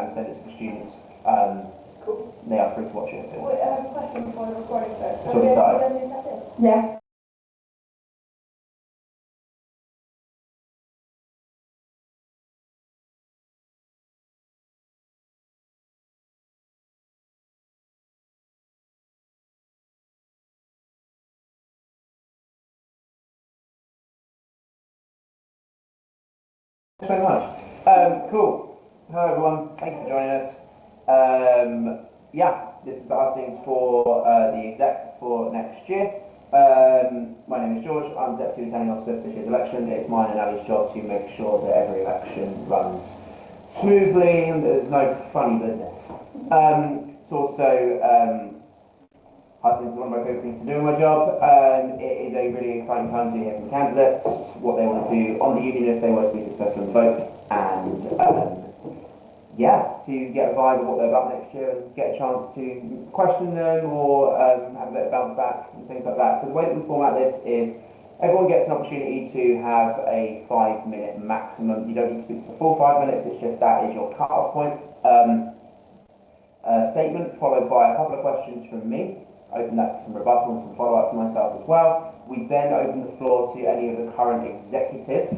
and send it to the students. Cool. They are free to watch it if they want. Wait, I have a question before the recording starts. Before we start. Yeah. Thanks very much. Cool. Hello everyone, thank you for joining us. Yeah, this is the Hustings for the exec for next year. My name is George, I'm Deputy Returning Officer for this year's election. It's mine and Ali's job to make sure that every election runs smoothly and there's no funny business. It's also Hustings is one of my favourite things to do in my job. It is a really exciting time to hear from candidates, what they want to do on the union if they were to be successful in the vote, and yeah, to get a vibe of what they're about next year and get a chance to question them or have a bit of bounce back and things like that. So the way that we format this is everyone gets an opportunity to have a 5-minute maximum. You don't need to speak for the full 5 minutes, it's just that is your cut-off point. A statement followed by a couple of questions from me. Open that to some rebuttal and some follow-up from myself as well. We then open the floor to any of the current executive,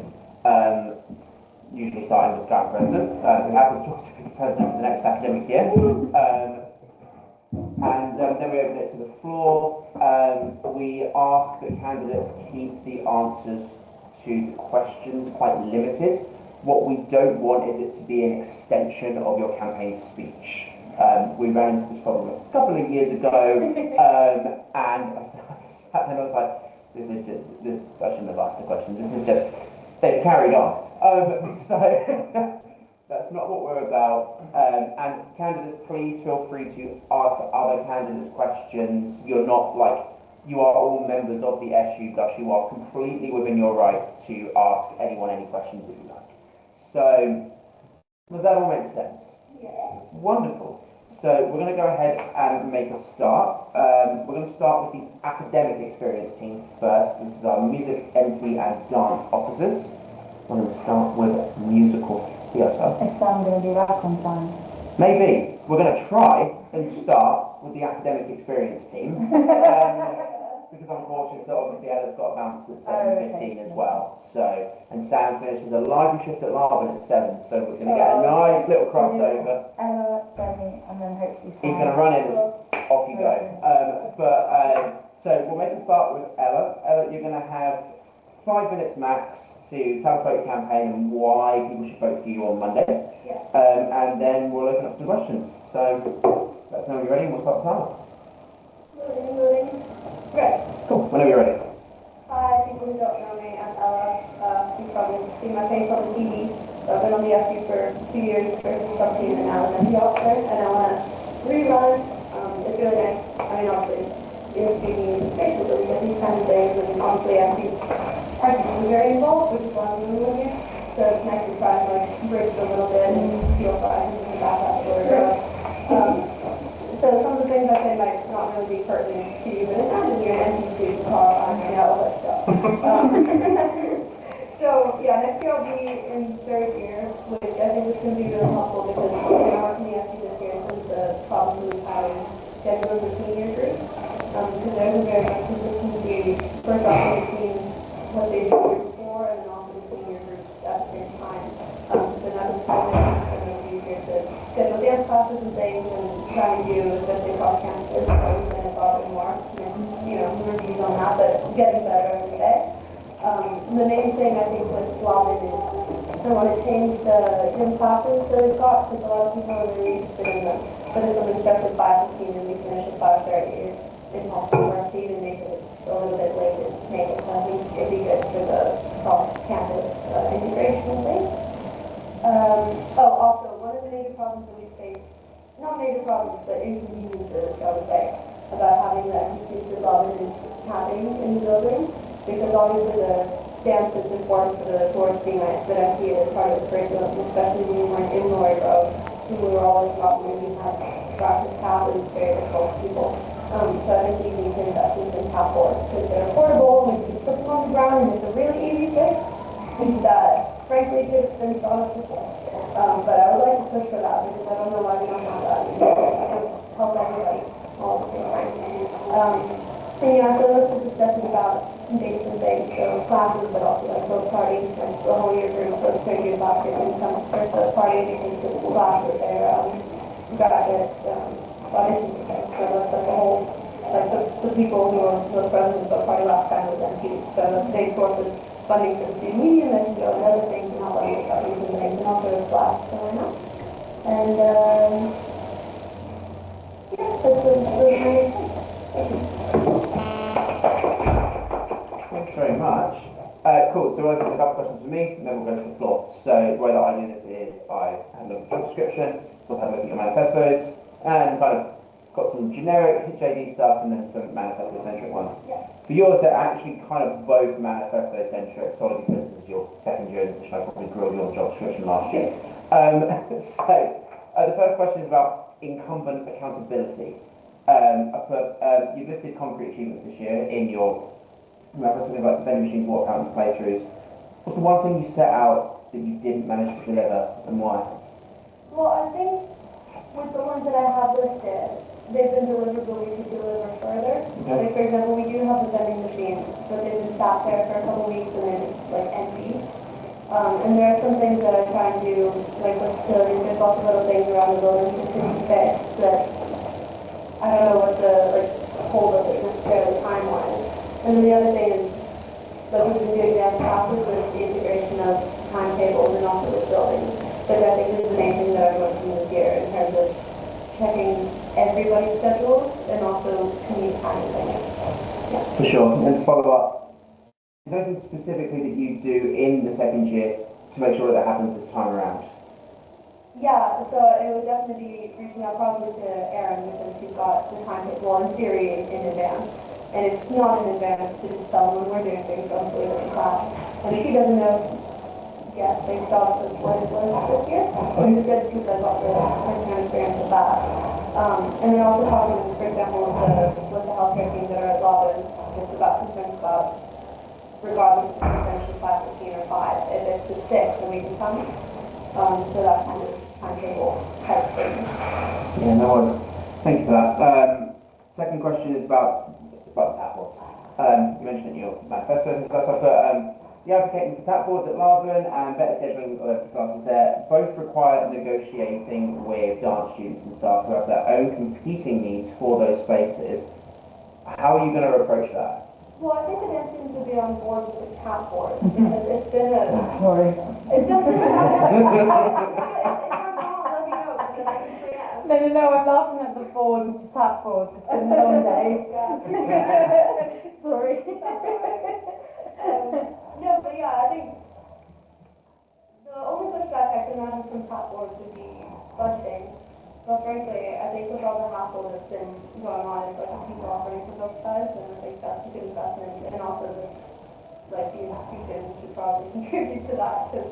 usually starting with the current president, who happens to also be the president for the next academic year. Then we open it to the floor. We ask that candidates keep the answers to the questions quite limited. What we don't want is it to be an extension of your campaign speech. We ran into this problem a couple of years ago, and I sat there and I was like, I shouldn't have asked the question, this is just, they've carried on. So, that's not what we're about. And candidates, please feel free to ask other candidates questions. You're not like, you are all members of the SU, thus you are completely within your right to ask anyone any questions if you like. So, does that all make sense? Yeah. Wonderful. So we're going to go ahead and make a start. We're going to start with the academic experience team first. This is our music, MT and dance officers. We're going to start with musical theatre. Is Sam going to be back on time? Maybe. We're going to try and start with the academic experience team. Because I'm cautious that obviously Ella's got a bounce at 7:15 as well. So, and Sam finishes a library shift at Larvin at 7, so we're going to get a nice little crossover. Ella, Jamie, and then hopefully Sam. He's going to run in, off you go. So we'll make a start with Ella. Ella, you're going to have 5 minutes max to tell us about your campaign and why people should vote for you on Monday. Yes. And then we'll open up some questions. So let us know when you're ready and we'll start the timer. Right. Cool, whenever you're ready. Hi, people who don't know me, I'm Ella. You've probably seen my face on the TV. So I've been on the SU for 2 years, first as sub-team and now as MD officer, and I want to rerun. It's really nice. I mean, obviously, speaking is great to really get these kinds of things, and honestly, SU's practically very involved, which is why I'm really here. So it's nice to try to like bridge it a little bit and steal fries and back up or so some of the things I say might not really be pertinent to you, but imagine you're an empty student car and all that stuff. So yeah, next year I'll be in third year, which I think is going to be really helpful because when I work in the SU this year, some of the problems we've had is scheduling between year groups. Because there's a very much consistency, first off, between what they do the year before and then also between year groups at the same time. So now it's going to be easier to schedule dance classes and things and trying to do, especially across campuses, so we've been involved more, reviews on that, but getting better every day. The main thing I think with Robin is I want to change the gym classes that we've got because a lot of people are really interested in them. But if somebody starts at 5:15 and we finish at 5:30, it's possible for us to even make it a little bit late to make it. So I think it'd be good for the cross-campus integration and things. Also, one of the major problems that we face, not major problems, but inconveniences, I would say, about having the inclusive element happening in the building, because obviously the dance is important for the towards being nice, but I see it as part of the curriculum, especially when we weren't in Lori Grove, when we were always talking and we had practice path and it's very difficult for people. So I think we need to invest in some path boards because they're affordable, we can just put them on the ground and it's a really easy fix that frankly could have been thought of before. But I would like to push for that because I don't know why we don't have that. It would help everybody all at the same time. And yeah, so most of the stuff is about dates and things, so classes, but also like both parties, like the whole year group, so the third year class year can come for the party because of the class with their graduate auditions and things. So that's the whole, like the people who were the president of the party last time was MT. So that's a big source of funding for the student union that can go into other things and help other parties and things, and also a class, so why not? And yeah, that's Thanks very much. Cool, so we'll open a couple of questions for me, and then we'll go to the floor. So the way that I do this is I have a look at the job description, also have a look at your manifestos, and kind of got some generic JD stuff and then some manifesto-centric ones. Yeah. For yours, they're actually kind of both manifesto-centric, solely because this is your second year in the position. I probably grew your job description last year. The first question is about incumbent accountability. You've listed concrete achievements this year in your manifesto, things like vending machines, water fountains, playthroughs. What's the one thing you set out that you didn't manage to deliver, and why? Well, I think with the ones that I have listed, they've been delivered, but we could deliver further. Okay. Like, for example, we do have the vending machines, but they've been sat there for a couple weeks and they're just like empty. And there are some things that I'm trying to do, like with facilities, there's lots of little things around the buildings that could be fixed that I don't know what the hold of it necessarily time-wise. And then the other thing is that we've been doing dance classes with the integration of timetables and also with buildings, which I think is the main thing that I've learned from this year in terms of checking everybody's schedules and also commute time and things. Yeah. For sure. And to follow up, is there anything specifically that you do in the second year to make sure that happens this time around? Yeah, so it would definitely be reaching out probably to Aaron because he's got the timetable in theory in advance. And if not in advance, to just tell him when we're doing things, so hopefully it doesn't clash. And if he doesn't know, guess based off of what it was this year, which is good because I've got the first-hand experience with that. And then also talking, for example, with the healthcare team that are at Lawton, just about concerns about, regardless if we finish in 5:15 or 5, if it's the 6, then we can come. So that kind of timetable type things. Yeah, no worries. Thank you for that. Second question is about tap boards. You mentioned in your manifesto and stuff, but you're advocating for tap boards at Larvin and better scheduling of classes there. Both require negotiating with dance students and staff who have their own competing needs for those spaces. How are you going to approach that? Well, I think the dance students would be on board with the tap boards because it's been a... Sorry. It's definitely No, I'm laughing at the board with the tap board. It's been a long day. Sorry. No, but yeah, I think the only pushback I can imagine from tap boards would be budgeting. But frankly, I think with all the hassle that's been going on, it's like a people offering for both sides, and I think that's a good investment. And also, the institution should probably contribute to that because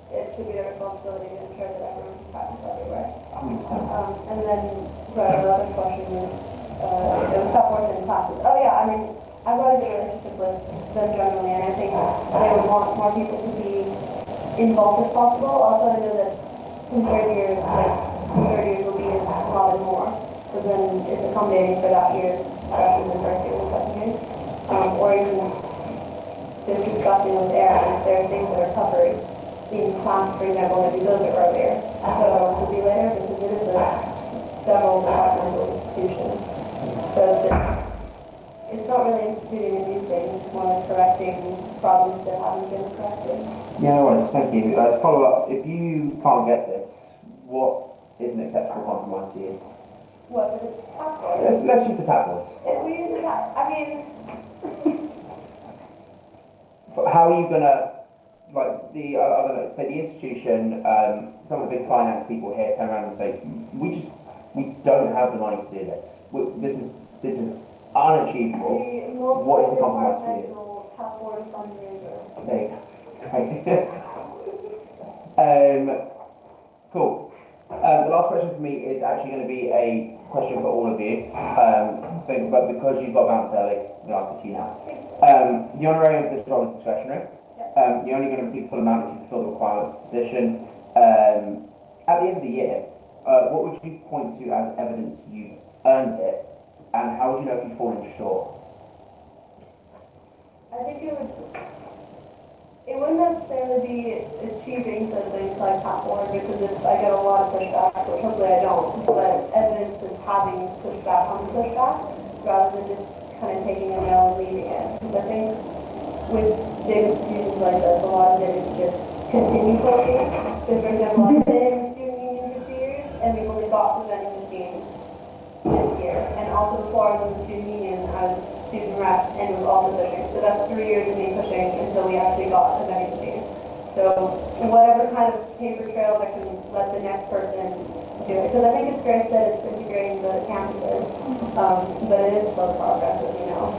it should be their responsibility to ensure that everyone can practice everywhere. And then, sorry, the other question was, it was tap boards in classes. Oh yeah, I mean, I've got a good relationship with them generally, and I think they would want more people to be involved if possible. Also, I know that in third years, will be a lot more, because then it's accommodating for that year's freshmen and first years and second years. Or even just discussing with Aaron if there are things that are covered in class, for example, maybe those are earlier. So it would be later because it is a several departmental institution. So it's not really instituting a new thing, it's more like correcting problems that haven't been corrected. Yeah, no worries. Thank you. To follow up, if you can't get this, what is an acceptable compromise to you? What, for the tap board? Let's use the tap boards. If we use the tap, I mean... How are you going to, like, I don't know, say the institution, some of the big finance people here turn around and say, we don't have the money to do this. This is unachievable. What is the compromise for you? Tap board fundraiser. There you go. Great. Cool. The last question for me is actually going to be a question for all of you. But because you've got bounced early, I'm going to ask it to you now. The honorarium of this role is discretionary. You're only going to receive the full amount if you fulfill the requirements of the position. at the end of the year, what would you point to as evidence you've earned it, and how would you know if you've fallen short? I think it wouldn't necessarily be achieving some things like top one because I get a lot of pushback, which hopefully I don't, but evidence of having pushback on pushback rather than just kind of taking a no and leaving it. Because I think with big institutions like this, a lot of it is just continue talking. So for example, I've been in the student union for 2 years and we've only got the vending machine this year. And also before I was in the student union, I was student rep and was also pushing. So that's 3 years of me pushing until we actually got the vending machine. So whatever kind of paper trail that can let the next person do it. Because I think it's great that it's integrating the campuses, but it is slow progress, as you know.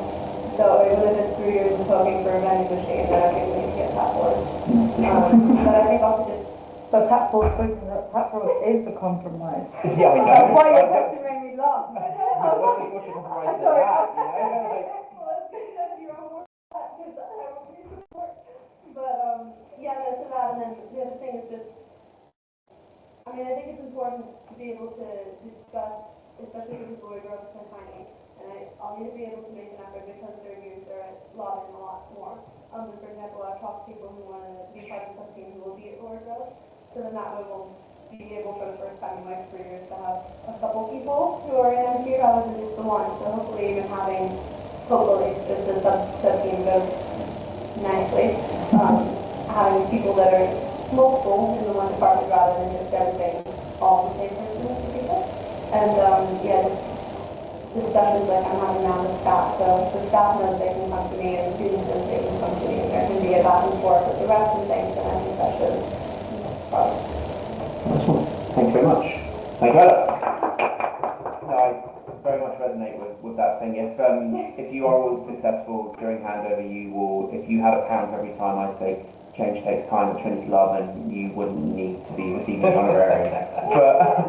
So even if it's 3 years of poking for a vending machine, then I think we need to get tap boards. But I think also just... But tap boards is the compromise. Yeah, I know. That's why your question made me laugh. What's the compromise to that, you know? Like, Well, it's good that you're on board with that, because I don't need support. But, yeah, that's about, and then the other thing is just, I mean, I think it's important to be able to discuss, especially with people who are so tiny, and I'll need to be able to make an effort because their views are lobbying a lot more. For example, I've talked to people who want to be part of something who will be at lower growth, so then that way we'll be able for the first time in my 3 years to have a couple people who are in MQ rather than just the one. So hopefully even having, hopefully, if the sub-team goes nicely, having people that are multiple in the one department rather than just everything all the same person to people. And yeah, just discussions like I'm having now with staff. So the staff knows they can come to me and the students know they can come to me and there can be a back and forth with the reps and things, and I think that shows progress. Excellent. Thank you very much. Thank you, Ella. No, I very much resonate with that thing. If you are all successful during handover, you will, if you had a pound every time I say change takes time at Trinity Love, and you wouldn't need to be receiving an honorarium. But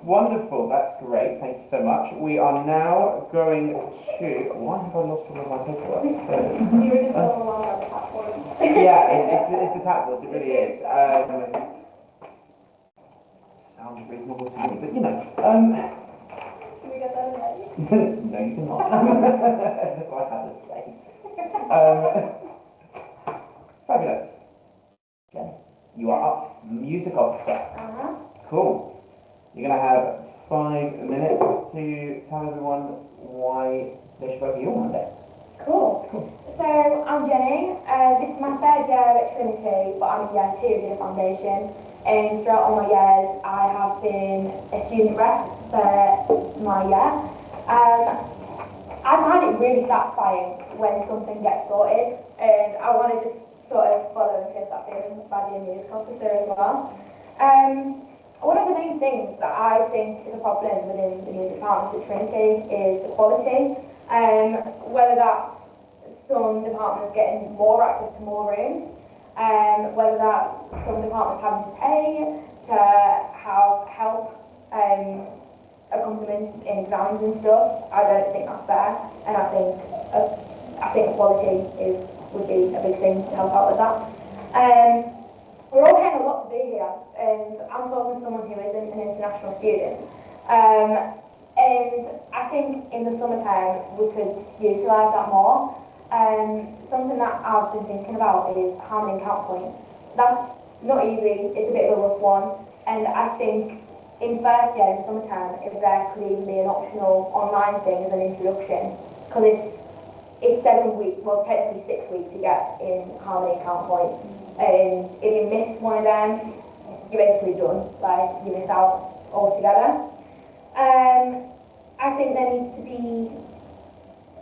wonderful, that's great, thank you so much. We are now going to, why have I lost all of my paperwork? You were just overwhelmed by the top boards. Yeah, it's the tap boards, it really is. Sounds reasonable to me, but you know. Can we get that in writing? No, you cannot. As if I had a say. Fabulous. Jenny, you are up. Music officer. Cool. You're going to have 5 minutes to tell everyone why they should vote for you on Monday. Cool. So I'm Jenny. This is my 3rd year at Trinity, but I'm in year 2 in the foundation. And throughout all my years, I have been a student rep for my year. I find it really satisfying when something gets sorted, and I want to just sort of follow and chase that feeling by being a music officer as well. One of the main things that I think is a problem within the music departments at Trinity is the quality. Whether that's some departments getting more access to more rooms, whether that's some departments having to pay to have help accompaniments in exams and stuff. I don't think that's fair, and I think quality would be a big thing to help out with that. We're all getting a lot to do here, and I'm talking to someone who isn't an international student. And I think in the summertime we could utilise that more. Something that I've been thinking about is harmony count point. That's not easy, it's a bit of a rough one, and I think in first year in the summertime, if there could even be an optional online thing as an introduction, because it's 7 weeks, well technically 6 weeks to get in harmony count point, and if you miss one of them, you're basically done, like you miss out altogether. I think there needs to be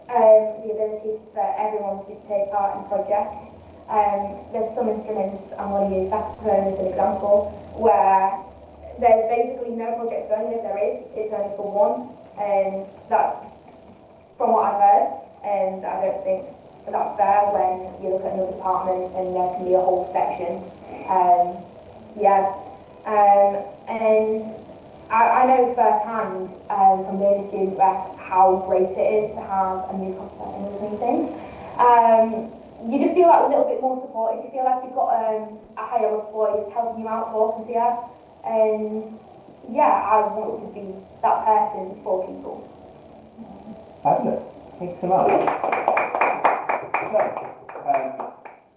the ability for everyone to take part in projects. There's some instruments, I'm going to use saxophone as an example, where there's basically no projects going, if there is, it's only for one, and that's from what I've heard, and I don't think that's fair when you look at another department and there can be a whole section. And I know firsthand from being a student rep how great it is to have a music officer in those meetings. you just feel like a little bit more supported. You feel like you've got a higher voice helping you out talking to you. And yeah, I want to be that person for people. Fabulous. Thank you so much. So,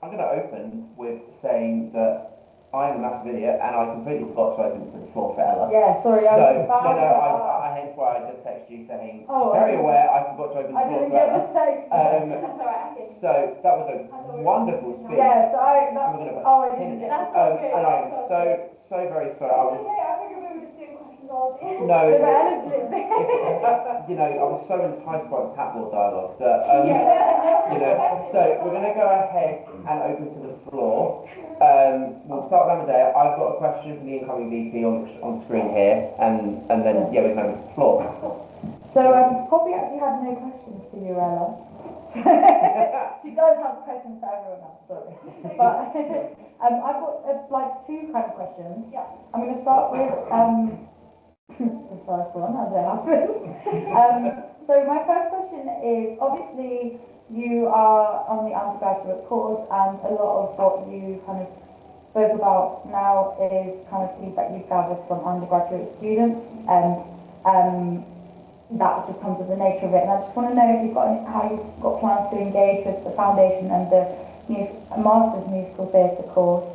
I'm going to open with saying that I'm a massive idiot and I completely forgot to open it to the floor for Ella. Yeah, sorry. So, I hence why I just texted you saying, Oh, very aware I forgot to open the I floor didn't to get Ella. the text. That's alright, I can. So, that was a wonderful speech. Yes, And we're going to put I a pin in didn't it. get okay. And I am so very sorry. I was, Okay, I figured we were just doing questions all day. no, the you know, I was so enticed by the tap board dialogue that, Yeah. you know, so we're going to go ahead and open to the floor. We'll start with Amadea. I've got a question from the incoming VP on screen here, and then, yeah, we can open to the floor. So, Poppy actually had no questions for you, Ella. She does have questions for everyone else, sorry. But I've got like two kind of questions. Yeah. I'm going to start with the first one, as it happens. So my first question is, obviously you are on the undergraduate course, and a lot of what you kind of spoke about now is kind of feedback you've gathered from undergraduate students, and that just comes with the nature of it. And I just want to know if you've got how you've got plans to engage with the foundation and the Master's Musical Theatre course,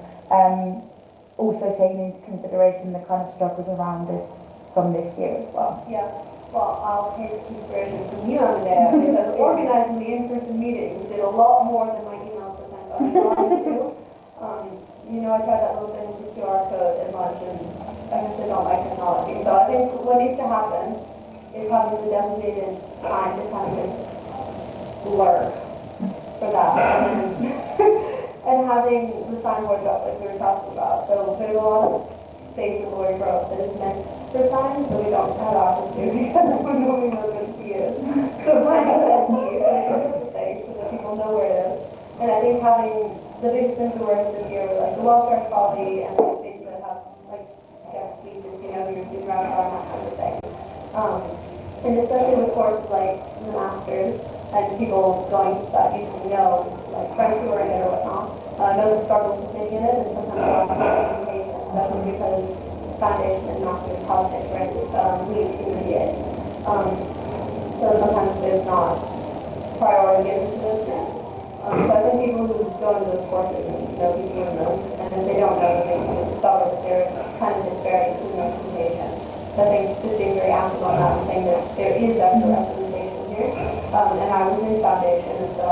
also taking into consideration the kind of struggles around this from this year as well. Yeah, well, I'll take inspiration from you on there, because organizing the in-person meetings did a lot more than my emails that I got to. You know, I tried that little thing with the QR code at lunch, and I actually don't like technology. So I think what needs to happen is having the designated time to kind of just learn for that, and and having the signboards up like we were talking about. So there's a lot of space in Lori Grove that is meant for signs that we don't have access to because nobody knows what a key is. So finding that key so we can put the thing so that people know where it is. And I think having the biggest things to work this year were like the welfare quality and like things that have like guest speeches, you know, your around and that kind of thing. And especially with courses like the Masters and people going that you know, like friends who are in it or whatnot, know the struggles of being in it, and sometimes a lot of communication, especially because Foundation and Masters have different needs intermediates. So sometimes there's not priority given to those things. So I think people who go into those courses and know people in them, and if they don't know them, they can discover that there's kind of disparity between representation. So I think just being very active on that and saying that there is actual representation here. And I was in Foundation, and so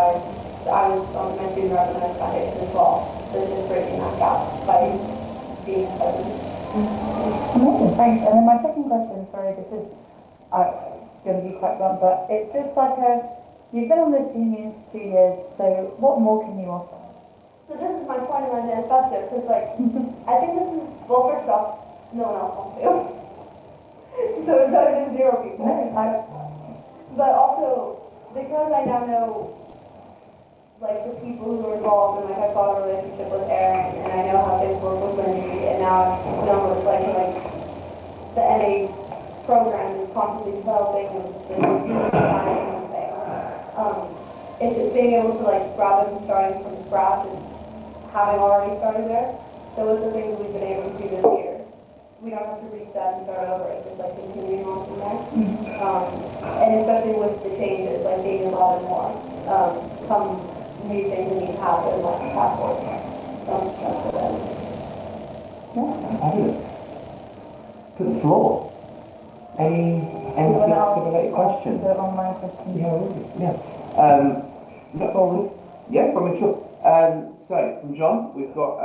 I was on my student recognized Foundation as well. So it's just bridging that gap by being present. Amazing, thanks. And then my second question, sorry, this is going to be quite blunt, but it's just like you've been on this union for 2 years, so what more can you offer? So this is my point in my manifesto, because like, I think this is, well, first off, no one else wants to. So it's better than zero people. But also, because I now know like the people who are involved, and like I've got a relationship with Aaron, and I know how things work with Lindsay, and now I know what it's like the NA program is constantly developing and designing and things. It's just being able to like grab it from starting from scratch and having already started there. So with the things we've been able to do this year, we don't have to reset and start over. It's just like continuing on from there. And especially with the changes, like being involved in more, come new things that need to happen, like passports. So that's what that is. Fabulous. To the floor. Anything else related questions? The online questions. Yeah. Yeah, probably sure. So from John, we've got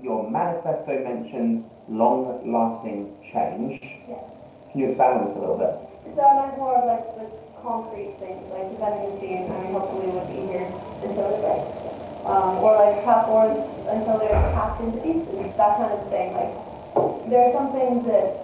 your manifesto mentions long-lasting change. Yes. Can you expand on this a little bit? So I meant more of like the concrete things, like the vending machine, I mean, hopefully would be here until it breaks. Or like tap boards until they're hacked into pieces, that kind of thing. Like, there are some things that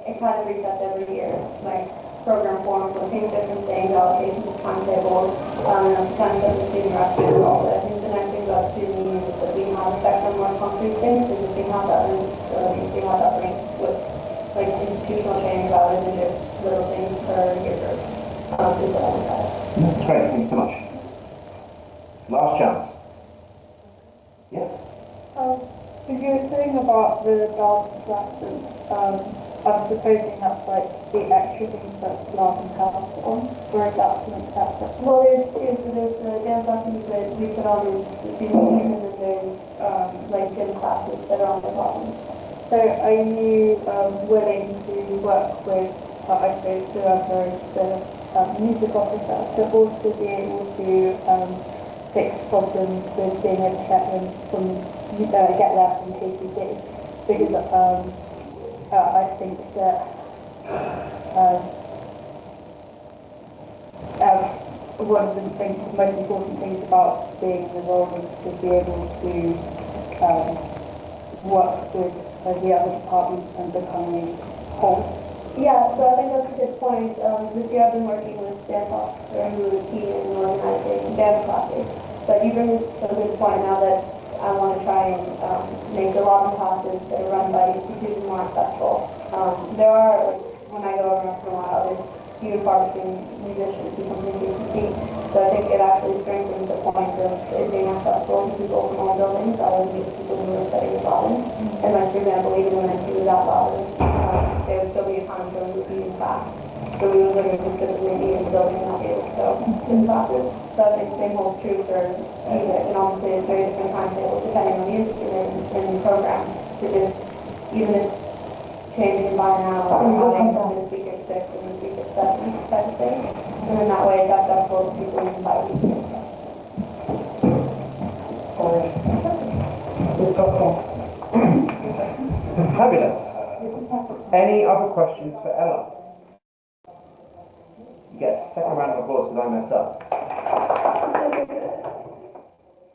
it kind of resets every year, like program forms, looking at different things, allocations of timetables, and kind of stuff the student reps do as well. But I think the nice thing about student union is that we have effect on more concrete things, because we have that in facilities, we have that link with like institutional change rather than just little things per year group. Just that. That's great, thank you so much. Last chance. Yeah. If you were saying about the dance lessons, I'm supposing that's like the extra things that Larkin have on, or is that something separate? Well, there's two, so there's the dance lessons that we put on as the student union, and then there's like gym classes that are on the bottom. So are you willing to work with, I suppose, whoever is the music officer to also be able to fix problems with being able to get them from get there from KCC? Because I think that one of the most important things about being in the role is to be able to work with the other departments and becoming whole. Yeah, so I think that's a good point. This year I've been working with dance officer who is key in organizing dance classes. But you bring a good point now that I want to try and make the lobby classes that are run by institutions more accessible. There are, like, when I go over for a while, there's few and far between musicians who come to KCC. So I think it actually strengthens the point of it being accessible to people from all buildings rather than just people who are studying at Robin. And like, for example, even when I was at Robin, there would still be a time where we would be in class. So we would literally just physically be in the building and not be able to go to the classes. So I think the same holds true for music, and obviously it's very different timetables depending on the instrument and the program. So just, even if changing by an hour, having this week at 6 and this week at 7 type of thing. And then that way it's accessible to people even by weekends. Sorry. We've got this. Fabulous. Any other questions for Ella? You get a second round of applause because I messed up.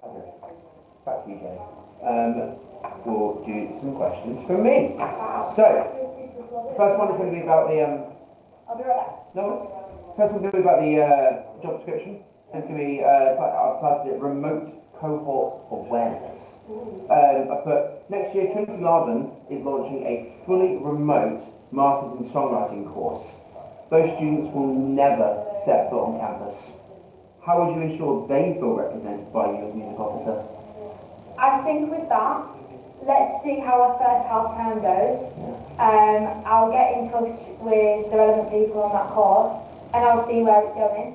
Fabulous. Back to you, Jenny. We'll do some questions from me. So, first one is going to be about the I'll be right back. no, first one's going to be about the job description. And it's going to be I've titled it Remote Cohort Awareness. I put next year Trinity Laban is launching a fully remote Masters in Songwriting course. Those students will never set foot on campus. How would you ensure they feel represented by you as music officer? I think with that, let's see how our first half term goes. I'll get in touch with the relevant people on that course and I'll see where it's going.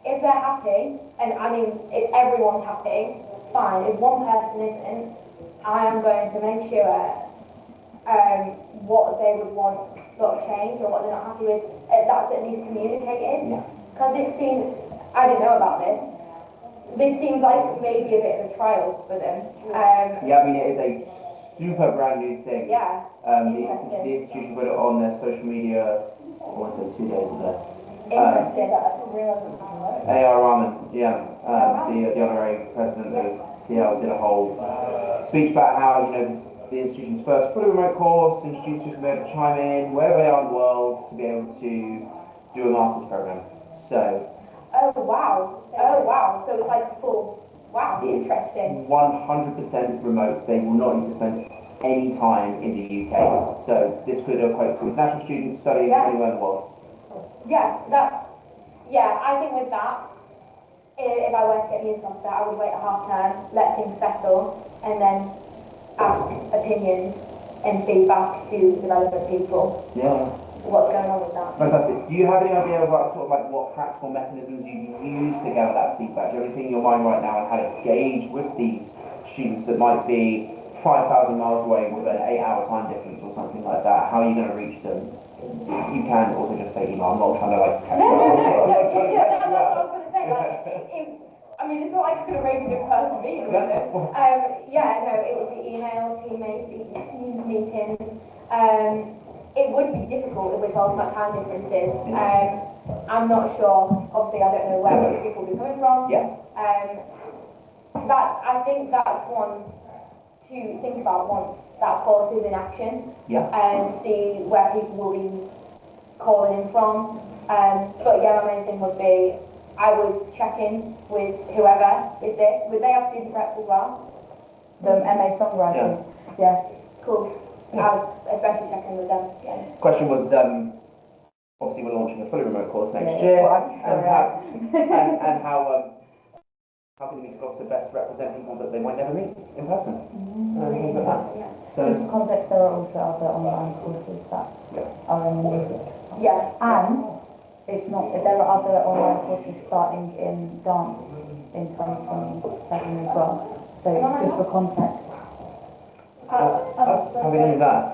If they're happy, and I mean, if everyone's happy, fine. If one person isn't, I am going to make sure what they would want sort of change or what they're not happy with, that's at least communicated. Because this seems, I didn't know about this. This seems like maybe a bit of a trial for them. Yeah, I mean, it is a super brand new thing. Yeah. The institution put it on their social media, I want to say 2 days ago. Interesting. I didn't realise it was like A.R. Rahman, yeah, the honorary president of TL, did a whole speech about how, you know, the institution's first fully remote course, and students should be able to chime in wherever they are in the world to be able to do a master's program. So. Oh wow! Oh wow! So it's like a full. Wow, interesting. 100% remote. They will not need to spend any time in the UK. So this could equate to international students studying anywhere in the world. Yeah, I think with that, if I were to get music officer, I would wait a half term, let things settle, and then ask opinions and feedback to the relevant people. Yeah. What's going on with that? Fantastic. Do you have any idea about sort of like what practical mechanisms you use to gather that feedback? Do you have anything in your mind right now on how to gauge with these students that might be 5,000 miles away with an 8-hour time difference or something like that? How are you going to reach them? You can also just say email. I'm not trying to like catch you No, out. that's what I was going to say. Like, I mean, it's not like I could arrange a good person meeting with them. It would be emails, Teams meetings. It would be difficult if we're talking about time differences. I'm not sure. Obviously, I don't know where these people will be coming from. Yeah. I think that's one to think about once that course is in action. Yeah. And see where people will be calling in from. But yeah, my main thing would be I would check in with whoever with this. Would they have student reps as well? The MA songwriting. Yeah. Cool. I'll especially check in with them. Yeah. Question was, obviously we're launching a fully remote course next year, and how how can the music officer best represent people that they might never meet in person, and things like that. So, Just for context, there are also other online courses that are in music. Yeah. And it's not, there are other online courses starting in dance in 2027 as well. So just for context. how are we doing that?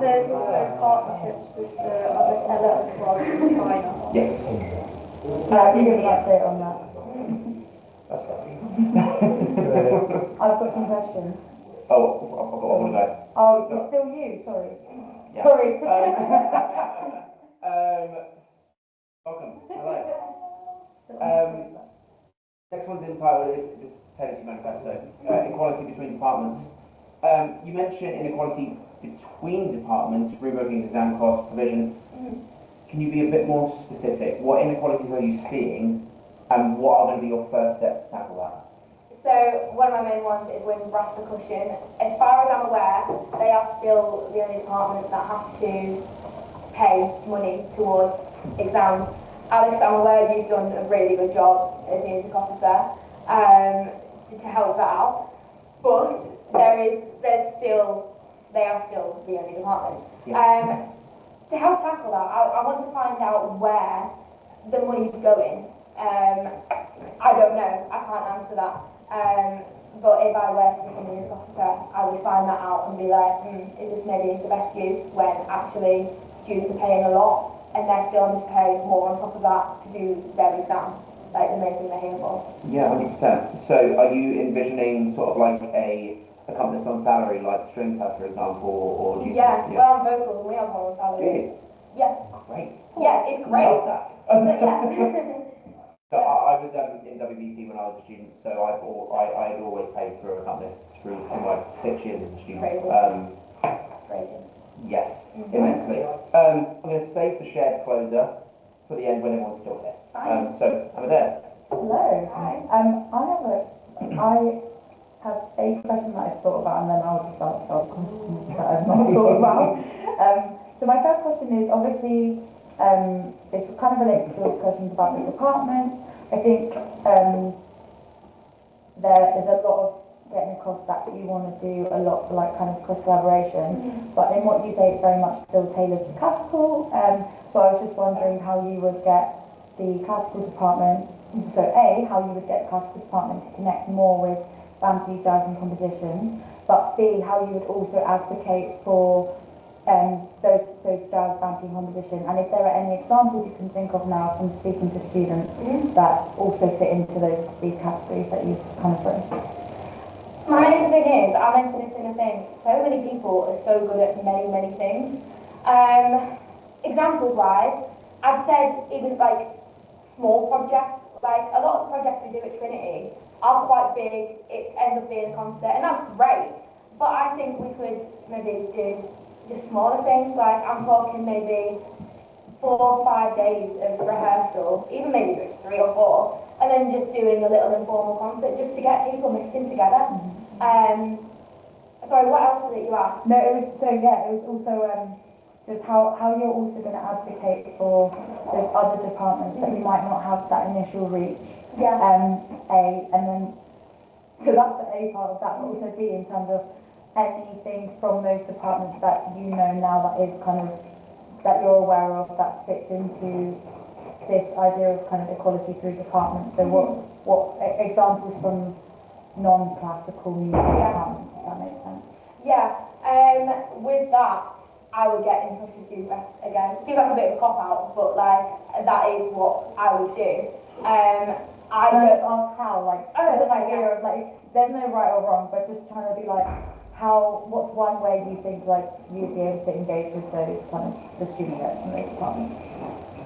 There's also partnerships with the other clubs in China. Yes. I can give an update on that. That's I've got some questions. Oh, I've got one to go. Oh, it's still you, sorry. Yeah. Sorry. Welcome. Hello. Next one's entitled is this TLSU manifesto, equality between departments. You mentioned inequality between departments, removing exam cost provision. Can you be a bit more specific? What inequalities are you seeing, and what are going to be your first steps to tackle that? So one of my main ones is with brass percussion. As far as I'm aware, they are still the only department that have to pay money towards exams. Alex, I'm aware you've done a really good job as music officer to help that out, but they are still the only department. Yeah. To help tackle that, I want to find out where the money's going. I don't know, I can't answer that. But if I were to become a music officer, I would find that out and be like, is this maybe the best use, when actually students are paying a lot and they're still having to pay more on top of that to do their exam, like the main thing they're here for. Yeah, 100%. So are you envisioning sort of like a accompanist on salary, like strings have, for example, or do you Well, I'm vocal and we have more on salary. Yeah. Great. Yeah, it's great. Love that. Yeah. So I was in WBP when I was a student, so I'd always paid for accompanist through my 6 years as a student. Crazy. Crazy. Yes, immensely. I'm going to save the shared closer for the end when everyone's still here. So I'm there. Hello. Hi. I have a question that I've thought about, and then I'll just ask about questions that I've not thought about. So my first question is, obviously, it's kind of related to those questions about the departments. I think there is a lot of getting across that you want to do a lot for like kind of cross collaboration, but in what you say, it's very much still tailored to classical. So I was just wondering how you would get the classical department, so A, how you would get the classical department to connect more with band, jazz and composition, but B, how you would also advocate for those, so jazz, band, composition, and if there are any examples you can think of now from speaking to students that also fit into these categories that you've kind of raised. My main thing is, I mentioned this in a thing, so many people are so good at many, many things. Examples wise, I've said even like small projects, like a lot of the projects we do at Trinity are quite big, it ends up being a concert, and that's great, but I think we could maybe do just smaller things, like I'm talking maybe 4 or 5 days of rehearsal, even maybe 3 or 4, and then just doing a little informal concert just to get people mixing together. Sorry, what else was it you asked? No, it was also just how you're also going to advocate for those other departments that you might not have that initial reach. Yeah. And then so that's the A part of that, but also B in terms of anything from those departments that you know now that is kind of that you're aware of that fits into this idea of kind of equality through departments. So what examples from non-classical music departments, if that makes sense? Yeah. With that, I would get in touch with students again. Seems like a bit of a cop out, but like that is what I would do. I just ask how, like, as an idea of like, there's no right or wrong, but just trying to be like, what's one way you think like you'd be able to engage with those kind of the students from those departments?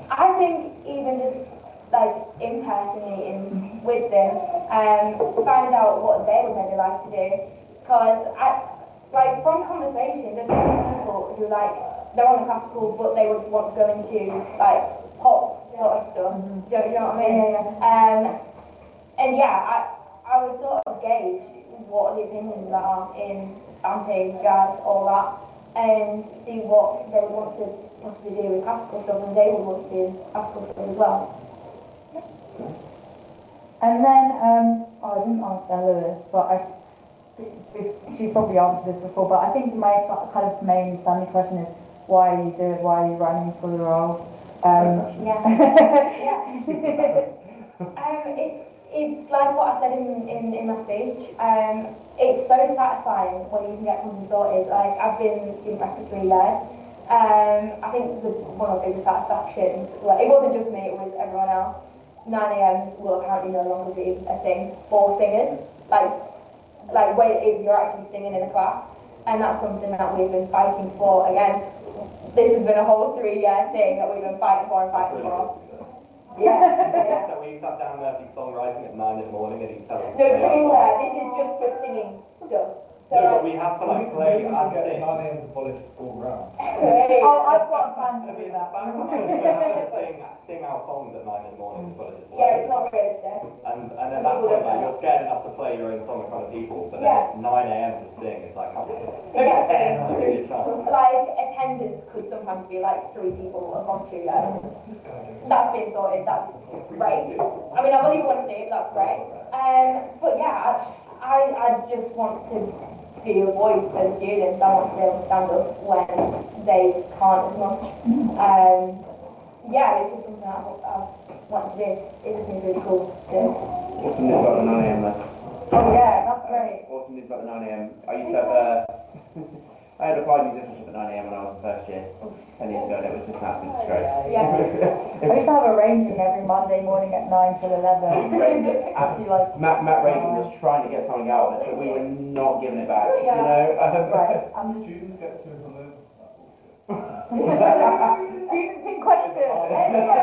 I think even just like in-person meetings with them, find out what they would maybe like to do, because like from conversation, there's so many people who like they're on the classical, but they would want to go into like pop sort of stuff. Do you know what I mean? And yeah, I would sort of gauge what the opinions that are in band, jazz, all that, and see what they would want to possibly do with classical stuff, and they would want to do classical stuff as well. And then, I didn't ask Ella this, but she's probably answered this before, but I think my kind of main standing question is, why are you doing it? Why are you running for the role? Yeah. It's like what I said in my speech. It's so satisfying when you can get something sorted. Like, I've been student rep for 3 years. I think one of the biggest satisfactions, well, it wasn't just me, it was everyone else. 9 a.m.s will apparently no longer be a thing for singers. Like when if you're actually singing in a class, and that's something that we've been fighting for. Again, this has been a whole 3-year thing that we've been fighting for and fighting for. Yeah. So we sat down there, be songwriting at 9 in the morning, and he tells us. No, to be fair, this is just for singing stuff. So no, but we have to like play and sing. 9 a.m. is abolished all round. Oh, I've got a plan to do that. We have to sing our songs at 9 in the morning as well as yeah, it's not realistic. And at that point, like, you're scared enough to play your own song in front of people, but then at 9 a.m. to sing, it's like, maybe 10, like, do your song. Like, attendance could sometimes be like 3 people across 2 years. That's been sorted, that's great. I mean, I wouldn't even want to say it, but that's great. But yeah, I just want to be a voice for the students. I want to be able to stand up when they can't as much. Yeah, it's just something that I've wanted to do. It just seems really cool to do. Awesome news about the 9 a.m. though. Oh yeah, that's great. Awesome news about the 9 a.m. I used to have I had applied musicianship at 9 a.m. when I was in first year, 10 years ago, and it was just an absolute disgrace. Yeah. I used to have a ranging every Monday morning at 9 till 11. Horrendous. Actually, like Matt Reagan was trying to get something out of us, but we were not giving it back. You know. right. Students get to hello. Students in question. Anyway,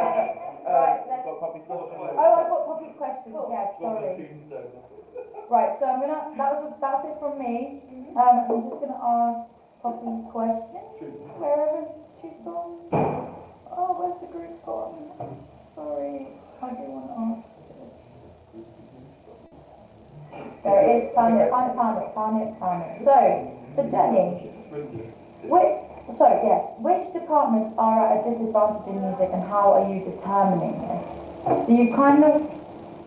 right. Got Poppy's question. Oh, I've got Poppy's questions. Yes, sorry. Right, so that's it from me. I'm just gonna ask Poppy's question. Wherever she's gone. Oh, where's the group gone? Sorry, I do want to ask this. There it is. Found it. So, for Jenny, which departments are at a disadvantage in music, and how are you determining this? So you've kind of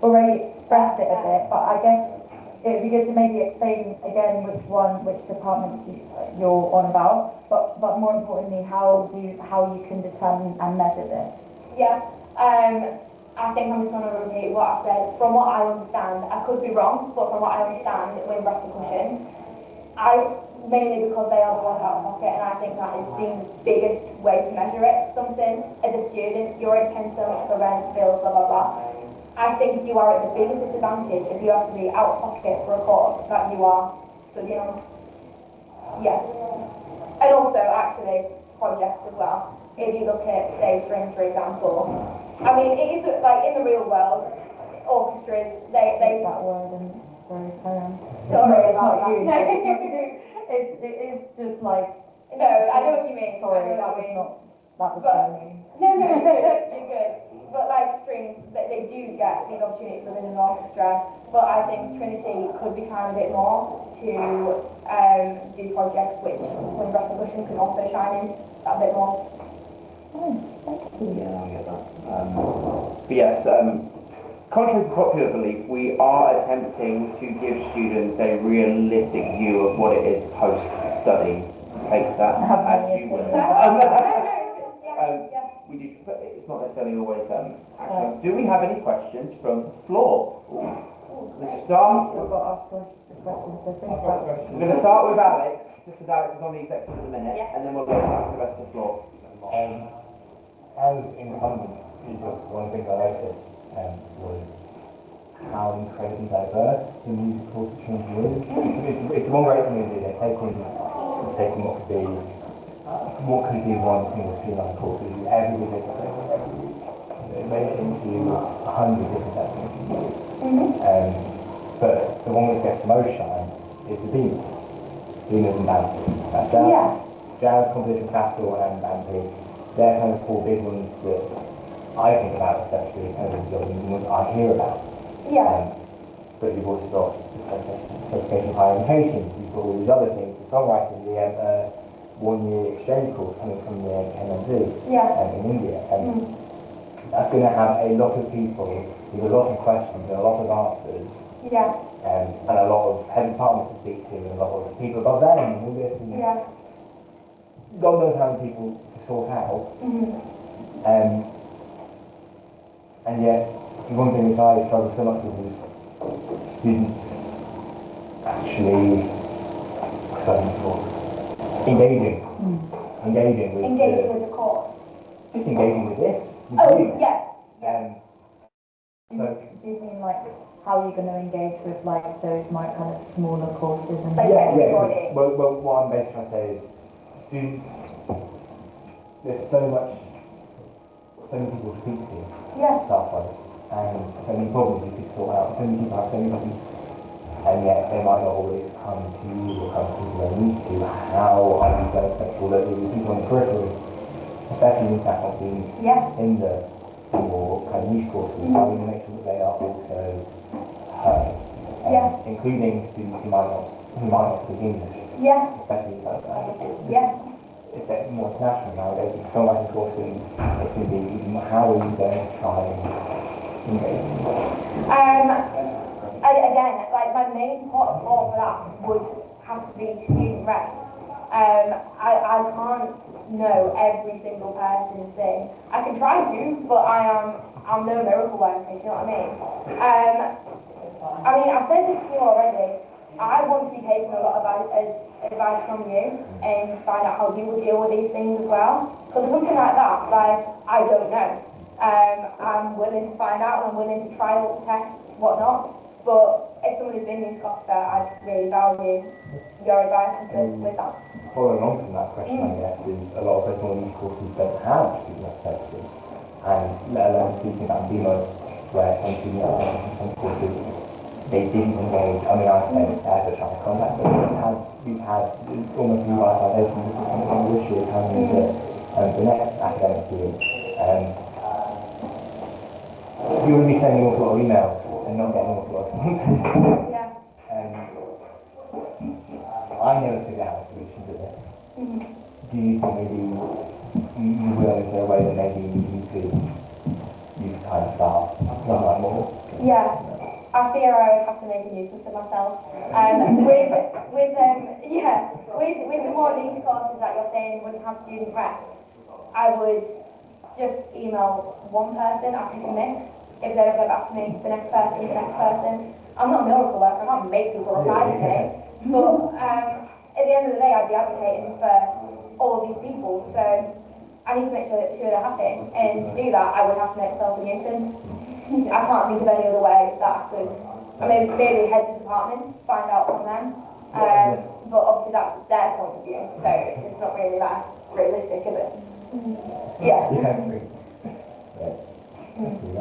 already expressed it a bit, but I guess it would be good to maybe explain again which departments you're on about, but more importantly, how you can determine and measure this. Yeah, I think I'm just going to repeat what I said. From what I understand, I could be wrong, but from what I understand, with breast percussion, mainly because they are the ones out of pocket, and I think that is the biggest way to measure it. Something as a student, you're already paying so much for rent, bills, blah blah blah. I think you are at the biggest disadvantage if you have to be out of pocket for a course that you are studying on. Yeah. And also, actually, projects as well. If you look at, say, strings, for example, I mean, it is like in the real world, orchestras, they that word and sorry, carry on. Sorry it's about not you. that. It's not you. It is just like. No, I know what you mean. Sorry, that was so mean. No, you're good. But like strings, they do get these opportunities within an orchestra. But I think Trinity could be kind of a bit more to do projects which wind breath percussion can also shine in that bit more. Nice, thank you. Yeah, I get that. But yes, contrary to popular belief, we are attempting to give students a realistic view of what it is post-study. Take that as you will. We do, but it's not necessarily always actually. Do we have any questions from the floor? Let's start. We've got to ask questions, so think about it. We're going to start with Alex, just as Alex is on the executive at the minute, and then we'll go back to the rest of the floor. As incumbent teachers, one of the things I noticed was how incredibly diverse the music course at Trinity is. It's the one great thing they do. They're taking what could be one single 2-line course, they do every different thing. They make it into 100 different techniques. But the one that gets the most shine is the beamers and dances. That's jazz, composition, classical, and big. They're kind of 4 big ones that I think about, especially, and the ones I hear about. Yeah. But you've also got the certification of higher education, you've got all these other things, the songwriting, the 1-year exchange course coming from the MND in India. And that's going to have a lot of people with a lot of questions and a lot of answers, Yeah. and a lot of head departments to speak to, and a lot of people above them, and all this, and Yeah. God knows how many people to sort out. And yet, the one thing which I struggle so much with is students actually engaging with the course. just engaging with this. With Oh, you. yeah. So, Do you mean like how are you going to engage with like those kind of smaller courses and Like, yeah, everybody. well, what I'm basically trying to say is students, there's so many people to speak to, Yeah. staff-wise, and so many problems you could sort out, so many people have so many problems, and yet they might not always come to you or come to people they need to. How are you going to make sure that the people on the periphery, especially international students, in the more kind of niche courses, how are you going to make sure that they are also heard, including students who might not speak English, especially if they're more international nowadays, it's so much important. It's indeed, how are you going to try and engage? Again, like my main port of call for that would have to be student reps. I can't know every single person's thing. I can try to, but I'm no miracle worker, do you know what I mean? I've said this to you already. I want to be taking a lot of advice from you and find out how you would deal with these things as well. Because there's something like that, like, I don't know. I'm willing to find out and I'm willing to try out, test, whatnot. But as someone who's been a youth officer, I'd really value your advice with that. Following on from that question, I guess, is a lot of those youth courses don't have student representatives. And let alone speaking about BMOS, where some student representatives from some courses they didn't engage. I mean, I spent as a child contact, but we've had almost revitalisation of the system kind of this year coming into the next academic year. You will be sending an awful lot of emails and not getting an awful lot of responses. I never figured out a solution to this. Do you think maybe you will, is there a way that maybe you could kind of start something like more? Yeah. I fear I would have to make a nuisance of myself. With the more niche courses that you're saying wouldn't have student reps, I would just email one person, I pick a mix. If they don't get back to me, the next person. I'm not a miracle worker, I can't make people reply to me. But at the end of the day, I'd be advocating for all of these people. So I need to make sure they're happy. And to do that, I would have to make myself a nuisance. I can't think of any other way that I could. I mean, maybe head of departments, find out from them. But obviously that's their point of view, so it's not really that realistic, is it? Yeah.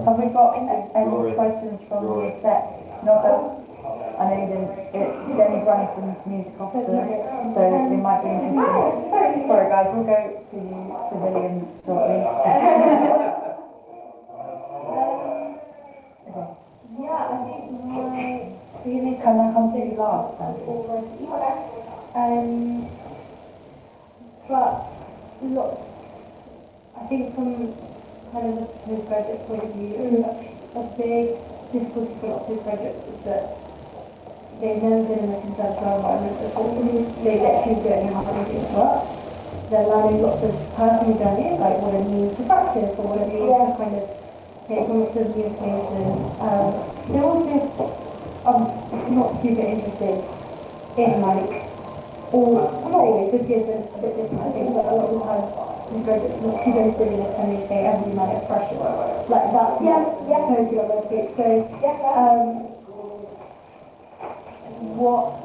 Have we got any questions from the exec? No. I know you didn't. Jenny's running from music officer, so it might be interesting. Sorry guys, we'll go to civilians shortly. Yeah, I think my feelings. Can I come to you last then? But lots, I think from kind of a postgraduate point of view, a big difficulty for a lot of postgraduates is that they've never been in a conservatoire environment before. They literally don't know how everything works. They're learning lots of personal journeys, like what it means to practice or what it means to kind of take lots of the information. They're also not super interested in like, or not always, this year's been a bit different I think, but a lot of the time postgraduates are not super interested in attending say every manic freshers. Like that's totally not their speak. So what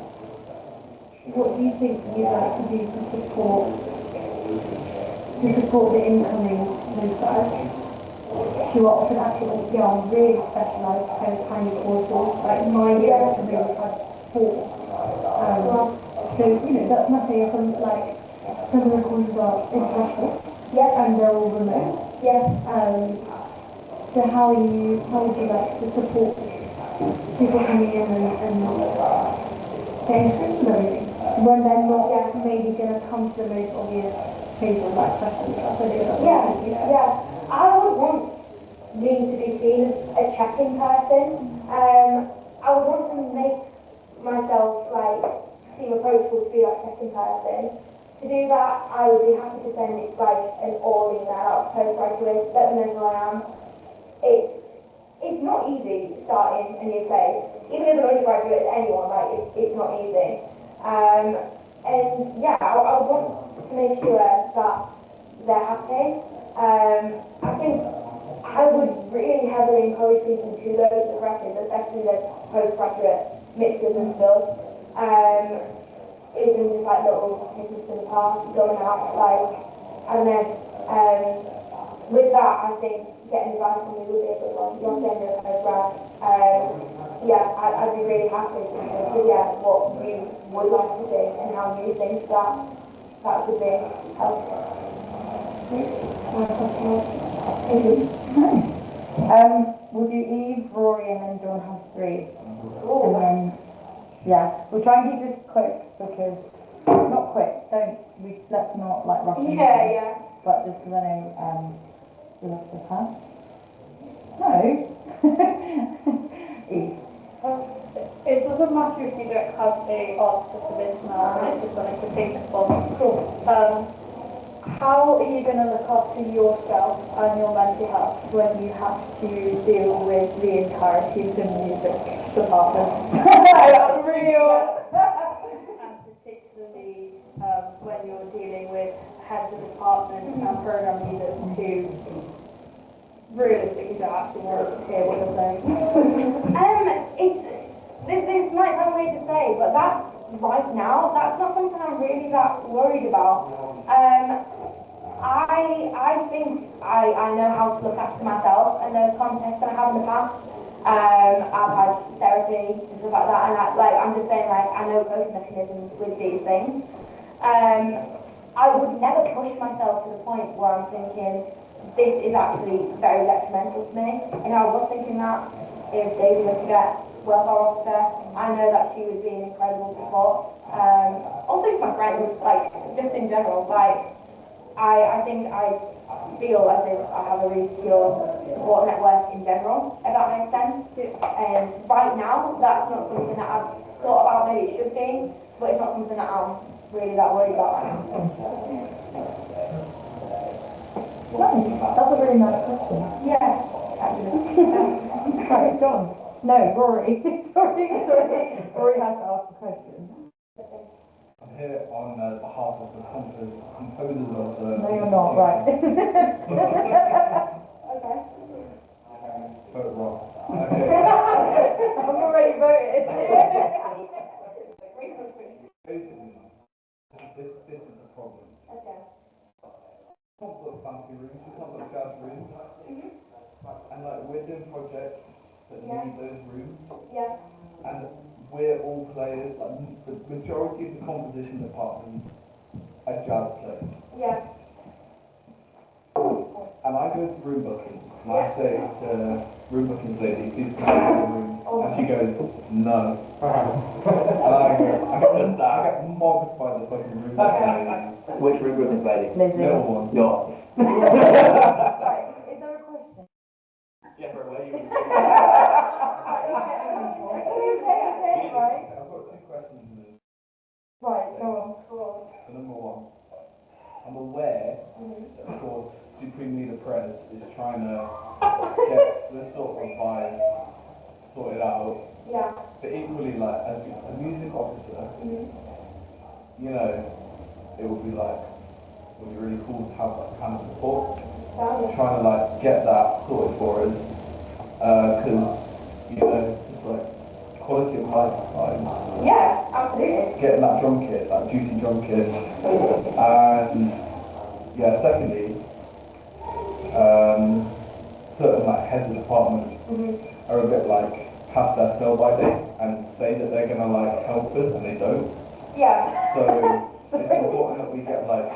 do you think you'd like to do to support the incoming postgrads who are often actually on really specialised kind of tiny courses? Like my year I really had 4. So that's nothing. Some of the courses are international, and they're all remote. So how would you like to support people coming in and getting through some everything when they're not maybe going to come to the most obvious places like questions stuff? I would want need to be seen as a check-in person. I would want to make myself like seem approachable to be that check-in person. To do that, I would be happy to send it like an all email out to postgraduates, let them know who I am. It's not easy starting a new place, even as an undergraduate, anyone, like it's not easy. And yeah, I would want to make sure that they're happy. I think I would really heavily encourage people to go to the crashes, especially the postgraduate mixes and stuff. Even just like little picnics in the park, going out, like, I don't know. With that, I think getting advice from you would be a good one. You're saying you're a postgrad. Yeah, I'd be really happy to hear what you would like to see and how you think that would be helpful. Thank you. Nice. We'll do Eve, Rory, and then John has 3. And then, yeah, we'll try and keep this quick because, not quick, let's not like rush into it. Yeah. But just because I know, we have to have. No. Eve. It doesn't matter if you don't have a answer for this now, it's just something to think of. Cool. How are you going to look after yourself and your mental health when you have to deal with the entirety of the music department? That's real. And particularly when you're dealing with heads of department and program leaders who realistically don't actually want to hear what you're saying. This might sound weird to say, but that's right now. That's not something I'm really that worried about. I think I know how to look after myself in those contexts, and I have in the past. I've had therapy and stuff like that, and I'm just saying, like, I know coping mechanisms with these things. I would never push myself to the point where I'm thinking this is actually very detrimental to me. And I was thinking that if Daisy were to get welfare officer, I know that she would be an incredible support. Also to my friends, like, just in general, like, I think I feel as if I have a really secure support network in general, if that makes sense. And right now, that's not something that I've thought about. Maybe it should be, but it's not something that I'm really that worried about right now. Nice. That's a really nice question. Yeah. Right, John. No, Rory. sorry. Rory has to ask a question. I'm here on behalf of the composers of the... No, you're not, right. Okay. Vote wrong. I've already voted. Basically, this is the problem. Okay. We can't put funky rooms, we can't put jazz rooms. And like, we're doing projects that need those rooms. Yeah. And we're all players, like the majority of the composition department are jazz players. Yeah. And I go to room bookings and I say to room bookings lady, please can I have a room? And she goes, no. And I get mobbed by the fucking room booking lady. Which room bookings lady? Lizzie. Little one. No. Right, is there a question? Yeah, for where you Okay, right. I've got 2 questions in this. Right, go on. So number 1, I'm aware that of course Supreme Leader Prez is trying to get this sort of vibes sorted out. Yeah. But equally, like, as a music officer, you know, it would be really cool to have that kind of support. Trying to like get that sorted for us. Because, you know, just like quality of life vibes. Yeah, absolutely. Getting that drum kit, that juicy drum kit. And yeah, secondly, certain like heads of department are a bit like past their sell by date and say that they're gonna like help us and they don't. Yeah. So it's important that we get like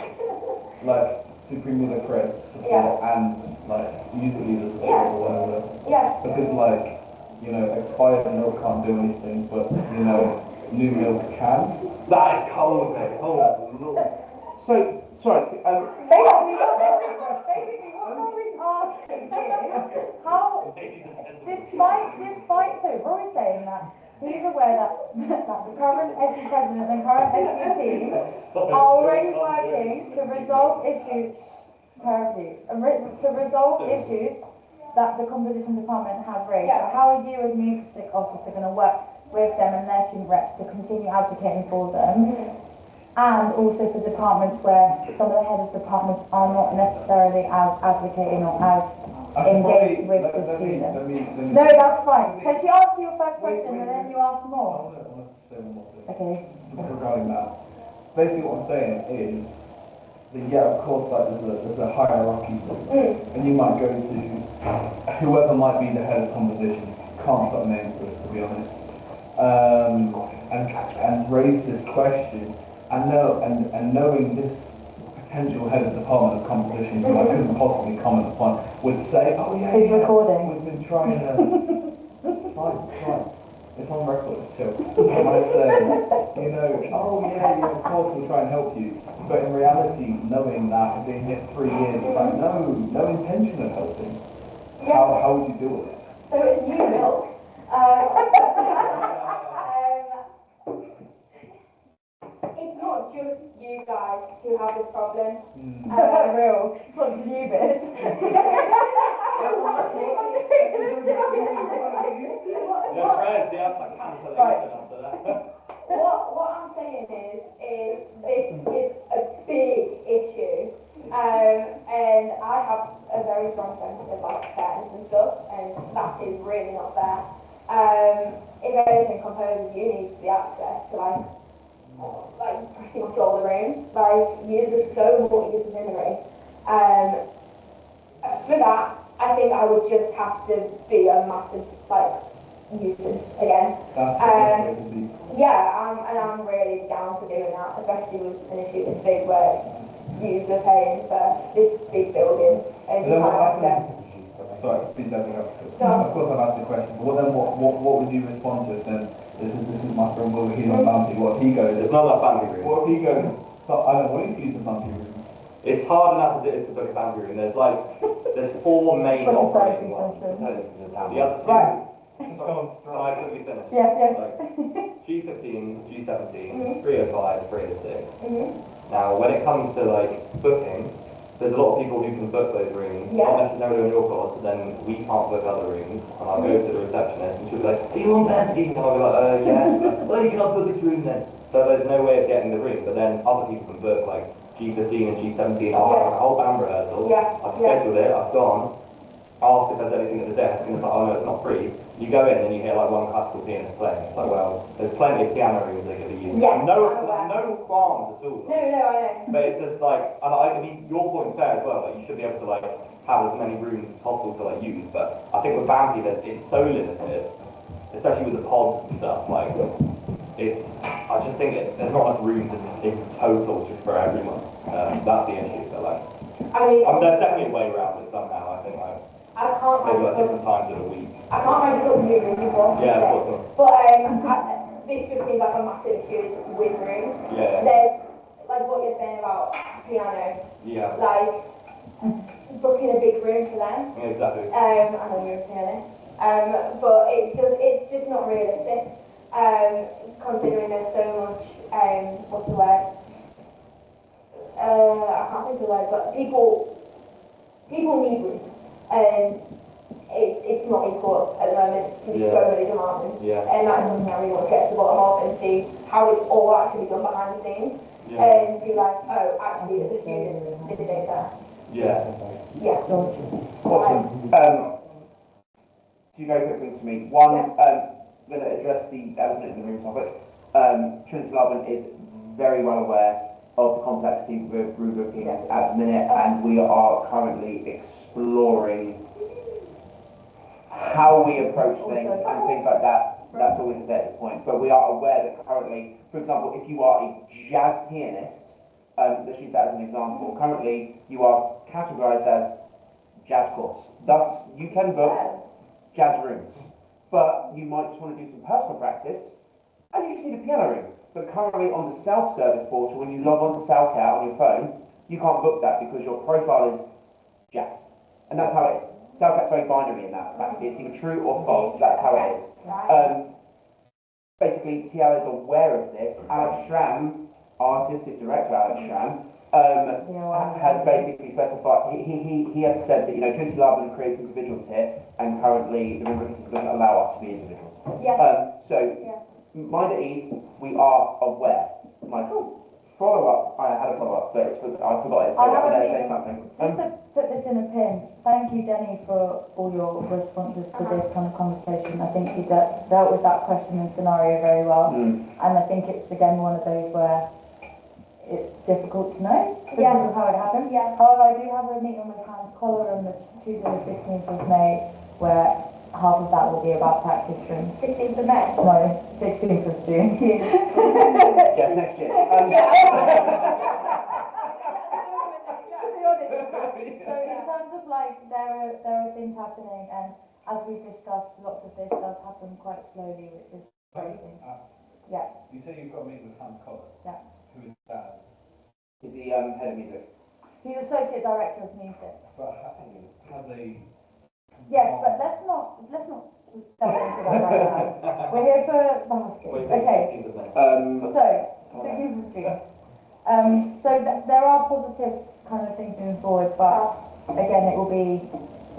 Supreme Leader Press support and like music leader support or whatever. Yeah. Because like, you know, expired milk can't do anything, but you know, new milk can. That is cold, mate. Oh, Lord. So, sorry, Basically, what Rory's asking is, how despite, so Roy's saying that he's aware that, that the current SU president and current SU team are already working to resolve issues, to resolve issues that the composition department have raised. So how are you as music officer going to work with them and their student reps to continue advocating for them? And also for departments where some of the head of departments are not necessarily as advocating or as engaged with the students. No, that's fine. Can she answer your first question and then you ask more? I want to say one more thing. Okay. Regarding that, basically what I'm saying is that of course, like there's a hierarchy, and you might go to whoever might be the head of composition. Can't put a name to it, to be honest. And raise this question, and knowing this potential head of department of composition, who I couldn't possibly comment upon, would say, "Oh yeah, he's recording. We've been trying to." It's fine. It's on record. It's chill. I might say, "Oh yeah, of course we'll try and help you," but in reality, knowing that and being here 3 years, it's like no intention of helping. How would you deal with it? So it's new milk. It's not just you guys who have this problem. Real. It's not just you, bitch. What I'm saying is this is a big issue, and I have a very strong sense of like fairness and stuff, and that is really not fair. If anything, composers, you need the access to like pretty much all the rooms. Like, there's so multidisciplinary. For that, I think I would just have to be a massive nuisance again. That's the best way to be. Yeah, and I'm really down for doing that, especially with an issue this big where you are paying for this big building and you Then what can't access. happens? Sorry, please don't think Of course, I've asked the question. But then what would you respond to? Then this is my friend Will. He's on Bumpy. What if he goes? It's not that Bumpy room. What if he goes? I don't want you to use the Bumpy room. It's hard enough as it is to book a Bumpy room. There's 4 main operating ones. The other 2. Right. Just go on Can strong. I quickly finish? Yes. G15, G17, 305, 306. Mm-hmm. Now, when it comes to booking, there's a lot of people who can book those rooms, not necessarily on your course, but then we can't book other rooms. And I'll go to the receptionist and she'll be like, "Are you on Bumpy?" And I'll be like, "Yeah." "Well, you can't book this room then." So there's no way of getting the room, but then other people can book G15 and G17. I'll have a whole band rehearsal. I've scheduled it, I've gone, asked if there's anything at the desk, and it's like, "Oh no, it's not free." You go in and you hear one classical pianist playing. It's like, well, there's plenty of piano rooms they could be using. Yeah, no qualms at all. No, I know. But it's just I mean, your point's fair as well. You should be able to have as many rooms as possible to use. But I think with Bampy, it's so limited, especially with the pods and stuff. I just think there's not enough rooms in total just for everyone. That's the issue. But I mean, there's definitely a way around it somehow. I think I can't maybe different times of the week. I can't imagine what new rooms before. Yeah, of course. But this just seems like a massive issue with rooms. Yeah. There's what you're saying about piano. Yeah. Booking a big room for them. Yeah, exactly. I know you're a pianist. But it's just not realistic. Considering there's so much what's the word? I can't think of the word, but people need rooms. And it's not equal at the moment. There's so many demands. And that's something I really want to get to the bottom of and see how it's all actually done behind the scenes. And be like, oh, actually, as a student, this ain't fair. Yeah. Awesome. Two very quick things for me. One, I'm going to address the elephant in the room topic. Trinity Lubbock is very well aware of the complexity with Ruger PS at the minute, and we are currently exploring how we approach things and things like that. That's all we can say at this point. But we are aware that currently, for example, if you are a jazz pianist, let's use that as an example, currently you are categorized as jazz course. Thus, you can book jazz rooms, but you might just want to do some personal practice, and you just need a piano room. But currently on the self-service portal, when you log on to SoundCloud on your phone, you can't book that because your profile is jazz. And that's how it is. Selcat's very binary in that capacity. It's either true or false. That's how it is. Right. Basically, TL is aware of this. Alex Schramm, artistic director Alex Schramm, has basically specified, he has said that, you know, Trinity Library creates individuals here, and currently the member doesn't allow us to be individuals. Mind at ease, we are aware. My follow-up, I had a follow-up, but I forgot it, so I'm going to say something. Just to put this in a pin, thank you, Denny, for all your responses to this kind of conversation. I think you dealt with that question and scenario very well, and I think it's, again, one of those where it's difficult to know because of how it happens. However, I do have a meeting with Hans Koller on the Tuesday the 16th of May, where half of that will be about practice rooms. 16th of May? No, 16th of June. Yes, next year. So in terms of like, there are things happening, and as we've discussed, lots of this does happen quite slowly, which is crazy. Yeah. You say you've got to meet with Hans Koller? Yeah. Who is that? Is the head of music? He's associate director of music. But has a... Yes, but let's not delve into that right now. We're here for the Hustings. Okay. So 16th of June. There are positive kind of things moving forward, but again, it will be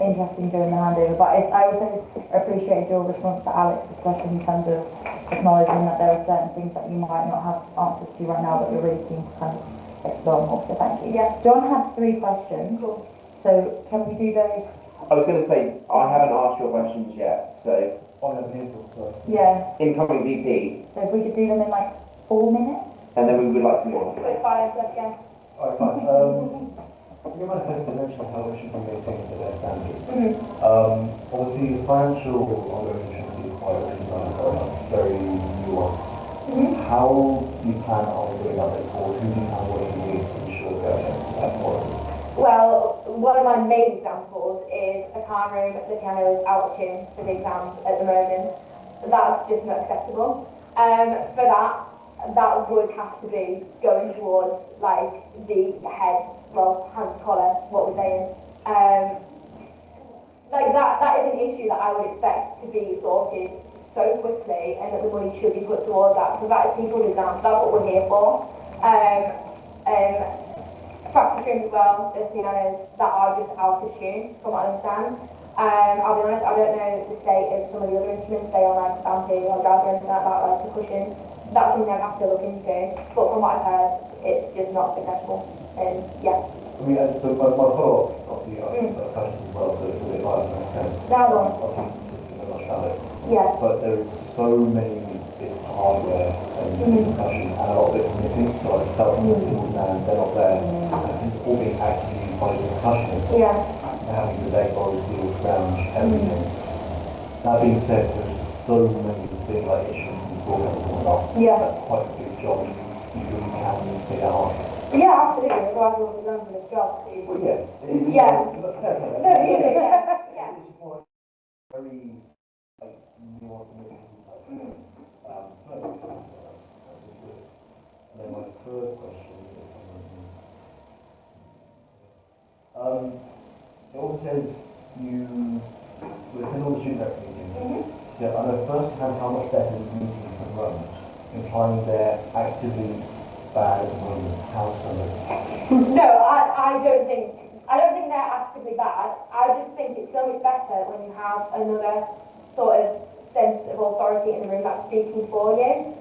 interesting during the handover. But I also appreciate your response to Alex, especially in terms of acknowledging that there are certain things that you might not have answers to right now, but you're really keen to kind of explore more. So thank you. Yeah. John had 3 questions. Cool. So can we do those? I was going to say, I haven't asked your questions yet, so... Yeah. Incoming VP. So if we could do them in like 4 minutes? And then we would like to move on. Quick fire, let's go. Alright, fine. Your manifesto mentions how it should be maintained to their standard. Obviously, the financial ongoing should be quite very nuanced. How do you plan on doing that this forward? Who do you plan on engaging to ensure that quality? Well, one of my main examples is a piano room. The piano is out of tune for the exams at the moment. That's just not acceptable. For that would have to be going towards like the head, well, Hans Koller, what we're saying. Like that is an issue that I would expect to be sorted so quickly, and that the money should be put towards that, because that is people's exams. That's what we're here for. Practice rooms as well, there's pianos that are just out of tune, from what I understand. I'll be honest, I don't know the state of some of the other instruments, say on like stamping or jazz or anything like that, like percussion. That's something I'd have to look into, but from what I've heard, it's just not acceptable. Yeah. I mean, so my follow-up, obviously, questions as well, so it's a bit like makes sense. That one. Obviously, just know much about it. Yeah. But there is so many bits of hardware and percussion, and a lot of bits are missing, so like belts and cymbals stands, they're not there, and it's all being actively used by the percussionists. Yeah. They're having to leg, body, steel, scrounge, everything. That being said, there's so many big like instruments and score coming up. Yeah. That's quite a big job. You really can take that on. Yeah, absolutely. Otherwise, I wouldn't be going for this job. Well, yeah. Yeah. No, really, yeah. Yeah. It's just more very like nuanced and and then my third question is it also says you attend all the student rep meetings. So I know firsthand how much better the meetings can run, implying they're actively bad at the moment. How so? No, I don't think they're actively bad. I just think it's so much better when you have another sort of sense of authority in the room that's speaking for you.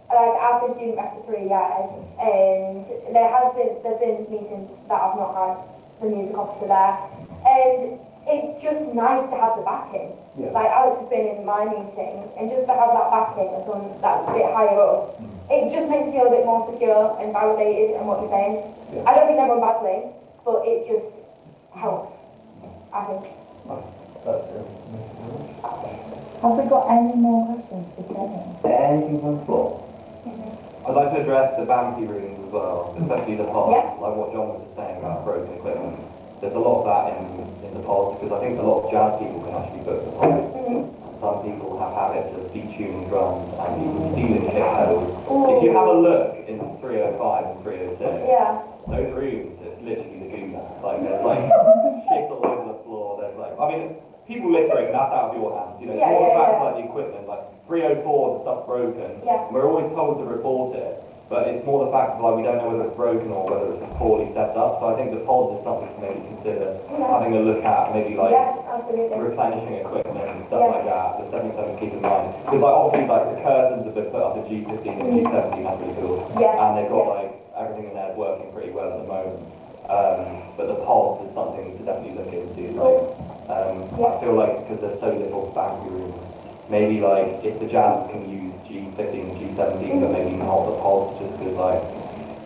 Like I've been student rep for 3 years, and there's been meetings that I've not had the music officer there, and it's just nice to have the backing. Yeah. Like Alex has been in my meetings, and just to have that backing of someone that's a bit higher up, it just makes me feel a bit more secure and validated in what you're saying. Yeah. I don't think they're run badly, but it just helps, I think. That's it. Have we got any more questions for Jenny? Anything from the floor? I'd like to address the Bampi rooms as well, especially the pods, Yes. like what John was just saying about broken equipment. There's a lot of that in the pods, because I think a lot of jazz people can actually book the pods. Some people have habits of detuning drums and people stealing kick pedals. If you have a look in 305 and 306, Yeah. those rooms, it's literally the goo. Like there's like shit all over the floor. that's out of your hands. You know, it's Yeah, more the yeah, fact yeah. like the equipment, like 304, the stuff's broken. Yeah. And we're always told to report it, but it's more the fact of like we don't know whether it's broken or whether it's just poorly set up. So I think the pods is something to maybe consider having a look at, maybe like replenishing equipment and stuff like that. There's definitely something to keep in mind. Because like obviously like the curtains have been put up at G15 and G17, that's really cool. And they've got like everything in there is working pretty well at the moment. But the pods is something to definitely look into. Like, I feel like because there's so little boundary rooms, maybe like if the jazzes can use G15 and G17, but maybe not the pods, just because like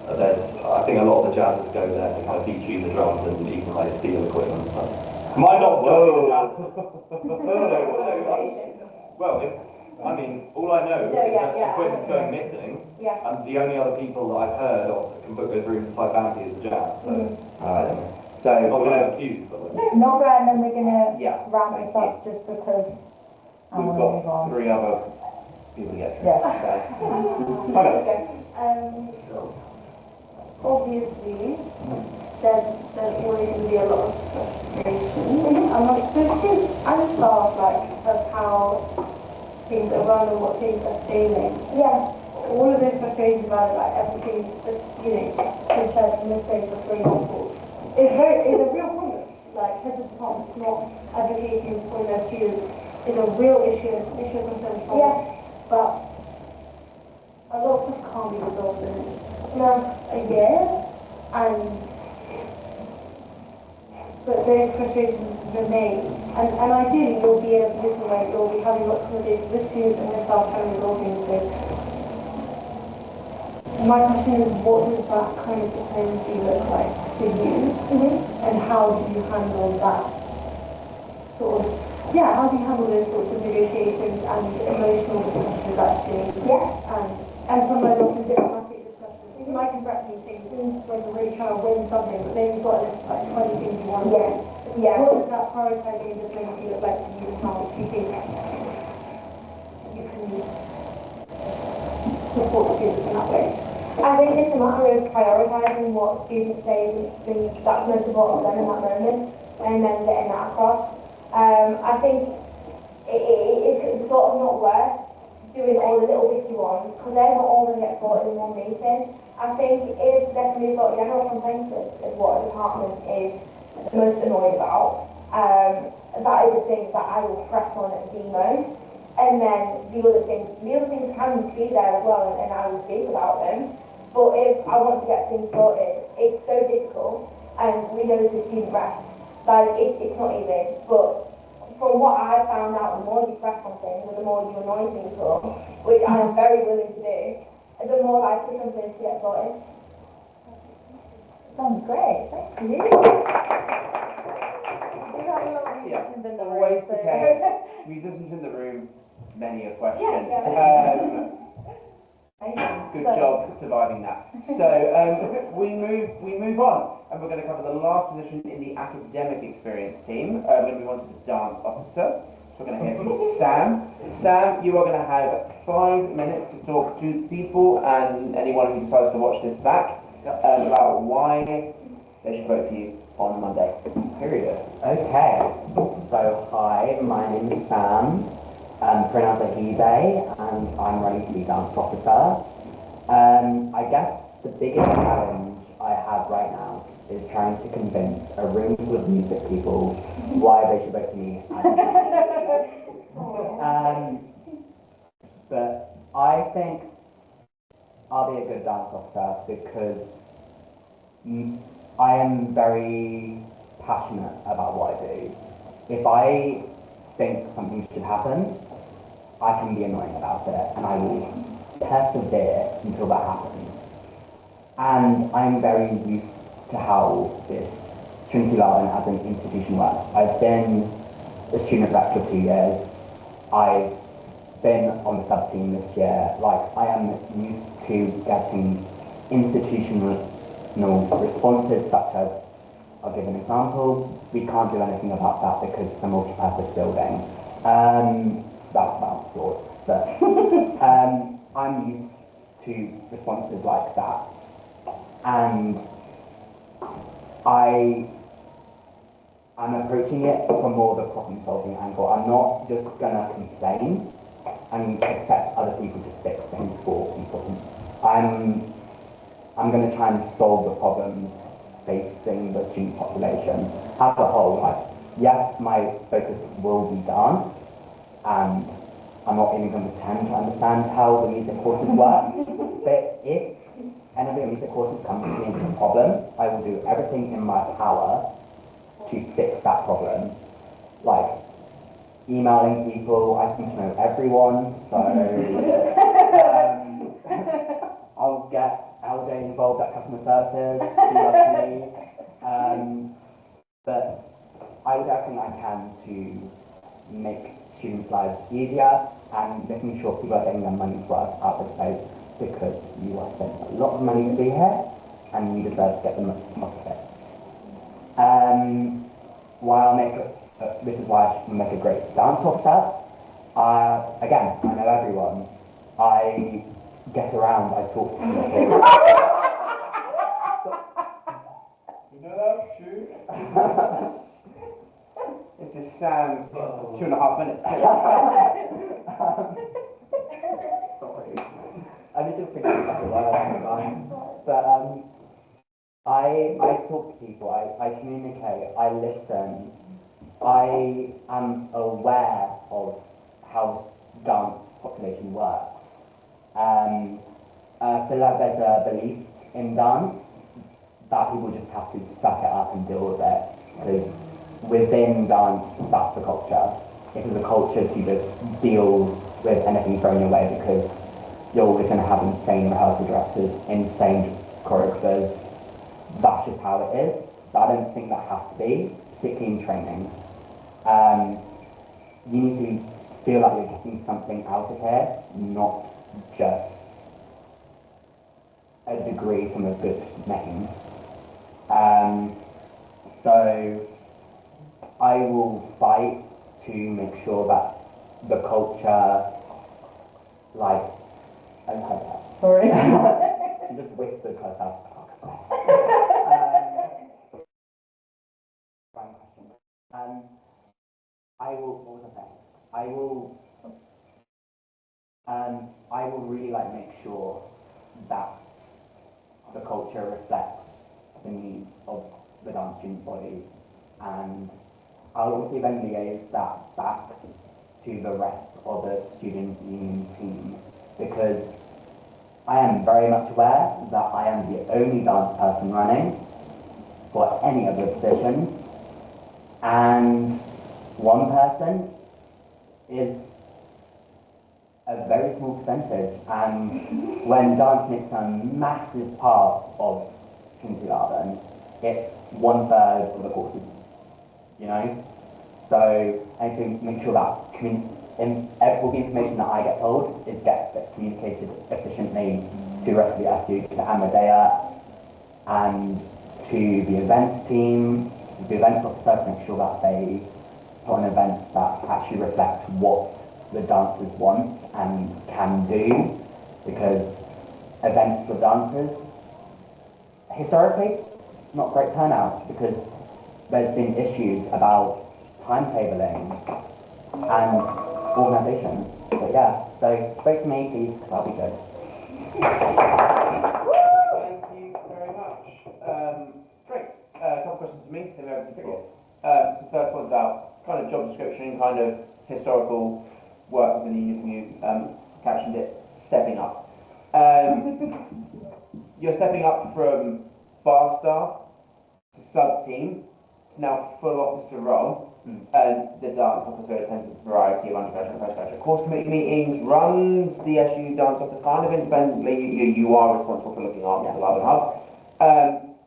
I think a lot of the jazzes go there to kind of detune the drums and even like steal equipment and stuff. Might not just be the jazzes. Well, I mean, all I know is that equipment's going missing, and the only other people that I've heard of that can book those rooms inside Bambi is the jazz. So, So not trying to accuse, but like, Nogga, and then we're gonna yeah, wrap this up just because I we've want to move got on. 3 other people to get through. Yes. So, Obviously, there's always going to be a lot of frustration amongst Christians and staff, like, of how things are run and what things are failing. Yeah. All of those frustrations about it, like everything, just, you know, the church mistake, for example, is a real problem. Like, heads of departments not advocating for their students is a real issue, and it's an issue of concern for them. But a lot of stuff can't be resolved in a year, but those frustrations remain. And ideally, you'll be in a position where you'll be having lots of conversations with students and with staff trying to resolve things. So, my question is, what does that kind of diplomacy look like for you? And how do you handle that sort of, how do you handle those sorts of negotiations and emotional discussions actually? And sometimes often diplomatic discussions. Like in rep meetings, when you're really trying to win something, but then you've got a list of like 20 things you want to win. What does that prioritizing and diplomacy look like for you, and how do you think you can support students in that way? I think it's a matter of prioritising what students say that's most important to them in that moment, and then getting that across. I think it's sort of not worth doing all the little bitty ones, because they're not all going to get sorted in one meeting. I think if there can be sort of general complaints is what a department is most annoyed about, that is the thing that I will press on the most. And then the other things can be there as well, and I will speak about them. But if I want to get things sorted, it's so difficult, and we know this as student reps, like it's not easy. But from what I've found out, the more you press on things, and the more you annoy people, which I am very willing to do, the more likely something is to get sorted. Sounds great, thank you. We do have a lot of musicians in the room. Always the case. Musicians in the room, many a question. Good job surviving that. So we move on, and we're going to cover the last position in the academic experience team. We're going to move on to the dance officer. So we're going to hear from Sam. Sam, you are going to have 5 minutes to talk to people and anyone who decides to watch this back about why they should vote for you on Monday. Period. Okay. So hi, my name is Sam. Pronouns are he, they, and I'm running to be dance officer. I guess the biggest challenge I have right now is trying to convince a room full of music people why they should vote for me. But I think I'll be a good dance officer because I am very passionate about what I do. If I think something should happen, I can be annoying about it, and I will persevere until that happens. And I'm very used to how this Trinity Loudoun as an institution works. I've been a student rep for 2 years. I've been on the sub-team this year. Like, I am used to getting institutional responses such as, I'll give an example, we can't do anything about that because it's a multi-purpose building. That's about flawed, but I'm used to responses like that. And I I'm approaching it from more of a problem-solving angle. I'm not just gonna complain and expect other people to fix things for people. I'm going to try and solve the problems facing the student population as a whole. Like, yes, my focus will be dance, and I'm not even going to pretend to understand how the music courses work. But if any of the music courses come to me with a problem, I will do everything in my power to fix that problem. Like, emailing people, I seem to know everyone, so I'll get LJ involved at customer services, she loves me. But I will do everything I can to make students' lives easier and making sure people are getting their money's worth out of this place, because you are spending a lot of money to be here and you deserve to get the most out of it. This is why I should make a great dance officer. Again, I know everyone. I get around, I talk to people. You know that's true. This is Sam's 2.5 minutes. Sorry. I need to think about the word sometimes. But I talk to people, I communicate, I listen. I am aware of how dance population works. I feel like there's a belief in dance that people just have to suck it up and deal with it, because within dance, that's the culture. It is a culture to just deal with anything thrown your way, because you're always going to have insane rehearsal directors, insane choreographers. That's just how it is. But I don't think that has to be, particularly in training. You need to feel like you're getting something out of here, not just a degree from a good name. So I will fight to make sure that the culture, like, I heard that. Sorry. She just whispered herself. What was I saying? I will really make sure that the culture reflects the needs of the dance student body, and I'll also then liaise that back to the rest of the student union team, because I am very much aware that I am the only dance person running for any of the positions, and one person is a very small percentage, and when dance makes a massive part of kindergarten, it's 1/3 of the courses, you know? So I need to make sure that all the information that I get told gets communicated efficiently to the rest of the SU, to Amadea, and to the events team, the events officer, to make sure that they put on events that actually reflect what the dancers want and can do, because events for dancers, historically, not great turnout, because there's been issues about timetabling and organisation. But yeah, so vote for me, please, because I'll be good. Thank you very much. Great. A couple of questions for me, then we're over to Cricket. So the first one's about kind of job description, kind of historical work within the union commute, captioned it, stepping up. You're stepping up from bar staff to sub-team to now full officer role, and the dance officer attends a variety of undergraduate and postgraduate course committee meetings, runs the SU dance office kind of independently. You are responsible for looking after the Love and Hub.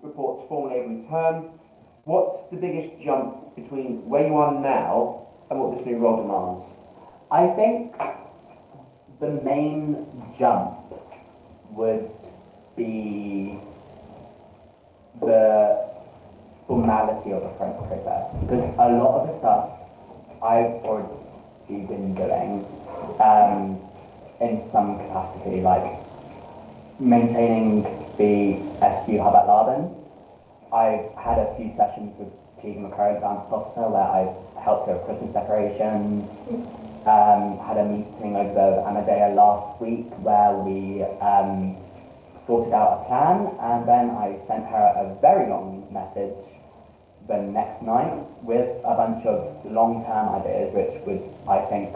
Reports formally every term. What's the biggest jump between where you are now and what this new role demands? I think the main jump would be the formality of the process, because a lot of the stuff I've already been doing in some capacity, like maintaining the SU hub at Laban. I've had a few sessions with colleague and the current dance officer where I helped her with Christmas decorations. Had a meeting over Amadea last week where we sorted out a plan, and then I sent her a very long message the next night with a bunch of long-term ideas which I think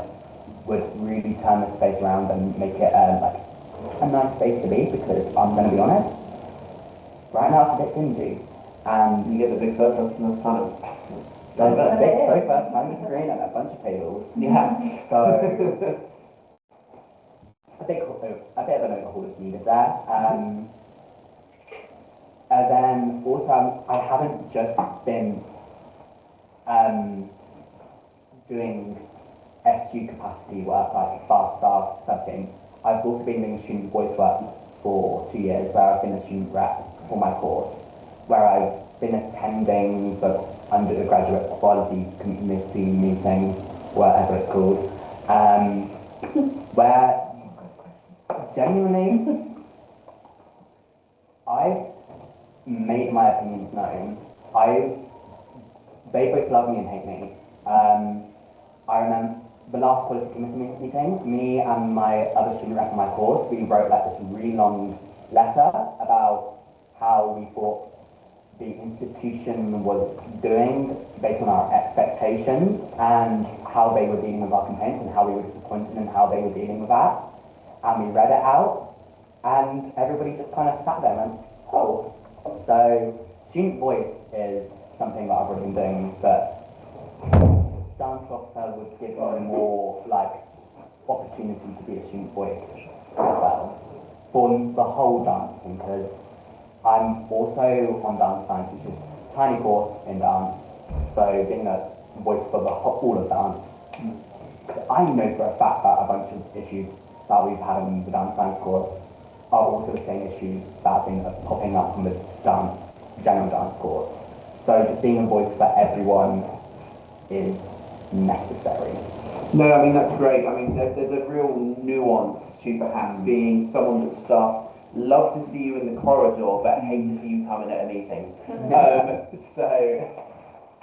would really turn the space around and make it like a nice space to be, because I'm going to be honest, right now it's a bit dingy. And you get the big sofa, and that's kind of... There's a big sofa, tiny screen, and a bunch of tables. Yeah. So a bit of an overhaul is needed there. And then also I haven't just been doing SU capacity work like fast staff subteam. I've also been doing student voice work for 2 years, where I've been a student rep for my course, where I've been attending the undergraduate quality committee meetings, whatever it's called, where genuinely I've made my opinions known. They both love me and hate me. I remember the last quality committee meeting, me and my other student rep in my course, we wrote like this really long letter about how we thought the institution was doing based on our expectations and how they were dealing with our complaints and how we were disappointed and how they were dealing with that. And we read it out, and everybody just kind of sat there and went, oh. So student voice is something that I've already been doing, but dance officer would give me more like opportunity to be a student voice as well for the whole dance thing, because I'm also on dance science, which is a tiny course in dance, so being a voice for all of dance. Because I know for a fact that a bunch of issues that we've had in the dance science course are also the same issues that have been popping up in the general dance course. So just being a voice for everyone is necessary. No, I mean, that's great. I mean, there's a real nuance to perhaps being someone that staff love to see you in the corridor, but hate to see you coming at a meeting. So,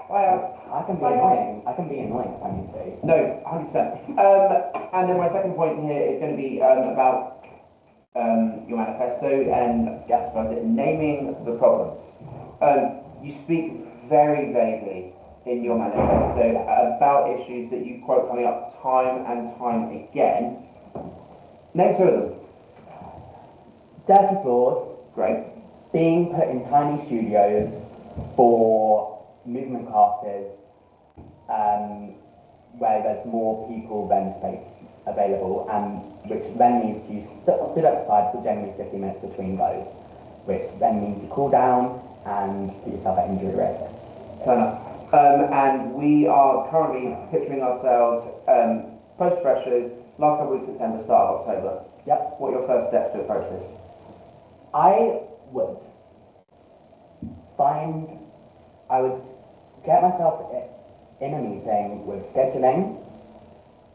I can be annoying. I can be annoying if I need to. No, 100%. And then my second point here is going to be about your manifesto and, yes, was it naming the problems. You speak very vaguely in your manifesto about issues that you quote coming up time and time again. Name two of them. Dirty floors. Great. Being put in tiny studios for movement classes, where there's more people than space available, and which then means you stood outside for generally 50 minutes between those, which then means you cool down and put yourself at injury risk. Fair enough. And we are currently picturing ourselves post-freshers, last couple of weeks of September, start of October. Yep. What are your first steps to approach this? I would get myself in a meeting with scheduling,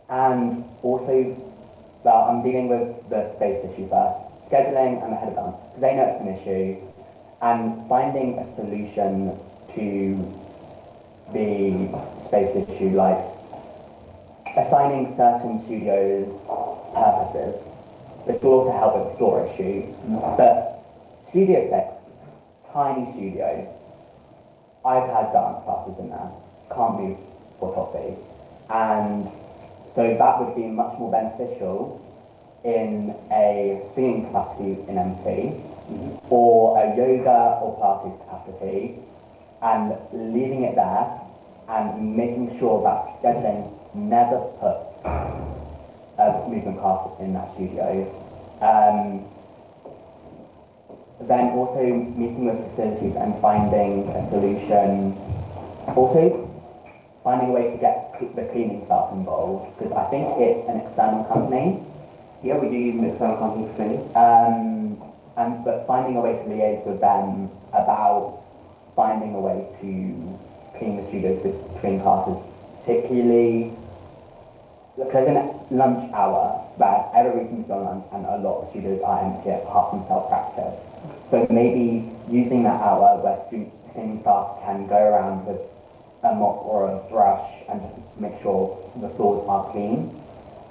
and also, well, I'm dealing with the space issue first. Scheduling and the head of dance, because they know it's an issue, and finding a solution to the space issue, like assigning certain studios purposes. This will also help with the floor issue, but Studio 6, tiny studio. I've had dance classes in there, can't move for toffee, and so that would be much more beneficial in a singing capacity in MT, or a yoga or Pilates capacity, and leaving it there and making sure that scheduling never puts a movement class in that studio. Then also meeting with facilities and finding a solution. Also finding a way to get the cleaning staff involved, because I think it's an external company. Yeah, we do use an external company for cleaning. But finding a way to liaise with them about finding a way to clean the studios between classes, particularly because there's a lunch hour where everybody seems to go on lunch and a lot of studios are empty apart from self-practice. So maybe using that hour where student cleaning staff can go around with a mop or a brush and just make sure the floors are clean.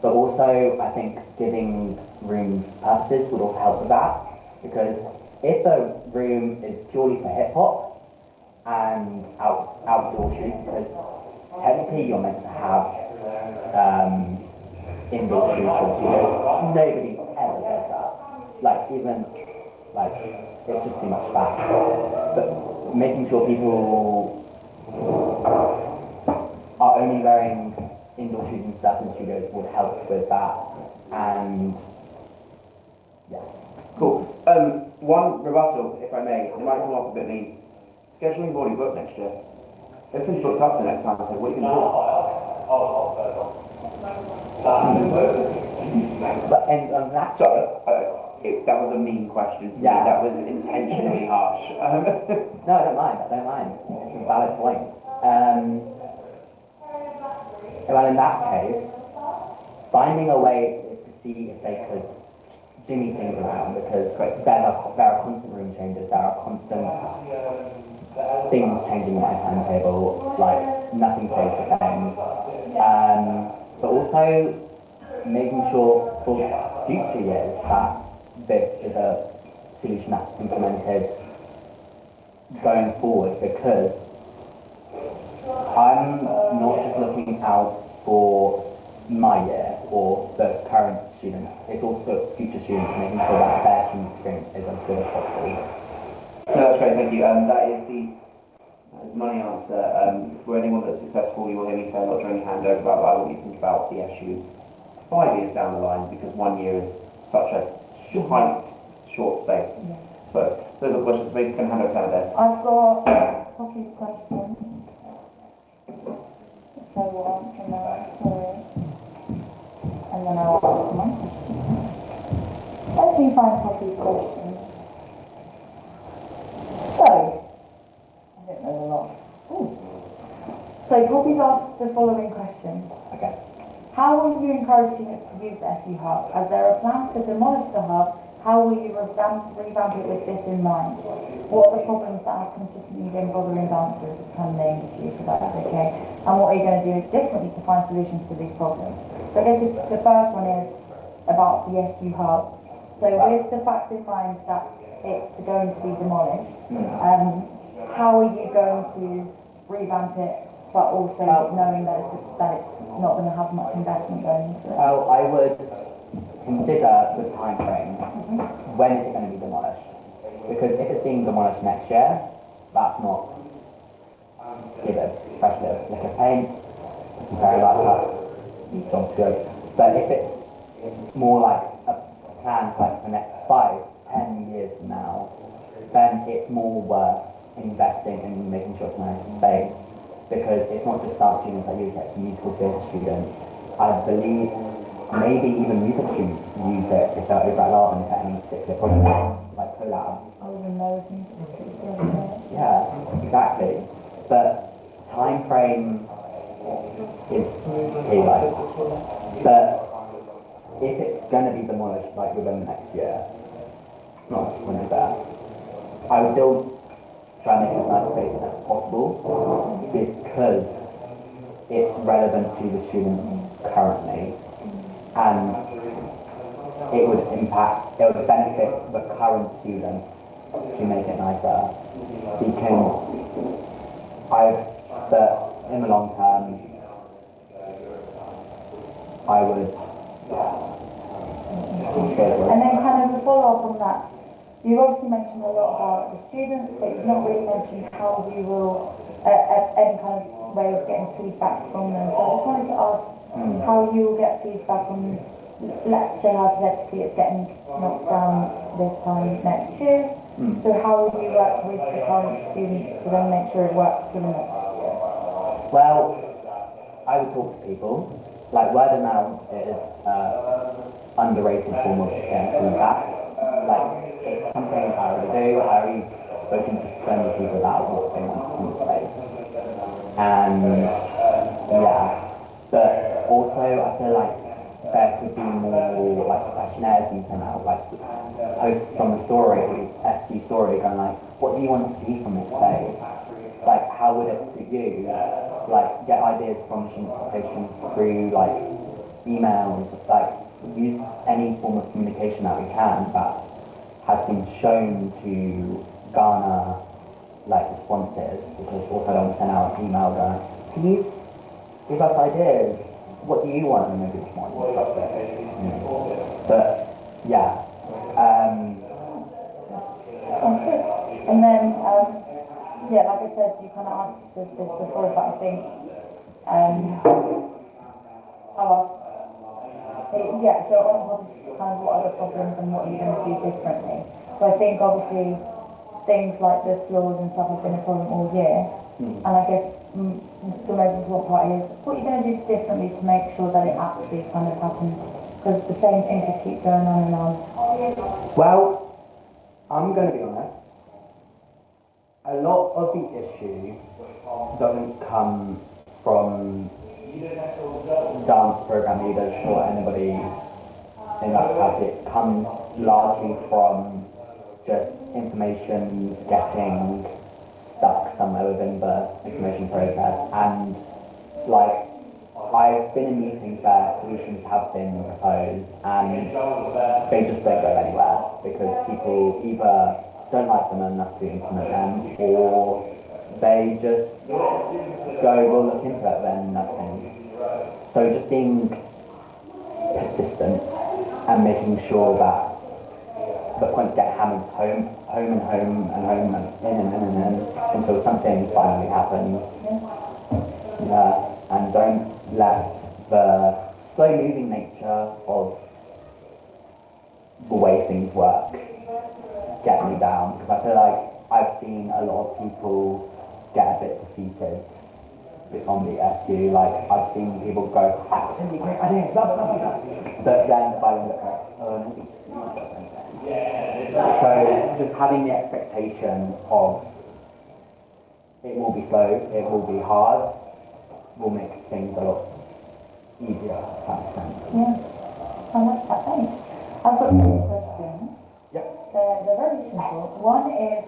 But also, I think giving rooms purposes would also help with that, because if a room is purely for hip hop and outdoor shoes, because technically you're meant to have indoor shoes for the studio, nobody ever does that. Like even like it's just too much fat. But making sure people are only wearing indoor shoes in certain studios would help with that. And yeah. Cool. One rebuttal, if I may, it might come off a bit mean. Scheduling you've already booked next year. Everything's booked up for the next time, so what are you going to do? But and that Sorry, that was a mean question. Yeah. That was intentionally harsh. No, I don't mind. It's a valid point. Well, in that case, finding a way to see if they could jimmy things around, because there are constant room changes, there are constant things changing in my timetable, like nothing stays the same. But also making sure for future years that this is a solution that's implemented going forward, because I'm not just looking out for my year or the current students, it's also future students, making sure that their student experience is as good as possible. No, that's great, thank you. That is my answer. For anyone that's successful, you will hear me say a lot during the handover about what you think about the SU 5 years down the line, because 1 year is such a tight, short space. Yeah. But those are questions we can hand over to Hannah. I've got Poppy's question. If I will answer now, sorry. And then I'll ask my question. Let me find Poppy's question. So, I don't know a lot. Ooh. So Poppy's asked the following questions. Okay. How will you encourage students to use the SU Hub? As there are plans to demolish the hub, how will you revamp it with this in mind? What are the problems that have consistently been bothering dancers? We can name a few, so that's okay. And what are you going to do differently to find solutions to these problems? So I guess if the first one is about the SU Hub. So with the fact in mind that it's going to be demolished, how are you going to revamp it, but also knowing that it's not going to have much investment going into it? Well, I would consider the time frame. When is it going to be demolished? Because if it's being demolished next year, that's not give it a fresh lick of paint, some very laptop, job's good. But if it's more like a plan for like the next 5-10 years from now, then it's more worth investing in making sure it's a nice space, because it's not just art students that use it, it's musical theatre students. I believe maybe even music students use it if they're over at Larvin for any particular projects, like collab. I was in loads of music schools the other day. Yeah, exactly. But time frame is key, like. But if it's going to be demolished like within the next year, not much point is there. I would still try and make it as nice space as possible, because it's relevant to the students currently, and it would benefit the current students to make it nicer. But in the long term, I would. And then kind of a follow-up on that, you've obviously mentioned a lot about the students, but you've not really mentioned how you will, any kind of way of getting feedback from them. So I just wanted to ask how you will get feedback on, let's say hypothetically it's getting knocked down this time next year. So how would you work with the current students to then make sure it works for the next year? Well, I would talk to people. Like, word of mouth is underrated form of getting feedback. Like, it's something I already do. I already spoken to so many people about what they want from the space. And yeah, but also I feel like there could be more like questionnaires being sent out, like posts from the story, SC story, going like, what do you want to see from this space? like, how would it to you, like, get ideas from student population through, like, emails, like, use any form of communication that we can that has been shown to garner, like, responses, because also I don't send out an email going, please give us ideas. What do you want? And maybe respond. But, yeah. Sounds good. And then, yeah, like I said, you kind of answered this before, but I think I'll ask. Yeah, so on obviously kind of what are the problems and what are you going to do differently. So I think obviously things like the floors and stuff have been a problem all year. And I guess the most important part is what you're going to do differently to make sure that it actually kind of happens. Because the same thing could keep going on and on. Well, I'm going to be honest. A lot of the issue doesn't come from dance program leaders or anybody in that capacity. It comes largely from just information getting stuck somewhere within the information process, and like I've been in meetings where solutions have been proposed and they just don't go anywhere because people either don't like them enough to implement them, or they just go, we'll look into it, then nothing. So just being persistent and making sure that the points get hammered home and in until something finally happens. Yeah, and don't let the slow-moving nature of the way things work get me down, because I feel like I've seen a lot of people get a bit defeated on the SU. Like, I've seen people go, I've got so many great ideas, blah, blah, blah, blah. But then by the look like, oh, maybe it doesn't. So just having the expectation of it will be slow, it will be hard, will make things a lot easier, if that makes sense. Yeah, I like that, thanks. I've got two questions. Yep. They're very simple. One is,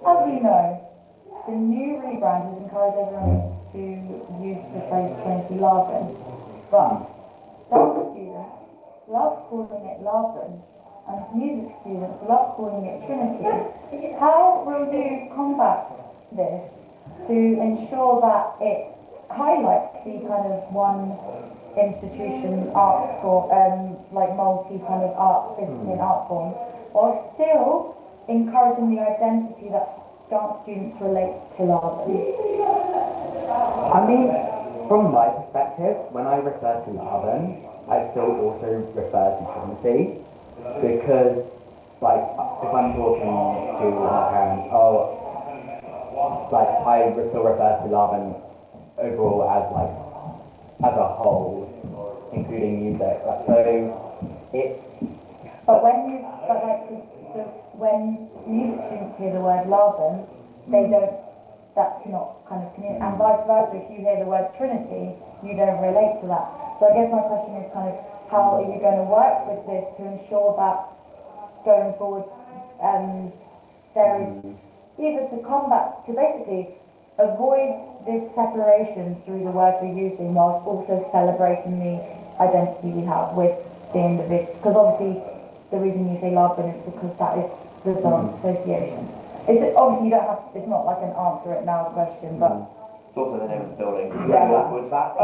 as we know, the new rebrand has encouraged everyone to use the phrase Trinity Larvin, but dance students love calling it Larvin, and music students love calling it Trinity. How will you combat this to ensure that it highlights the kind of one institution art for like multi kind of art discipline art forms, while still encouraging the identity that dance students relate to Larvin? I mean, from my perspective, when I refer to Larvin, I still also refer to Trinity, because, like, if I'm talking to my parents, like, I would still refer to Larvin overall as, like, as a whole, including music. So it's... But when music students hear the word Larvin, they don't, that's not kind of community, and vice versa, if you hear the word Trinity, you don't relate to that. So I guess my question is kind of, how are you going to work with this to ensure that going forward there is either to combat, to basically avoid this separation through the words we're using, whilst also celebrating the identity we have with the individual, because obviously the reason you say Larvin is because that is the dance association. It's obviously you don't have, it's not like an answer it now question, but It's also the name of the building. Yeah. That's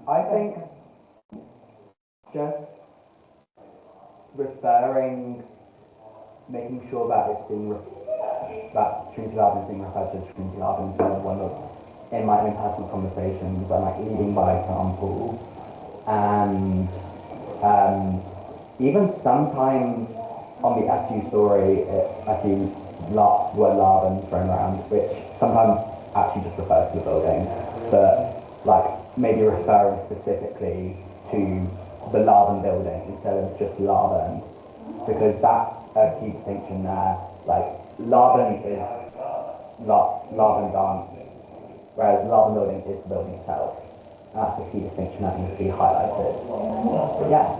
I think just referring, making sure that it's being that Trinity Larvin is being referred to as Trinity Larvin instead of one of, in my own personal conversations, and like leading by example, and even sometimes on the SU story, I see word Larvin thrown around, which sometimes actually just refers to the building, but like maybe referring specifically to the Larvin building instead of just Larvin, because that's a key distinction there. Like Larvin is Larvin dance, whereas Larvin building is the building itself, that's a key distinction that needs to be highlighted. Yeah.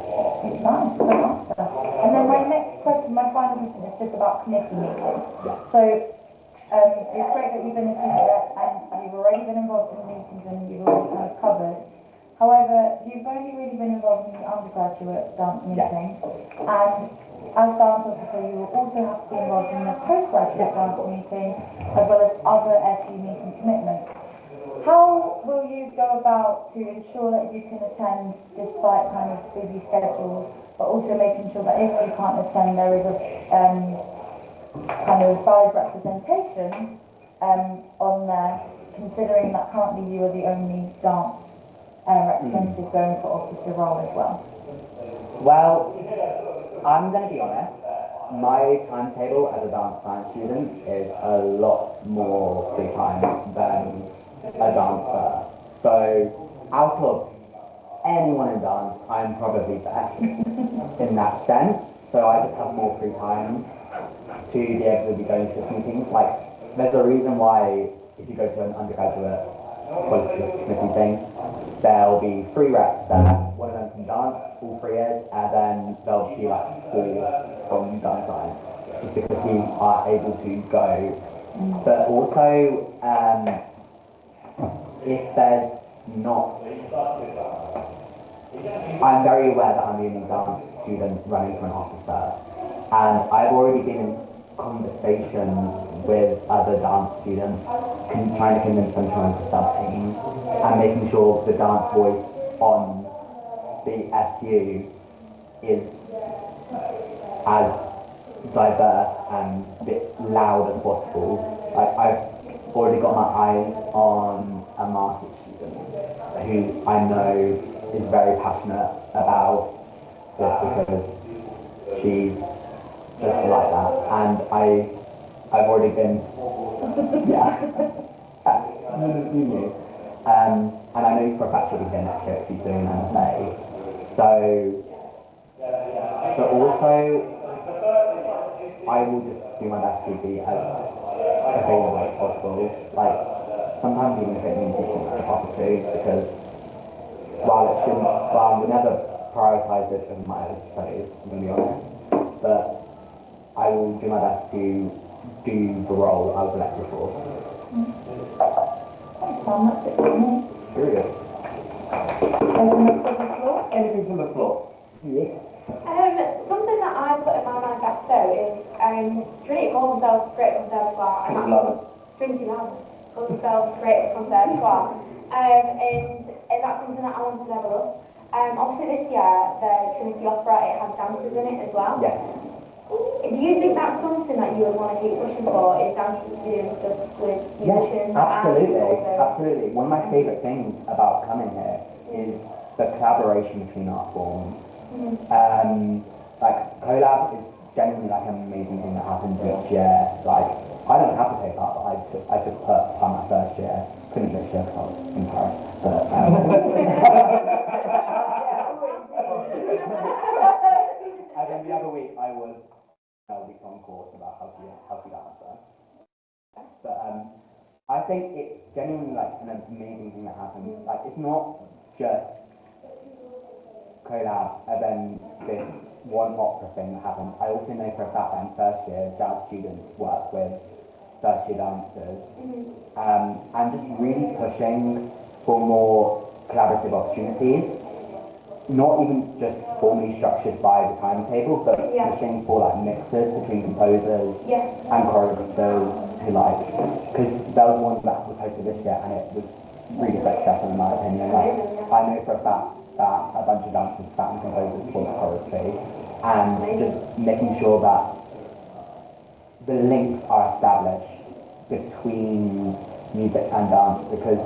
Nice, good answer. And then my next question, my final question is just about committee meetings. Yes. So it's great that you've been a student rep and you've already been involved in meetings and you've already kind of covered. However, you've only really been involved in the undergraduate dance meetings. Yes. And as dance officer, you will also have to be involved in the postgraduate dance meetings as well as other SU meeting commitments. How will you go about to ensure that you can attend despite kind of busy schedules, but also making sure that if you can't attend, there is a kind of valid representation on there, considering that currently you are the only dance representative going for officer role as well? Well, I'm going to be honest, my timetable as a dance science student is a lot more free time than a dancer. So out of anyone in dance, I'm probably best in that sense. So I just have more free time to be able to be going to these meetings. Like, there's a reason why if you go to an undergraduate quality meeting, there'll be 3 reps there. One of them from dance, all 3 years, and then there'll be like 4 from dance science, just because we are able to go. But also, if there's not, I'm very aware that I'm the only dance student running for an officer, and I've already been in conversations with other dance students, trying to convince them to join the sub-team, and making sure the dance voice on the SU is as diverse and loud as possible. I've already got my eyes on a master's student who I know is very passionate about this because she's just like that, and I've already been, yeah, you knew, and I know for a fact she'll be here next year. She's doing an MFA, so, but also I will just do my best to be as available as possible. Like, sometimes even if it means missing a class or 2, because while I would never prioritise this over my studies, I'm going to be honest, but I will do my best to do the role I was elected for. Sam, that's it for me. Very good. Anything else on the floor? Anything from the floor? Yeah. Something that I put in my manifesto is Trinity called themselves Great Conservatoire. Trinity Lab called themselves Great Conservatoire. And that's something that I want to develop. Obviously this year, the Trinity Opera, it has dances in it as well. Yes. Do you think that's something that you would want to keep pushing for, is dancers to be doing stuff with musicians? Yes, absolutely, and also... absolutely. One of my favourite things about coming here is the collaboration between art forms. Like, collab is genuinely like an amazing thing that happens each year. Like, I don't have to take part, but I took part my first year. Couldn't this year because I was in Paris. But, and then the other week I was a week-long course about how to be a healthy dancer. But I think it's genuinely like an amazing thing that happens. Like, it's not just collab and then this one opera thing that happens. I also know for a fact that in first year jazz students work with first year dancers, and just really pushing for more collaborative opportunities, not even just formally structured by the timetable, but pushing for like mixes between composers and choreographers to like, because there was one that was hosted this year and it was really successful in my opinion. Like, I know for a fact that a bunch of dancers sat and composers for the choreography, and just making sure that the links are established between music and dance, because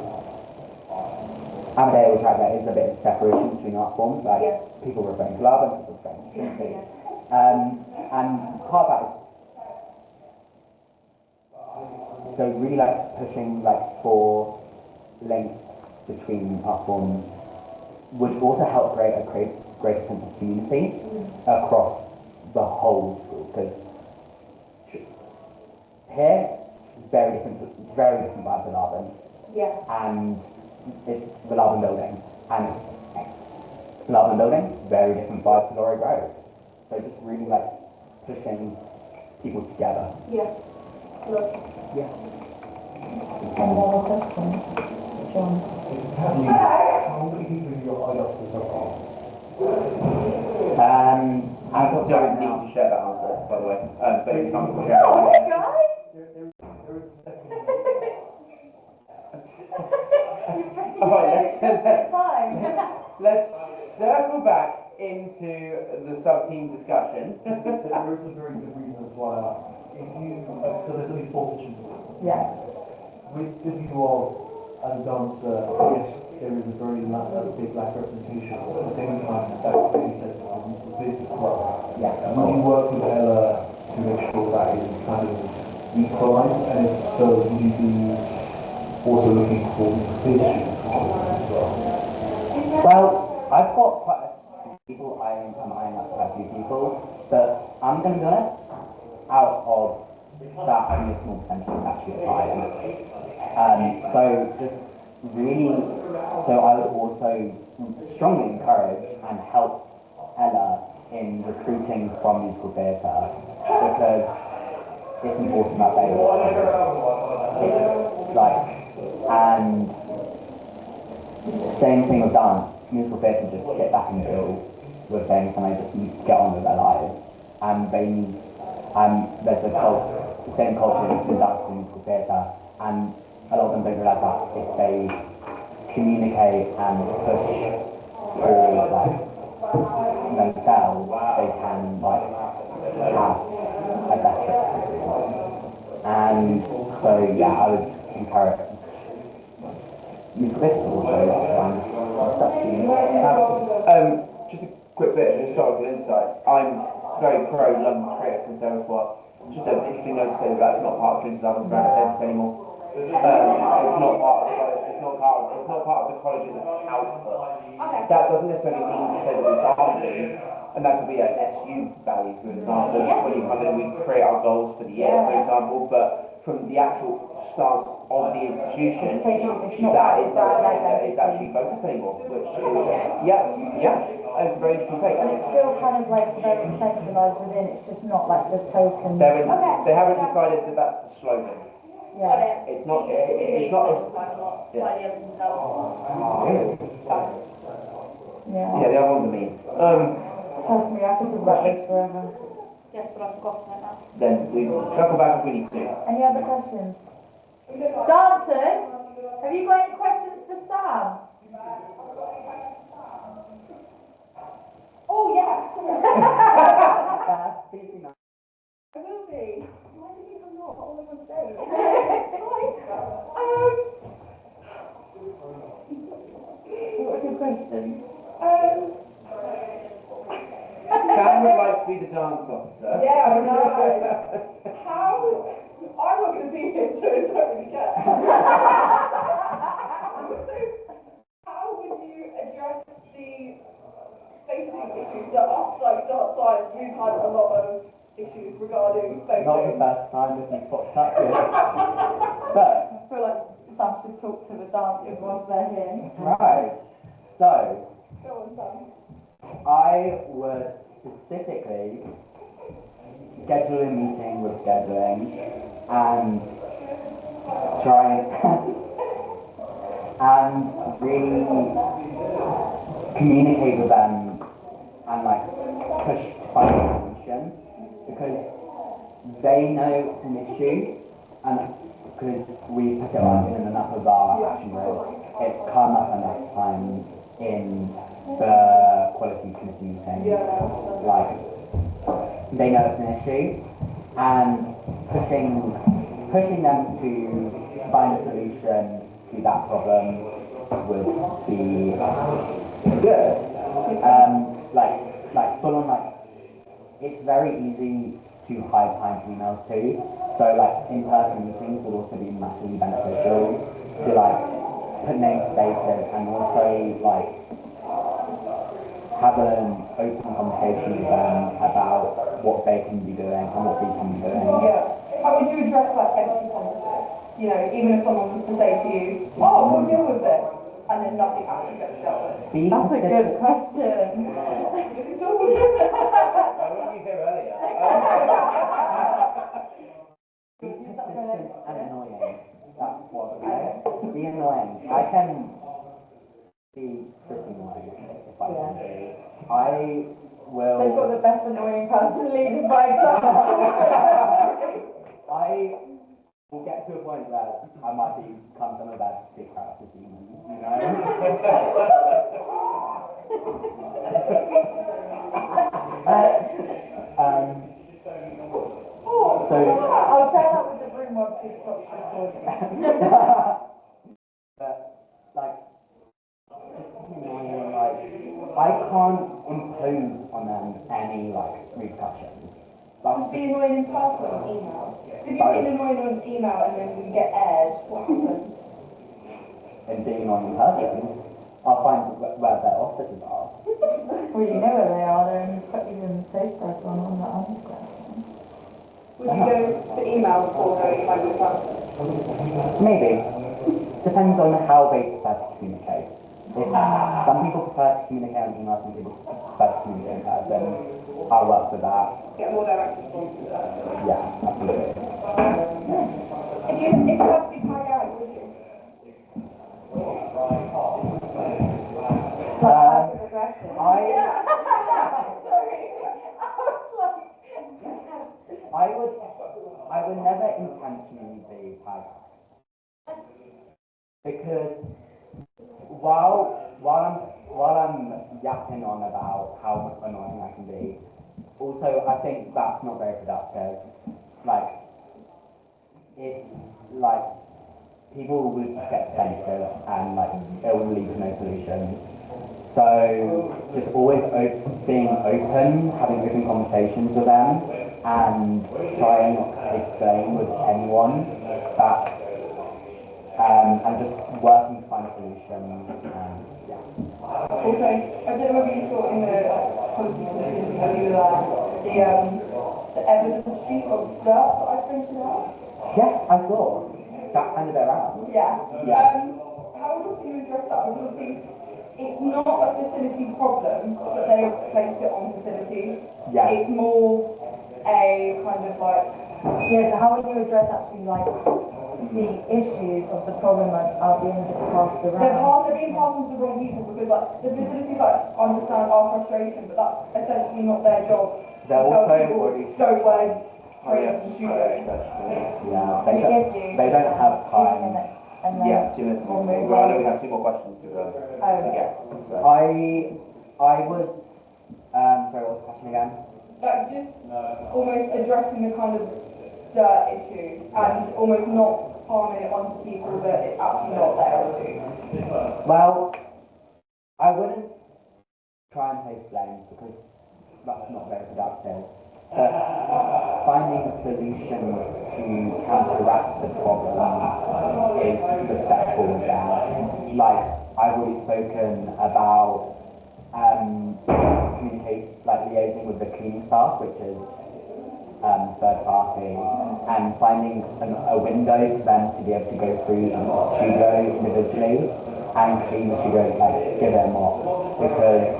Amadeo was right, there is a bit of separation between art forms, like people referring to love and people referring to Trinity. And part of that is so really like pushing like for links between art forms would also help create a greater sense of community across the whole school, because here very different vibes in Arden. And it's the Love and Building, and it's Love and Building, very different vibe to Laurie Grove. So just really like pushing people together. Yeah. Look. Yeah. Any other questions? John? How many people have you got lined up for so far? As You of don't right need now, to share that answer, by the way. But if you can't share it. Oh, hey guys! There is a second. All right, let's let's circle back into the sub-team discussion. There is a very good reason as why I asked. If you, so there's only 4 tutors. Yes. With the view of, as a dancer, yes, there is a very big lack of representation. At the same time, that really said the theatre as well. yes. Would you work with Ella to make sure that is kind of equalised? And if so, would you be also looking for the theatre as well? Well, I've got quite a few people, I'm eyeing up quite a few people, but I'm going to be honest, out of that, only a small percentage would actually apply. So just really, so I would also strongly encourage and help Ella in recruiting from musical theatre, because it's important that they it's like, and same thing with dance. Musical theatre just sit back and deal with things, and they just get on with their lives. And they need, there's the same culture in dance and musical theatre, and a lot of them don't realise that if they communicate and push for like themselves, they can like have a better experience. And so yeah, I would encourage musical theatre to also find stuff to Just a quick bit of historical insight. I'm very pro London Creative Conservatoire. Just an interesting note to say that that's not part of Trinity London brand identity anymore. It's not part of the college. It's not part of the college's output. That doesn't necessarily mean to say that we can't do, and that could be an SU value, for example. When you come in, we create our goals for the year, for example. But from the actual stance of the institution, that is not something that is actually focused anymore. Which is it's a very interesting take. And it's still kind of like very centralised within, it's just not like the token. They haven't decided that that's the slogan. Yeah. It's not. It's not. Yeah, the other ones are mean. Trust me, I could talk about this forever. Yes, but I've forgotten it now. Then we circle back if we need to. Any other questions? Dancers, have you got any questions for Sam? Oh, yeah. please be nice. I will be. Why did you come not all on stage? What's your question? Sam would like to be the dance officer. Yeah, I know. How? I'm not going to be here, so I don't really care. So, how would you address the spacing issues that us, like dance science, we've had a lot of issues regarding spacing? Not the first time this has popped up, yes. But, I feel like Sam should talk to the dancers whilst they're here. right, so, Go on, Sam. I would specifically schedule a meeting with scheduling and try and really communicate with them and like push to find a solution, because they know it's an issue, and because we put it on in enough of our action roads, it's come up enough times in the quality committee meetings, like they know it's an issue, and pushing them to find a solution to that problem would be good. Like full on, like it's very easy to hide behind emails too. So like in-person meetings would also be massively beneficial to like put names to faces, and also like have an open conversation with them about what they can be doing and what we can be doing. Yeah. How would you address like empty promises? You know, even if someone was to say to you, "Oh, we'll deal with this," and then nothing actually gets dealt with? That's a good question. Be persistent and annoying. That's what be annoying. I can be pretty annoying if I can be. I will. They've got the best annoying person leading by example. I will get to a point where I might become some of their stick practice demons, you know? So I'll share that with the room once we've stopped recording. But like, just annoying. Like, I can't impose on them any like repercussions. Would be annoying in person or email? If you're being annoying on email and then you get aired, what happens? In being annoying in person, I'll find where their offices are. Well, you know where they are. They're in even Facebook on the underground. Would you go to email before going back to person? Maybe. Depends on how they prefer to communicate. If some people prefer to communicate on email, some people prefer to communicate in person. I'll work with that. Get more direct response to that. Yeah, absolutely. If you had to be high out, would you? Passive aggressive. Sorry. I would never intentionally be high because while I'm yapping on about how annoying I can be, also I think that's not very productive. Like, if like people will just get defensive and like it will lead to no solutions. So just always being open, having open conversations with them, and trying not to place blame with anyone. That's and just working to find solutions. And yeah. Also, I don't know whether you saw in the policy conversation when you were there, the evidence sheet of dirt that I printed out. Yes, I saw. That handed it around. Yeah. Yeah. How would you address that? Because obviously, it's not a facility problem that they have placed it on facilities. Yes. It's more a kind of like. Yeah, so how would you address actually like the issues of the problem are being just passed around? They're being passed on to the wrong people because like the facilities like understand our frustration, but that's essentially not their job. They're also already don't wear Yeah, trainers and shoes. yeah, they don't have 2 time. minutes and then Yeah, 2 minutes. we'll move Well, I know on. we have 2 more questions to get. So. I would. Sorry, what's the question again? Like just almost addressing the kind of dirt issue and almost not palming it onto people that it's actually not their issue. Well, I wouldn't try and place blame because that's not very productive. But finding solutions to counteract the problem is the step forward there. Like, I've already spoken about liaising with the cleaning staff, which is third party, and finding a window for them to be able to go through the studio individually and clean the studio, like give it a mop, because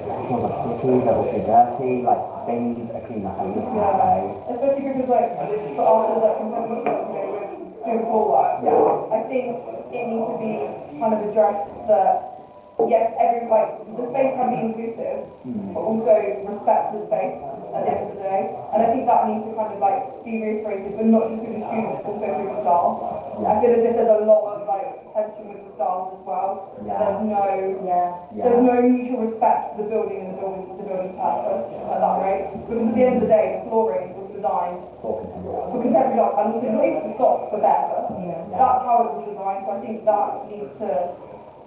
it smells like sticky, they're also dirty, like they need a cleaner at least once a day. Especially because like for artists like contemporary stuff, you know, with doing floor work, I think it needs to be kind of addressed that yes, the space can be inclusive, but also respect the space at the end of the day. And I think that needs to kind of like be reiterated, but not just through the students, but also through the staff. I feel as if there's a lot of like tension with the staff as well. There's no mutual respect for the building and the building's purpose at that rate. Because at the end of the day, the flooring was designed for contemporary art and also not even for socks, for barefoot. That's how it was designed. So I think that needs to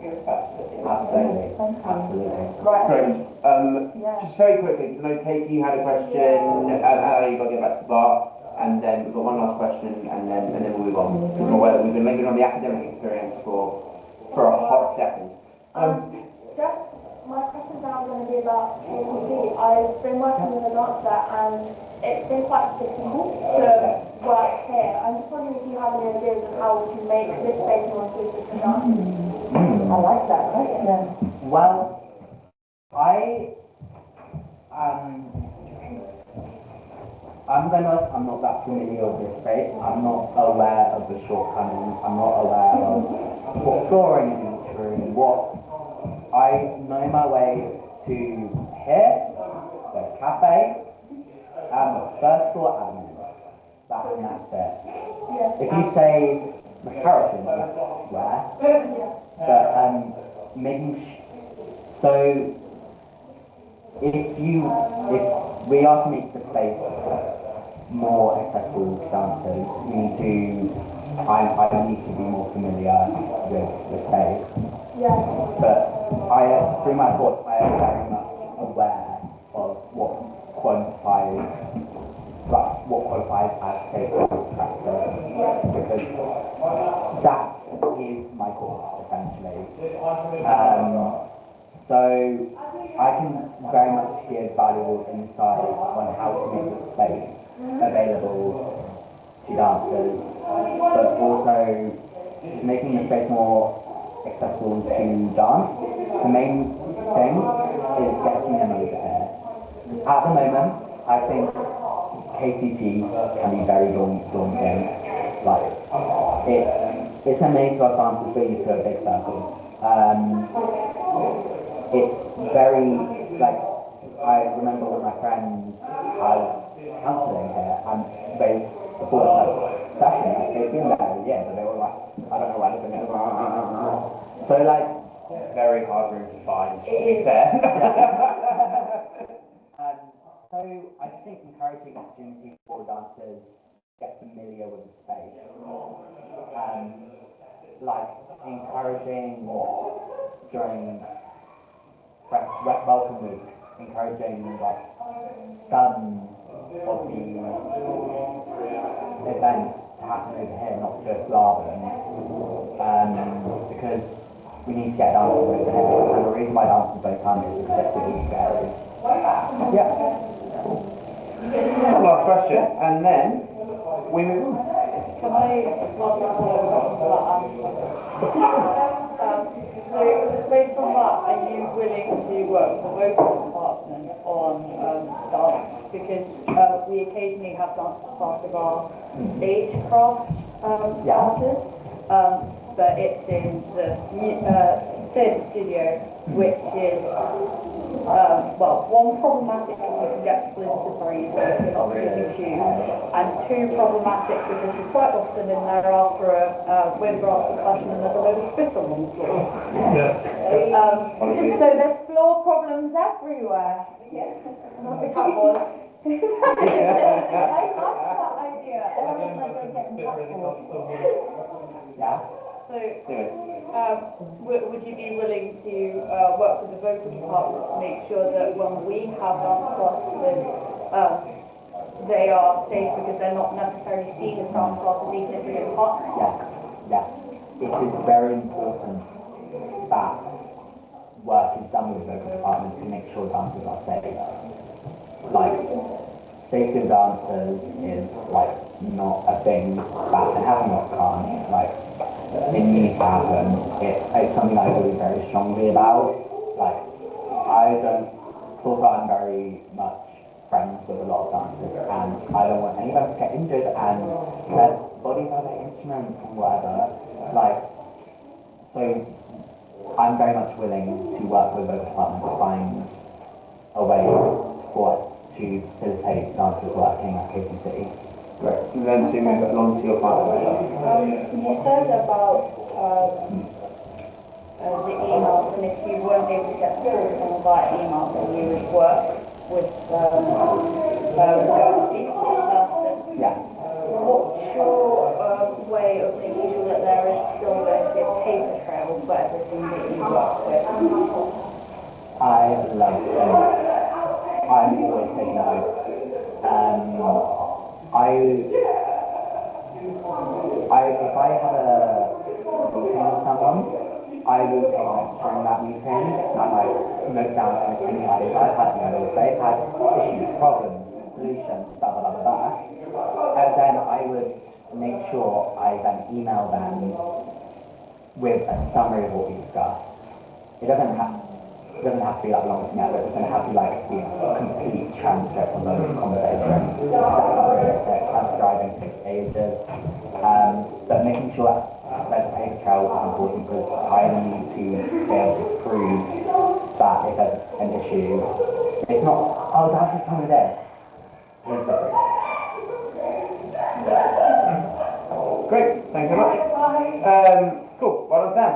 be respected. Absolutely. Absolutely. Right. Great. Just very quickly, because I know Katie, you had a question, and Ali, you've got to get back to the bar, and then we've got one last question, and then we'll move on. Because we've been lingering on the academic experience for a hot second. My questions now are going to be about KCC. I've been working with a dancer and it's been quite difficult to work here. I'm just wondering if you have any ideas of how we can make this space more inclusive for dance. I like that question. Well, I'm not that familiar with this space. I'm not aware of the shortcomings. I'm not aware of what flooring is in each room. I know my way to here, the cafe, and the first floor admin. That's it. If you say the Harrison's where, but so if we are to make the space more accessible to dancers, I need to be more familiar with the space. Yeah. But through my course, I am very much aware of what qualifies as safe dance practice, because that is my course essentially. So I can very much give valuable insight on how to make the space available to dancers, but also just making the space more accessible to dance. The main thing is getting them over here. Because at the moment, I think KCC can be very daunting. Like, it's a maze to us dancers, we're used to a big circle. It's very, like, I remember one of my friends has counselling here, and before the first session, they've been there a year, but they were like, I don't know what anything is. So, like, Very hard room to find, to be fair. So I just think encouraging opportunity for dancers to get familiar with the space, like encouraging during welcome week, encouraging like some of the events to happen over here, not just Laban, because we need to get dancers over here, and the reason why dancers don't come is because it's really scary. Yeah. Last question, and then we move on. Can I ask a follow-up question to that? So, based on that, are you willing to work with the vocal department on dance? Because we occasionally have dance as part of our stagecraft dances, but it's in the theatre studio, which is one, problematic because you can get splinters very easily if you're not using shoes, and two, problematic because you're quite often in there after a wind-brass percussion and there's a load of spittle on the floor. Yes. So there's floor problems everywhere. Yeah. Which I was. I like that idea. Yeah. So, would you be willing to work with the vocal department to make sure that when we have dance classes, they are safe because they're not necessarily seen as dance classes even if we're partnering? Yes. It is very important that work is done with the vocal department to make sure dancers are safe. Like, safety of dancers is like not a thing that can happen or can't. Like, it needs to happen. It's something I believe very strongly about. Like, I'm very much friends with a lot of dancers, and I don't want anyone to get injured, and their bodies are their instruments and whatever. Like, so I'm very much willing to work with the department to find a way to facilitate dancers working at KTC. Right, and then to move along to your final question. You said about the emails, and if you weren't able to get through to someone via email, then you would work with going to speak to the person. Yeah. What's your way of making sure that there is still going to be a paper trail for everything that you work with? I love notes. I'm always taking notes. If I have a meeting with someone, I will take notes during that meeting and like note down any ideas I've had, they've had issues, problems, solutions, blah blah blah blah. And then I would make sure I then email them with a summary of what we discussed. It doesn't have to be like long together. It doesn't have to like be a complete transcript of the conversation, because that's not realistic. Transcribing takes ages. But making sure that there's a paper trail is important, because I need to be able to prove that if there's an issue, it's not, oh, Dad's just coming with this. Here's the proof. Great, thanks so much. Cool, well done, Sam.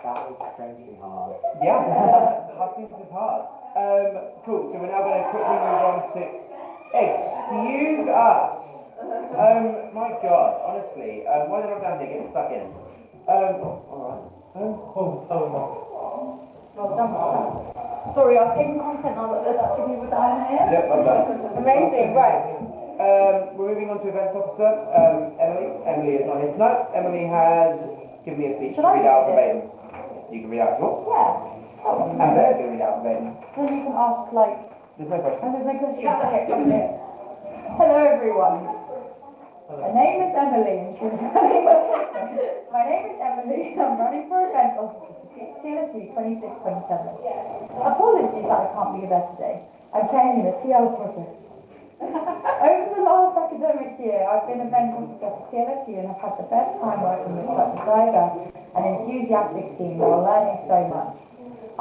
That was strangely hard. Yeah, Hustings is hard. Cool, so we're now going to quickly move on to... Excuse us! My God, honestly, why are they not down here? Get stuck in. Alright. Well done. Sorry, I was taking content now, but there's actually people down here. Yep, I'm done. Amazing, right. We're moving on to events officer, Emily. Emily is not here tonight. Emily has given me a speech to read out verbatim. You can read out if you want. Yeah. And Claire's going to read out verbatim. Then you can ask, like... There's no questions. And there's no questions. Okay, come here. Hello, everyone. My name is Emily, and she's running... My name is Emily, and I'm running for events officer for TLSU 2627. Apologies that I can't be there today. I'm carrying the TL project. Over the last academic year, I've been events officer for TLSU and have had the best time working with such a diverse and enthusiastic team while learning so much.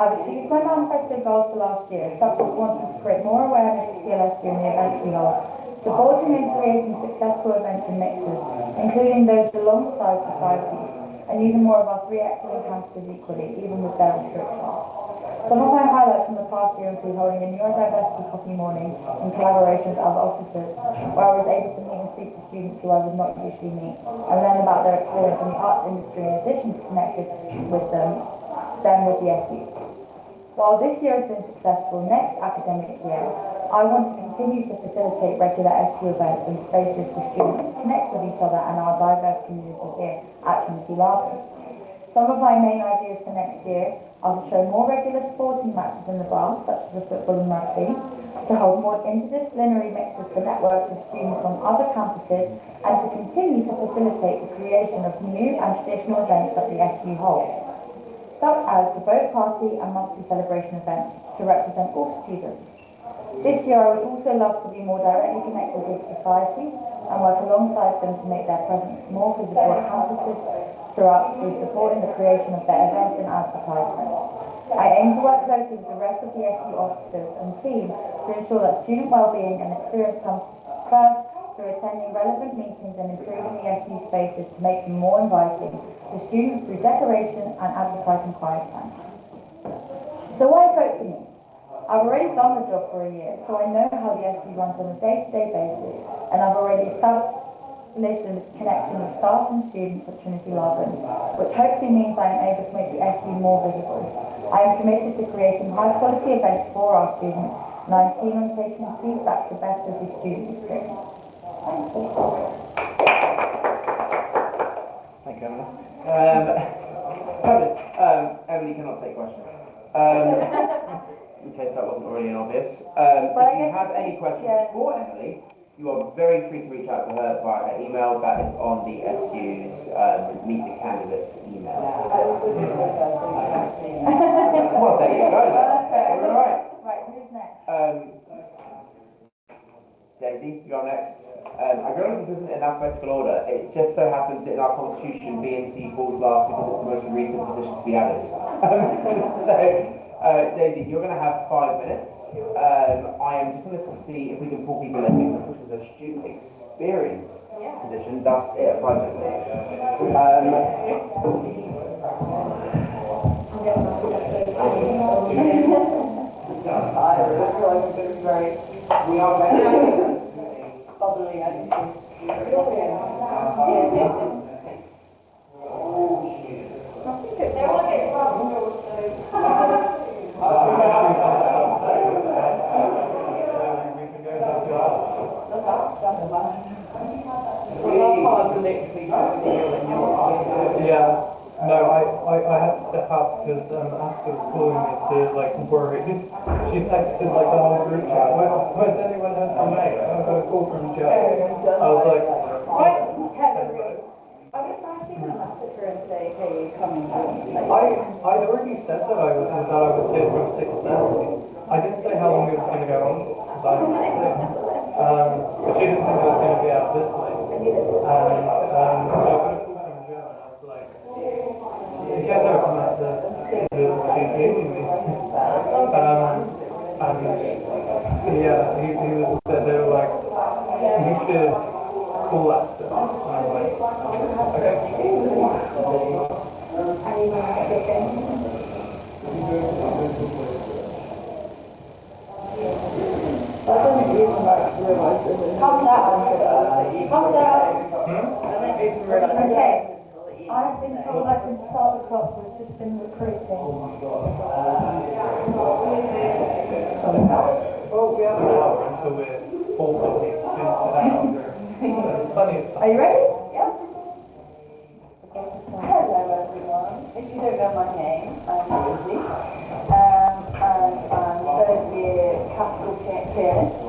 I've achieved my manifesto goals for last year, such as wanting to create more awareness for TLSU and the events we hold, supporting and creating successful events and mixes, including those alongside societies, and using more of our 3 excellent campuses equally, even with their restrictions. Some of my highlights from the past year include holding a neurodiversity coffee morning in collaboration with other officers, where I was able to meet and speak to students who I would not usually meet, and learn about their experience in the arts industry in addition to connecting with them with the SU. While this year has been successful, next academic year, I want to continue to facilitate regular SU events and spaces for students to connect with each other and our diverse community here at Trinity Larkin. Some of my main ideas for next year are to show more regular sporting matches in the bar, such as the football and rugby, to hold more interdisciplinary mixes to network with students on other campuses, and to continue to facilitate the creation of new and traditional events that the SU holds, such as the boat party and monthly celebration events to represent all students. This year I would also love to be more directly connected with societies and work alongside them to make their presence more visible at campuses through supporting the creation of their events and advertisement. I aim to work closely with the rest of the SU officers and team to ensure that student well-being and experience comes first through attending relevant meetings and improving the SU spaces to make them more inviting to students through decoration and advertising quiet times. So why vote for me? I've already done the job for a year, so I know how the SU runs on a day-to-day basis, and I've already established a connection with staff and students at Trinity Larkin, which hopefully means I am able to make the SU more visible. I am committed to creating high-quality events for our students, and I am keen on taking feedback to better the student experience. Thank you. Thank you, Emily. Fabulous. Emily cannot take questions. In case that wasn't already obvious. If you have any questions for Emily, you are very free to reach out to her via her email. That is on the SU's Meet the Candidates email. Well, there you go then. All right. Right, who's next? Daisy, you're next. I realise this isn't in alphabetical order. It just so happens that in our constitution, B and C falls last because it's the most recent position to be added. Daisy, you're going to have 5 minutes. I am just going to see if we can pull people in because this is a student experience position, thus it applies to me. We are very bubbly and Yeah, no, I had to step out because Asta was calling me to like worry. She texted like the whole group chat. Where's anyone heard from me? I got a call from Joe. I was like, Right, Kevin. I was trying to see the massacre and say, hey, come and like, I'd already said that I was here from 6:30. I didn't say how long it was going to go on, because I didn't think. But she didn't think it was going to be out this late. And so I got a call from Joe, and I was like, yeah, no, come out to the union meeting. And yeah, they were like, you should call that stuff. And I was like, okay. I didn't even like realise that it Comes out. Comes out. I didn't even realise Okay. I've been told I can start the clock. We've just been recruiting. Something else. Well, we have an hour until we're forcibly into so it's funny. Are you ready? Yeah. Hello everyone. If you don't know my name, I'm Rosie. And I'm third year classical pianist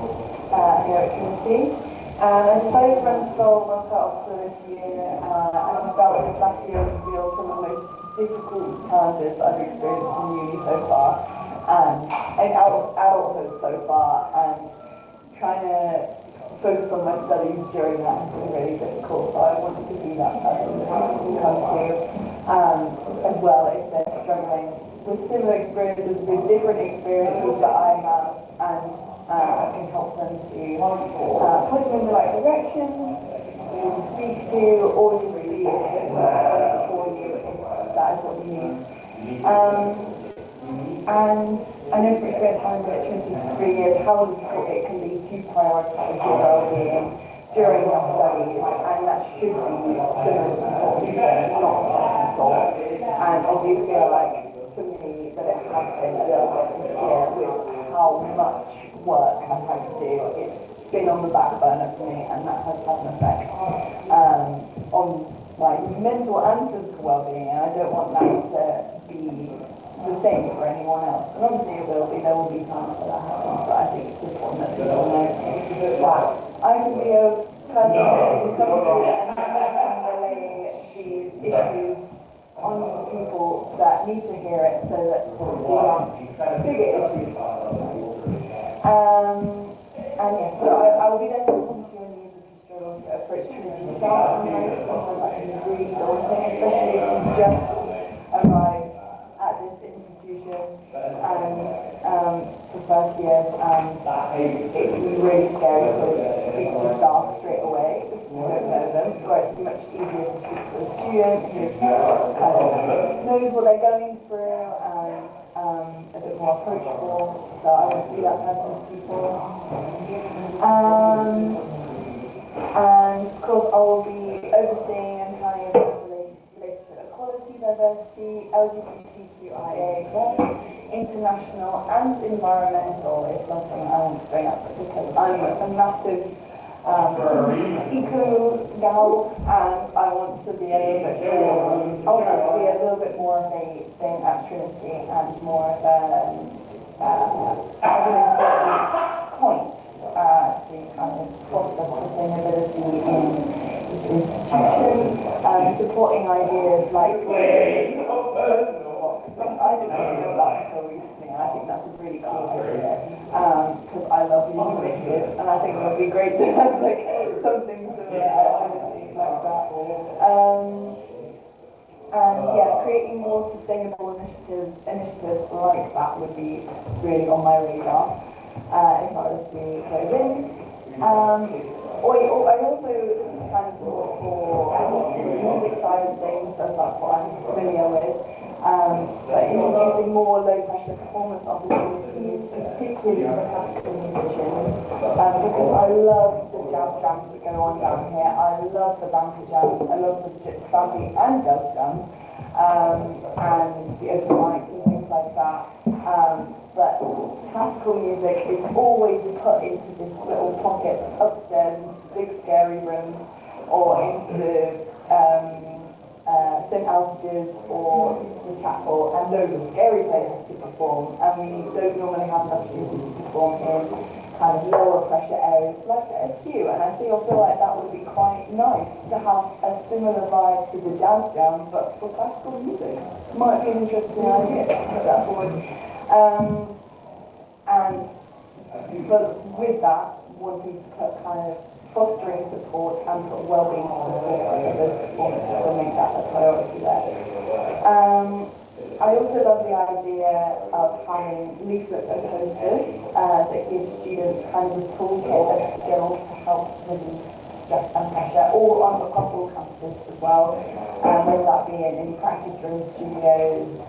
here at Trinity. And I decided to run to goal one part of this year, and I felt this last year revealed some of the most difficult challenges that I've experienced in uni so far, and adulthood so far, and trying to focus on my studies during that has been really difficult. So I wanted to be that person that people can come to, as well if they're struggling with similar experiences, with different experiences that I have, and I can help them to point them in the right direction, or to speak to, or just be for you if that is what you need. And I know from experience having been at Trinity for 3 years how difficult it can be to prioritise your well-being during your studies, and that should be the most important thing, not second thought. And I do feel like for me that it has been a little bit this year with how much work I've had to do. It's been on the back burner for me, and that has had an effect on my mental and physical well-being, and I don't want that to be the same for anyone else. And obviously there will be times where that happens, but I think it's important that people know that I can be a person who can come to and relay these issues onto the people that need to hear it, so that we have bigger issues. And yes, so I will be there to listen to your needs if you struggle to approach Trinity staff. And I know sometimes that can be really daunting, especially if you just arrived at this institution and for first years, and it can be really scary to speak to staff straight away if you don't know them, where it's much easier to speak to a student who knows what they're going through and a bit more approachable. So I want to be that person for people. And of course I will be overseeing and planning events related to equality, diversity, LGBTQIA+, international and environmental is something I want to bring up, because I'm a massive eco gal, and I want to be able to be a little bit more of a thing at Trinity, and more of an important point to kind of foster sustainability in this institution, supporting ideas like I didn't actually know that until recently, and I think that's a really cool idea, because I love using mixers, and I think it would be great to have like something similar activities like that. And yeah, creating more sustainable initiatives like that would be really on my radar if I was to close in. I also, this is kind of more for the music side of things, as that's what I'm familiar with. But introducing more low-pressure performance opportunities, particularly for classical musicians, because I love the jazz jams that go on down here. I love the banter jams, I love the bandy and jazz jams, and the open mics and things like that. But classical music is always put into this little pocket upstairs, big scary rooms, or into the St. Alfred's or the chapel, and those are scary places to perform, and we don't normally have an opportunity to perform in kind of lower pressure areas like the SU, and I feel like that would be quite nice to have a similar vibe to the jazz jam, but for classical music. Might be an interesting idea to put that forward. But with that, wanting to put kind of fostering support and put well-being support under those performances and make that a priority there. I also love the idea of having leaflets and posters that give students kind of a toolkit of skills to help relieve stress and pressure, all across all campuses as well, whether that be in practice rooms, studios,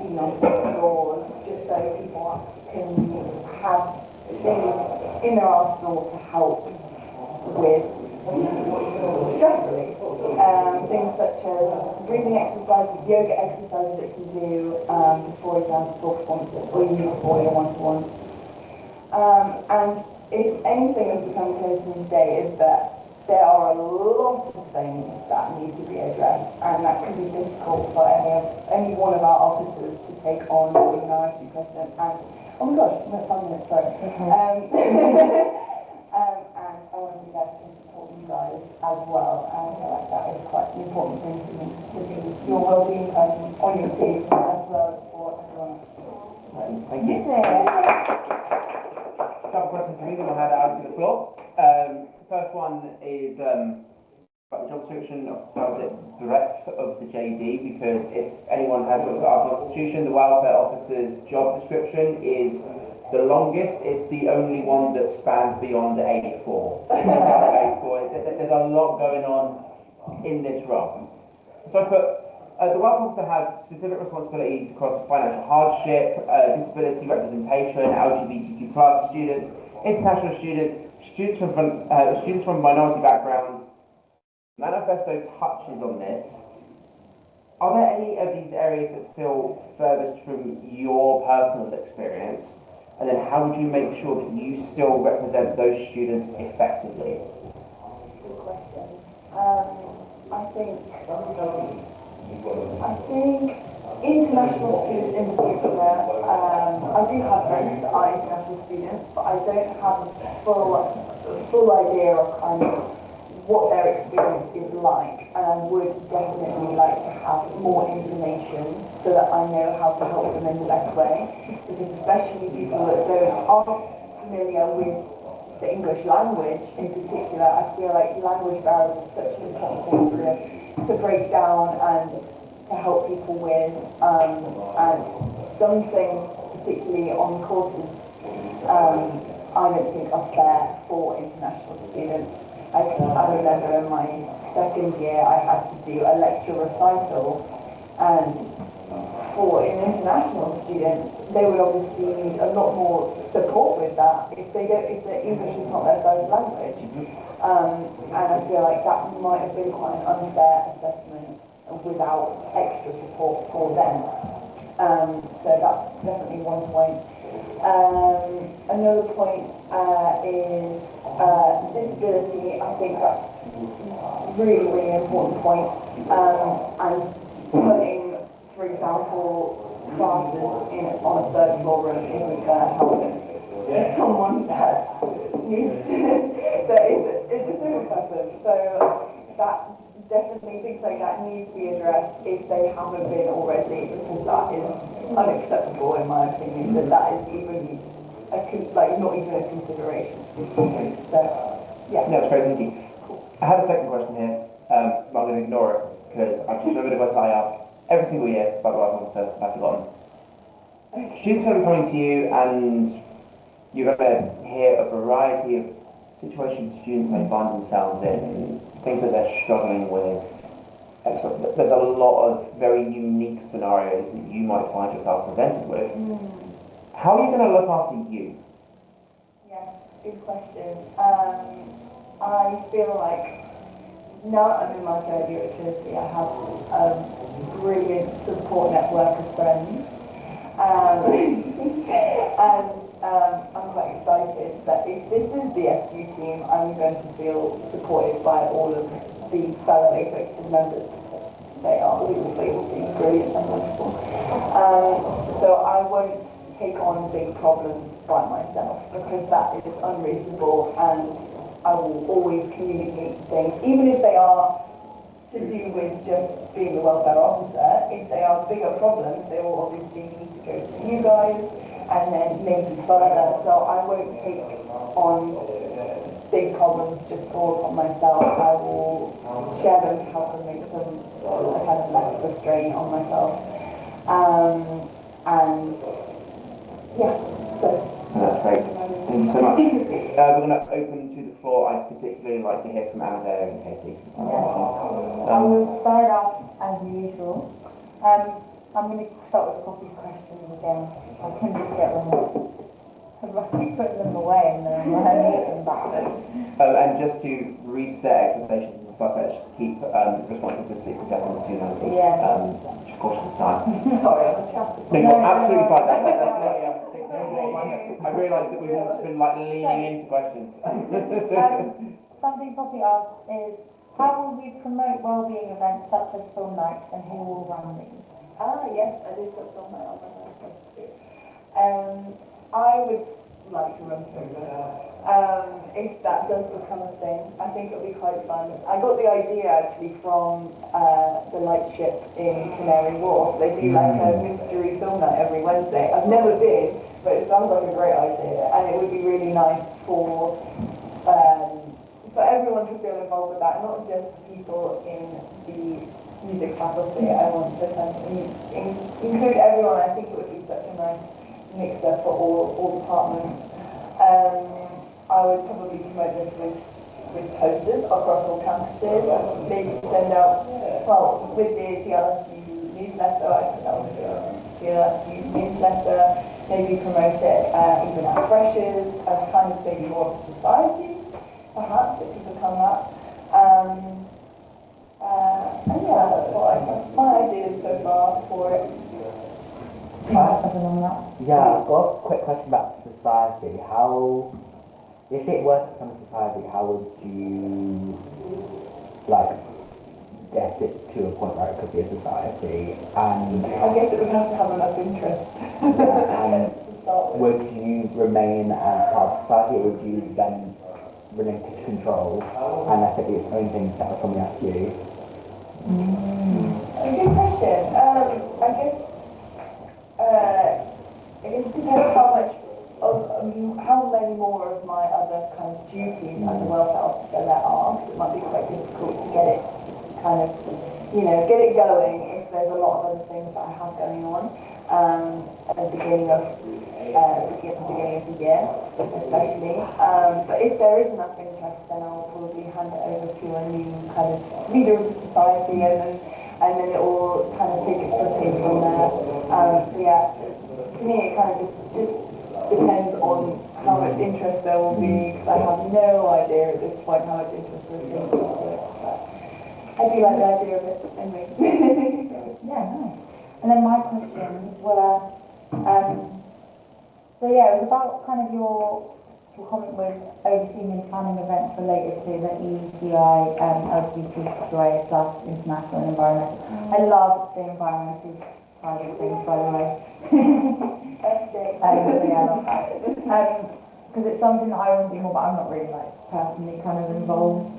even on floors, just so people can have things in their arsenal to help with stress relief. Things such as breathing exercises, yoga exercises that you can do before exams, before performances, or even before your one-to-ones. And if anything has become clear to me today is that there are a lot of things that need to be addressed, and that can be difficult for any one of our officers to take on being our IC president. And oh my gosh, I'm at 5 minutes, sorry. And I want to be there to support you guys as well. And I feel like that is quite an important thing for me, to be your well-being person on your team as well as for everyone else. Thank you. A couple of questions for me, then we'll hand it out to the floor. First one is about the job description of the breadth of the JD, because if anyone has looked at our constitution, the welfare officer's job description is the longest. It's the only one that spans beyond A4. There's a lot going on in this role. So I put the welfare officer has specific responsibilities across financial hardship, disability representation, LGBTQ+ students, international students, students from minority backgrounds. Manifesto touches on this. Are there any of these areas that feel furthest from your personal experience? And then how would you make sure that you still represent those students effectively? Good question. I think international students in particular, I do have friends that are international students, but I don't have a full idea of kind of what their experience is like, and I would definitely like to have more information so that I know how to help them in the best way, because especially people that aren't familiar with the English language in particular, I feel like language barriers is such an important thing to break down and to help people with, and some things, particularly on courses, I don't think are fair for international students. I remember in my second year I had to do a lecture recital, and for an international student they would obviously need a lot more support with that if the English is not their first language. And I feel like that might have been quite an unfair assessment without extra support for them. So that's definitely one point. Another point is disability. I think that's really, really important point. And putting, for example, classes on a third floor room isn't going to help someone that needs to, that is a disabled person. So that definitely things like that need to be addressed if they haven't been already, because that is unacceptable in my opinion, that is even not even a consideration. So yeah. No, that's great, thank you. Cool. I have a second question here, but I'm going to ignore it because I've just remembered a question I ask every single year about the welfare officer. I've forgotten. Students are going to be coming to you, and you're going to hear a variety of situations students may find themselves in, things that they're struggling with. There's a lot of very unique scenarios that you might find yourself presented with. How are you going to look after you? Yeah, good question. I feel like now that I'm in my third year at TLSU, I have a brilliant support network of friends. And I'm quite excited that if this is the SU team, I'm going to feel supported by all of the fellow executive members. They all seem brilliant and wonderful. So I won't take on big problems by myself, because that is unreasonable, and I will always communicate things, even if they are to do with just being a welfare officer. If they are bigger problems, they will obviously need to go to you guys, and then maybe further. So I won't take on big problems just all upon myself. I will share them to help them make them kind of less of a strain on myself. And yeah, so. That's great. Thank you so much. We're going to open to the floor. I'd particularly like to hear from Amadeo and Katie. I will start off as usual. I'm going to start with Poppy's questions again. I can just get them all. I keep putting them away and then I need them back. And just to reset expectations and stuff, let's keep responses to 60 seconds to 90. Yeah. Just cautious of time. Sorry, I'm chatting. No, you're absolutely fine. I realise that we've all just been like leaning into questions. Something Poppy asked is, how will we promote wellbeing events such as film nights, and who will run these? Yes, I did put film night on my list. I would like to run film night. If that does become a thing, I think it'll be quite fun. I got the idea actually from the Lightship in Canary Wharf. They do like a mystery film night every Wednesday. I've never been, but it sounds like a great idea, and it would be really nice for everyone to feel involved with that, not just the people in the music faculty. I want to kind of include everyone. I think it would be such a nice mixer for all departments. I would probably promote this with posters across all campuses. Maybe send out, well, with the TLSU newsletter, I put that on the TLSU newsletter. Maybe promote it even at freshers as kind of maybe more of a society, perhaps, if people come up. And yeah, that's my ideas so far for it. Do you have something on that? Yeah, I've got a quick question about society. How, if it were to become a society, how would you, like, get it to a point where it could be a society? And I guess it would have to have enough interest. and would you remain as part of society, or would you then relinquish control and let it be its own thing separate from the SU? A good question. I guess it depends how much of how many more of my other kind of duties as a welfare officer there are, because it might be quite difficult to get it kind of, get it going if there's a lot of other things that I have going on at the beginning of the year, especially. But if there is enough interest, then I'll probably hand it over to a new kind of leader of the society, and then it will kind of take its footing from there. Yeah, to me it kind of just depends on how much interest there will be, because I have no idea at this point how much interest there will be. I do like the idea of it anyway. Yeah, nice. And then my questions were, so yeah, it was about kind of your comment with overseeing and planning events related to the EDI, LGBTQIA plus international and environmental. I love the environmental side of things, by the way. Yeah, I love that. Because it's something that I want to do more, but I'm not really like personally kind of involved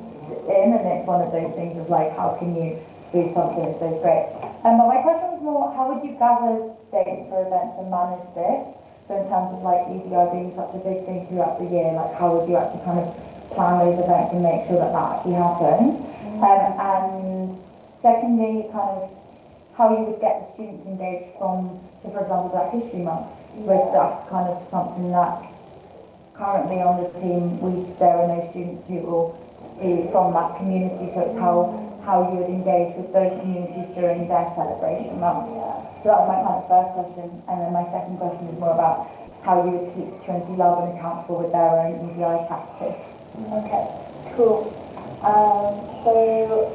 in, and it's one of those things of like, how can you do something that's so great? But my question was more, how would you gather dates for events and manage this? So in terms of like EDI being such a big thing throughout the year, like how would you actually kind of plan those events and make sure that that actually happens? And secondly, kind of how you would get the students engaged from, so for example, Black History Month, with that's kind of something that currently on the team, there are no students who will be from that community, so it's how you would engage with those communities during their celebration months. So that was my kind of first question, and then my second question is more about how you would keep Trinity Love and accountable with their own EDI practice. Okay, cool. So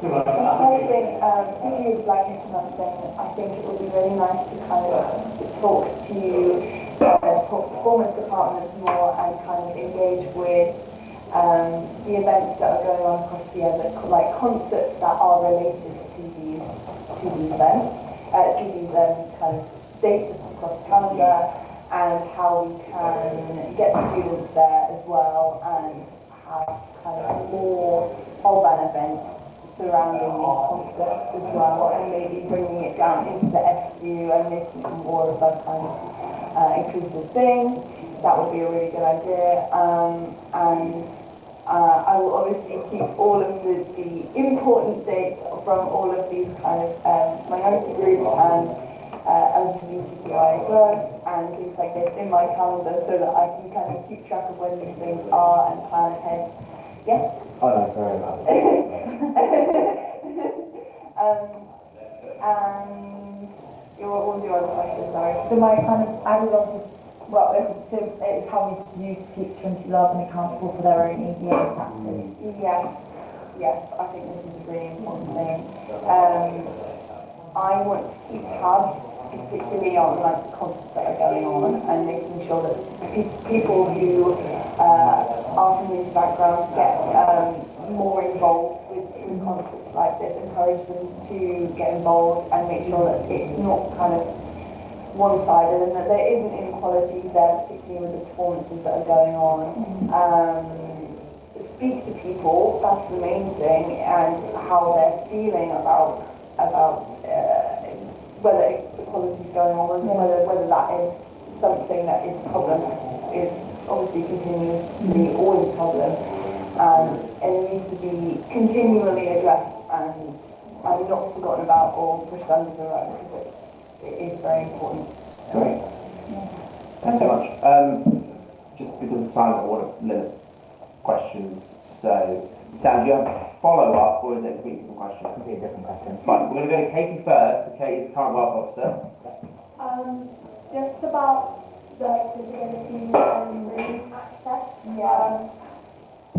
the first thing, particularly with Black History Month thing, I think it would be really nice to kind of talk to performance departments more and kind of engage with the events that are going on across the year, like concerts that are related to these events, to these kind of dates across the calendar, and how we can get students there as well and have kind of more of an event surrounding these concepts as well, and maybe bringing it down into the SU and making it more of a kind of inclusive thing. That would be a really good idea. I will obviously keep all of the important dates from all of these kind of minority groups and LGBTQI plus and things like this in my calendar so that I can kind of keep track of when these things are and plan ahead. Yeah? Oh no, sorry about that. And what was your other question, sorry? So my kind of added on to, well, so it's how we use Teach Trinity Love and accountable for their own EDA practice. Yes, I think this is a really important thing. I want to keep tabs, particularly on like the concepts that are going on, and making sure that people who are from these backgrounds get more involved with concepts like this, encourage them to get involved and make sure that it's not kind of one-sided and that there isn't inequalities there, particularly with the performances that are going on. Speak to people, that's the main thing, and how they're feeling about whether equality is going on, whether that is something that is a problem, is obviously continuously always a problem, and it needs to be continually addressed and not forgotten about or pushed under the rug, because it is very important. Great. Thanks so much. Just because of time, I want to limit questions. So, Sam, do you have a follow-up, or is it a completely different question? Completely different question. Fine, we're going to go to Katie first. Katie is the current wealth officer. Just about the disability and room access.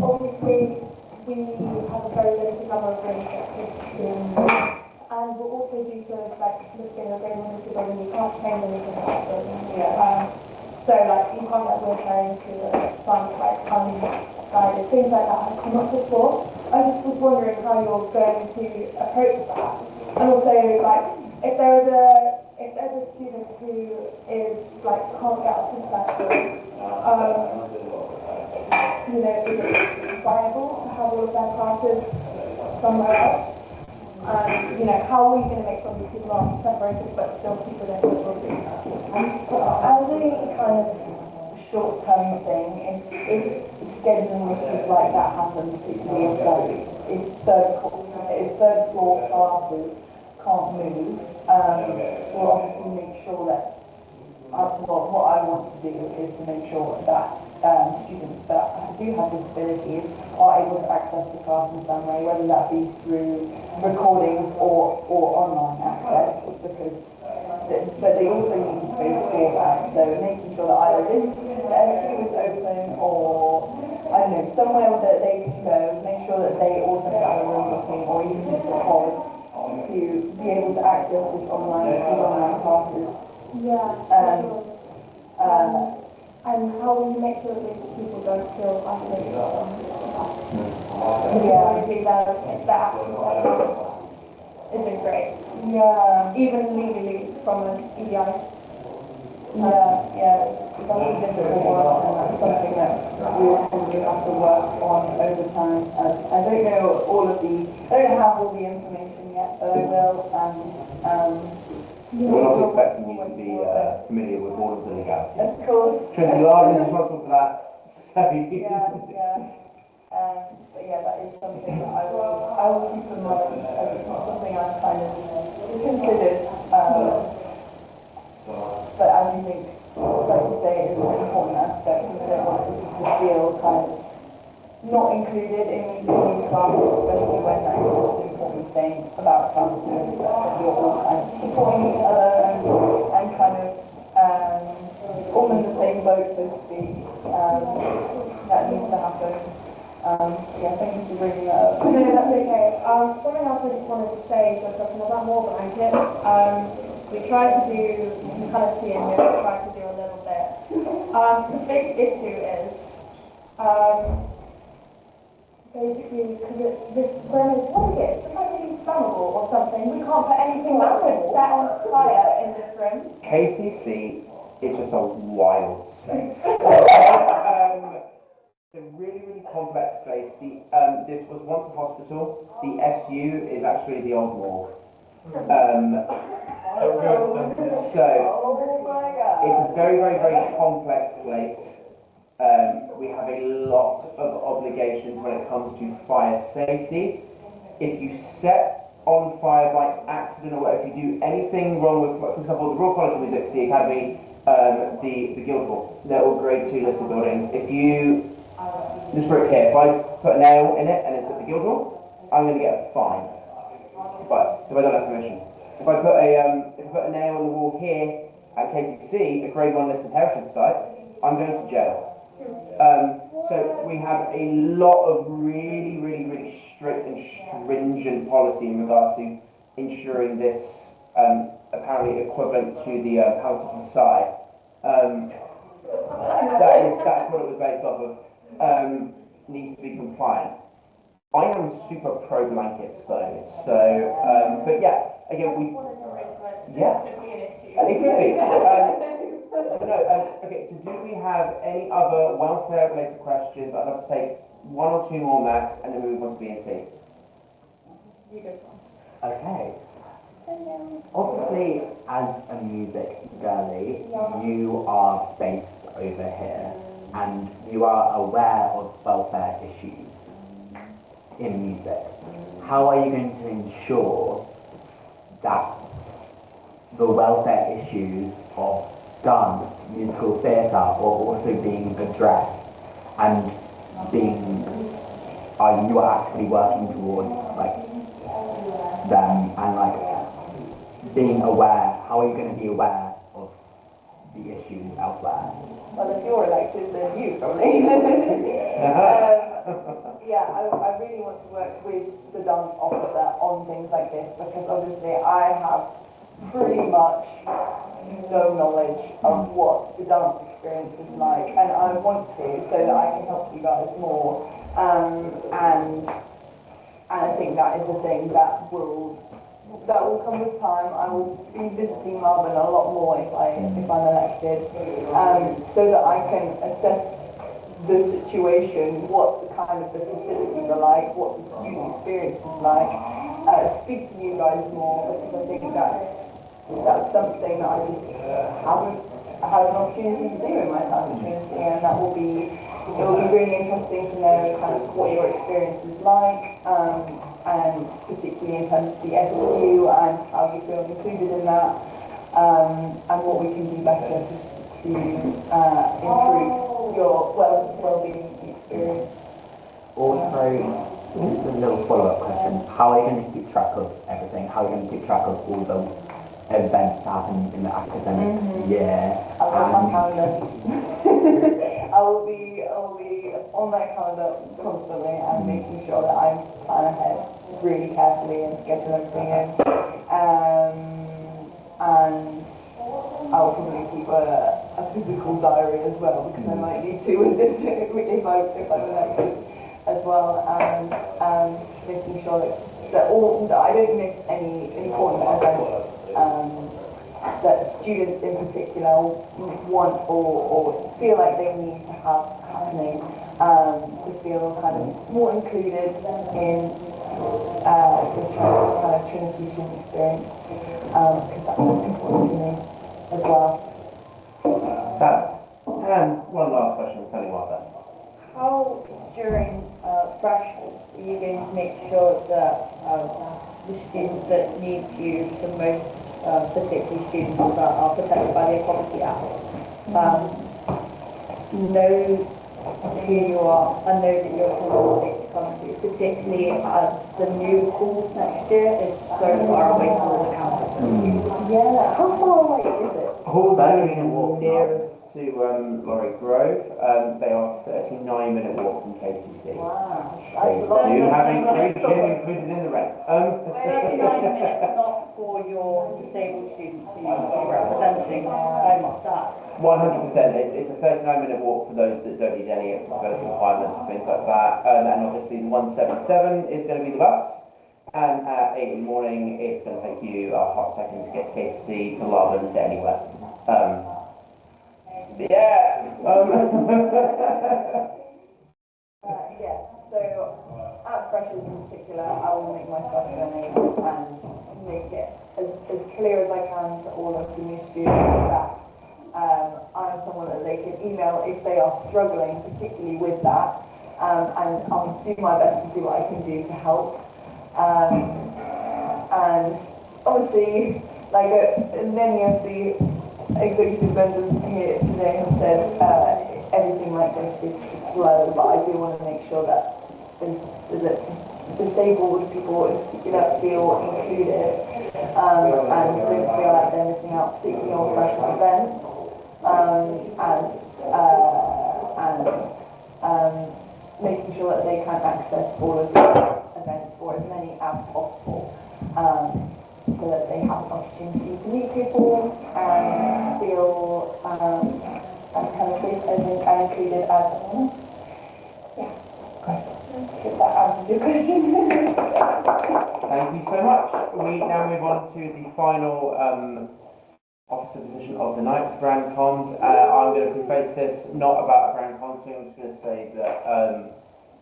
Obviously, we have a very limited number of rooms at TLSU, and we're also due to like this being a very limited building, we can't change anything about the building. So like you can't get wheelchair into the front, like unguided, things like that have come up before. I just was wondering how you're going to approach that, and also like if there's a student who is like can't get up to the platform, is it viable to have all of their classes somewhere else? How are we going to make sure these people aren't separated but still keep their ability? As a kind of short-term thing, if scheduling issues like that happen, particularly if third floor classes can't move, we'll obviously make sure that what I want to do is to make sure that students that do have disabilities are able to access the class in some way, whether that be through recordings or online access, but they also need space for that. So making sure that either the SU is open or, I don't know, somewhere that they can go, make sure that they also have a room booking or even just a pod to be able to access these online classes. And how will you make sure that these people don't feel isolated? Obviously that access isn't great. Even legally from an EDI. That's a difficult one, and that's something that we will probably have to work on over time. I don't know I don't have all the information yet, but I will. We're not expecting you to be familiar with all of the legalities. Of course. Trinity Love is responsible for that. So But that is something that I will keep in mind. It's not something I've kind of considered. But as you think, like you say, it's an important aspect, and I don't want people to feel kind of not included in these classes, especially when that is such an important thing about classes, that you're all kind of supporting each other and kind of all in the same boat, so to speak. That needs to happen. Thank you for bringing that up. No, that's okay. Something else I just wanted to say, so talking about more blankets. We try to do, you can kind of see in here, we try to do a little bit. The big issue is, basically, because this room is, what is it? It's just like really flammable or something. We can't put anything that could set on fire in this room. KCC it's just a wild space. It's a really, really complex place. This was once a hospital. The SU is actually the old morgue. So it's a very, very, very complex place. We have a lot of obligations when it comes to fire safety. If you set on fire by accident or if you do anything wrong with, for example, the Royal College of Music, the Academy, the Guildhall, they're all grade 2 listed buildings. If you, this brick here, if I put a nail in it and it's at the Guildhall, I'm going to get a fine. But if I don't have permission. If I put a nail on the wall here at KCC, a grade 1 listed heritage site, I'm going to jail. So we have a lot of really, really, really strict and stringent policy in regards to ensuring this apparently equivalent to the House of Versailles. That's what it was based off of. Needs to be compliant. I am super pro blankets though, so but yeah, again it could be. Okay, so do we have any other welfare related questions? I'd love to take 1 or 2 more max and then move on to B and C. Okay. Obviously, as a music girly, you are based over here and you are aware of welfare issues in music. How are you going to ensure that the welfare issues of dance, musical theatre are also being addressed and you are actually working towards them and being aware? How are you going to be aware of the issues elsewhere? Well, if you're elected, then you probably. Yeah, I really want to work with the dance officer on things like this because obviously I have pretty much no knowledge of what the dance experience is like, and I want to so that I can help you guys more. And I think that is a thing that will come with time. I will be visiting Melbourne a lot more if I'm elected, so that I can assess the situation, what the kind of the facilities are like, what the student experience is like, speak to you guys more because I think that's something that I just haven't had an opportunity to do in my time at Trinity, and it will be really interesting to know kind of what your experience is like, and particularly in terms of the SU and how you feel included in that, and what we can do better to improve your well-being experience. Also, just a little follow-up question. How are you going to keep track of everything? How are you going to keep track of all the events happening in the academic year? I'll have my calendar. I will be on my calendar constantly and making sure that I plan ahead really carefully and schedule everything in. And I'll probably keep a physical diary as well because I might need to with this if I'm elected as well, and making sure that I don't miss any important events that students in particular want or feel like they need to have happening to feel kind of more included in the kind of Trinity student experience, because that's important to me as well. And one last question, Sally Martha. How, during freshers, are you going to make sure that the students that need you the most, particularly students that are protected by the Equality Act, know who you are and know that you're someone safe to come to, particularly as the new halls next year is so far away from all the campuses? Yeah, how far away is it? Halls are nearest to Laurie Grove. They are 39-minute walk from KCC. Wow. They do have a gym included in the rent. 39 minutes, not for your disabled students who you're representing. What's that? 100%. It's a 39-minute walk for those that don't need any accessibility requirements and things like that. And obviously the 177 is going to be the bus. And at 8 in the morning, it's going to take you a hot second to get to KCC, to London, to anywhere. Yeah. Yes, so at Freshers in particular, I will make myself known and make it as clear as I can to all of the new students that I'm someone that they can email if they are struggling, particularly with that, and I'll do my best to see what I can do to help. And obviously, like many of the executive members here today have said, everything like this is slow, but I do want to make sure that disabled people in particular feel included and don't feel like they're missing out, particularly on Freshers events, making sure that they can access all of these events, or as many as possible, so that they have an opportunity to meet people and feel as kind of safe as included as anyone else. Yeah. Great. If that answers your question. Thank you so much. We now move on to the final officer position of the night, Grand Comms. I'm going to preface this not about a Grand Comms thing. I'm just going to say that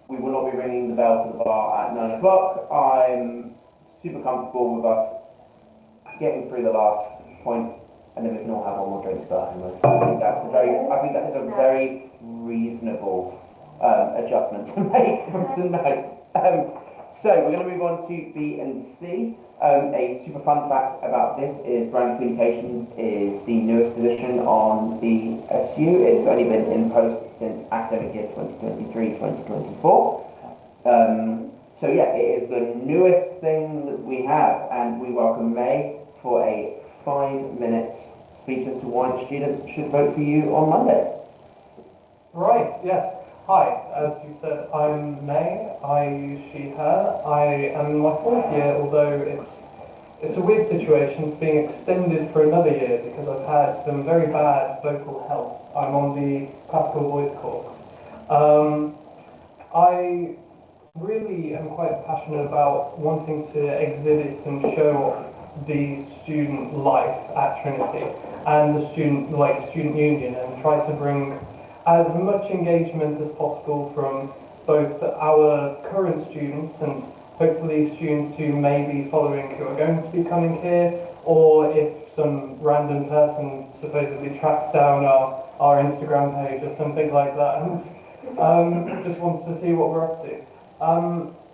we will not be ringing the bell to the bar at 9 o'clock. I'm super comfortable with us getting through the last point, and then we can all have one more drink to go home with. I think that is a very reasonable adjustment to make from tonight. So we're going to move on to B and C. A super fun fact about this is Brand Communications is the newest position on the SU. It's only been in post since academic year 2023-2024. So yeah, it is the newest thing that we have, and we welcome May for a 5-minute speech as to why the students should vote for you on Monday. Right, yes. Hi, as you said, I'm May, I, she, her. I am in my 4th year, although it's a weird situation. It's being extended for another year because I've had some very bad vocal health. I'm on the classical voice course. I really am quite passionate about wanting to exhibit and show off the student life at Trinity and the student union, and try to bring as much engagement as possible from both our current students and hopefully students who may be following, who are going to be coming here, or if some random person supposedly tracks down our Instagram page or something like that and just wants to see what we're up to.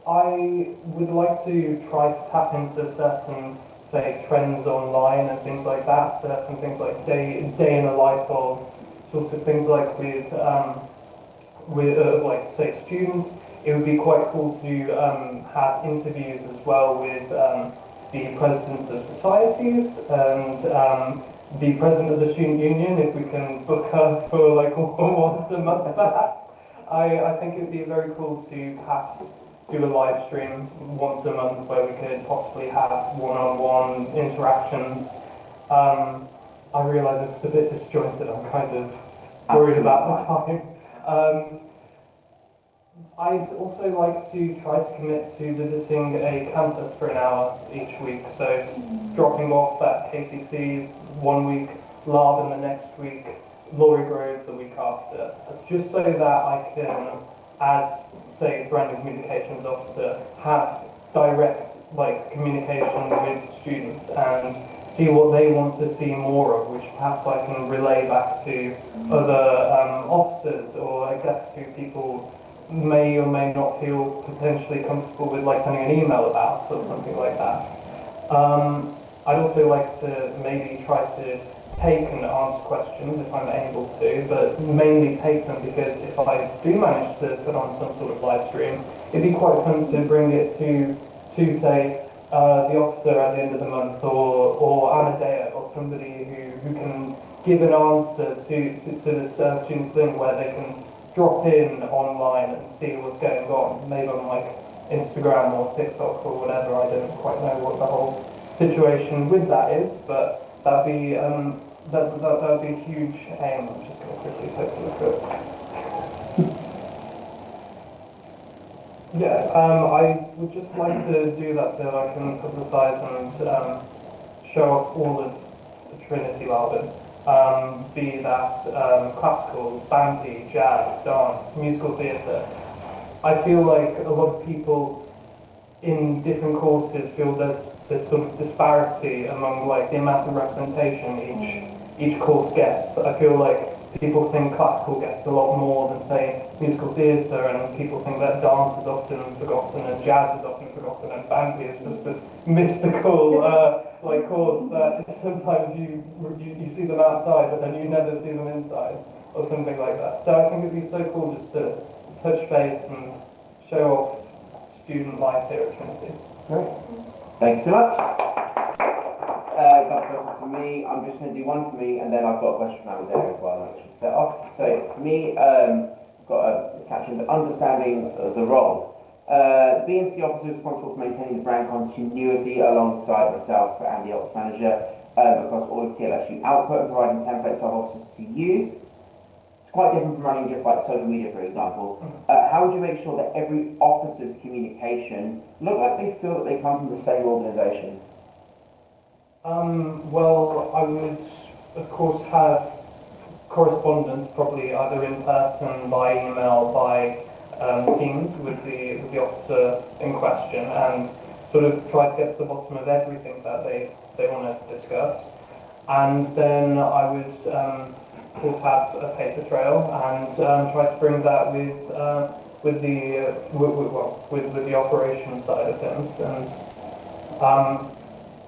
I would like to try to tap into certain, say, trends online and things like that, certain things like day in the life of, sorts of things like with like say students. It would be quite cool to have interviews as well with the presidents of societies and the president of the student union, if we can book her for like once a month perhaps. I think it would be very cool to perhaps do a live stream once a month where we could possibly have one-on-one interactions. I realise this is a bit disjointed, I'm kind of worried about the time. I'd also like to try to commit to visiting a campus for an hour each week, so dropping off at KCC one week, Lab in the next week, Laurie Grove the week after. It's just so that I can, as, say, brand communications officer, have direct communication with students and see what they want to see more of, which perhaps I can relay back to other officers or execs who people may or may not feel potentially comfortable with sending an email about or something like that. I'd also like to maybe try to take and answer questions if I'm able to, but mainly take them because if I do manage to put on some sort of live stream, it'd be quite fun to bring it to say, the officer at the end of the month, or Amadea, or somebody who can give an answer to this student's thing where they can drop in online and see what's going on, maybe on Instagram or TikTok or whatever. I don't quite know what the whole situation with that is, but that'd be that'd be a huge aim. I'm just going to quickly take a look at. Yeah, I would just like to do that so I can publicise and show off all of the Trinity Lab be that classical, bandy, jazz, dance, musical theatre. I feel like a lot of people in different courses feel there's this sort of disparity among like the amount of representation each course gets. I feel like people think classical gets a lot more than say musical theatre, and people think that dance is often forgotten and jazz is often forgotten, and bandy is just this mystical like course that sometimes you see them outside but then you never see them inside or something like that. So I think it'd be so cool just to touch base and show off student life here at Trinity. Great. Thank you so much. A couple of questions for me. I'm just going to do one for me, and then I've got a question from Amadeo as well, which will set off. So for me, I've got it's captioned understanding the role. B&C officer responsible for maintaining the brand continuity alongside myself and the ops manager across all of TLSU output and providing templates for officers to use. Quite different from running just like social media, for example. How would you make sure that every officer's communication look like they feel that they come from the same organisation? Well, I would, of course, have correspondence, probably either in person, by email, by Teams with the officer in question, and sort of try to get to the bottom of everything that they want to discuss. And then I would of course have a paper trail and try to bring that with the operations side of things, and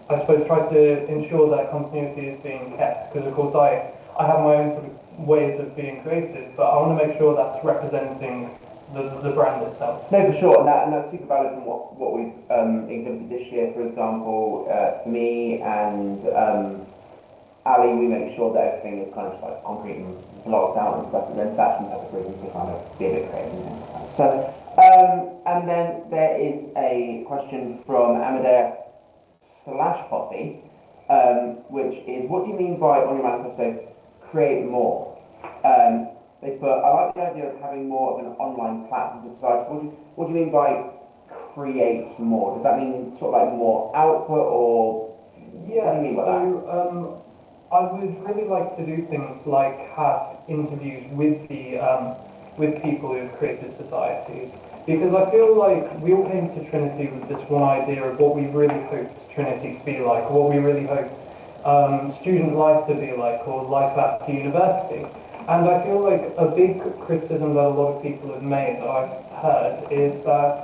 I suppose try to ensure that continuity is being kept, because of course I have my own sort of ways of being creative, but I want to make sure that's representing the brand itself. No, for sure, and that's super valid from what we've exhibited this year. For example, for me and Ali, we make sure that everything is kind of just like concrete and blocked out and stuff, and then sections have the freedom to kind of be a bit creative and stuff like that. So, and then there is a question from Amadea /Poppy, which is, what do you mean by, on your manifesto, create more? They put, I like the idea of having more of an online platform for society. What do you mean by create more? Does that mean sort of like more output, or yeah, what do you mean by that? I would really like to do things like have interviews with people who've created societies, because I feel like we all came to Trinity with this one idea of what we really hoped Trinity to be like, what we really hoped student life to be like, or life at the university. And I feel like a big criticism that a lot of people have made that I've heard is that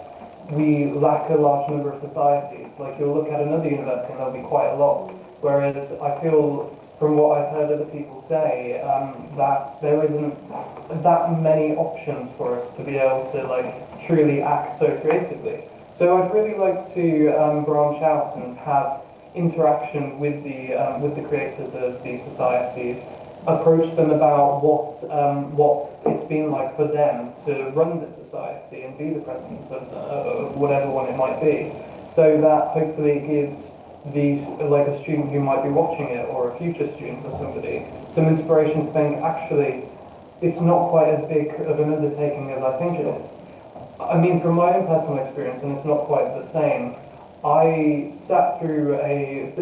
we lack a large number of societies. Like, you'll look at another university and there'll be quite a lot. Whereas I feel, from what I've heard other people say, that there isn't that many options for us to be able to like truly act so creatively. So I'd really like to branch out and have interaction with the creators of these societies, approach them about what it's been like for them to run the society and be the president of whatever one it might be, so that hopefully it gives like a student who might be watching it, or a future student or somebody, some inspiration to think, actually, it's not quite as big of an undertaking as I think it is. I mean, from my own personal experience, and it's not quite the same, I sat through a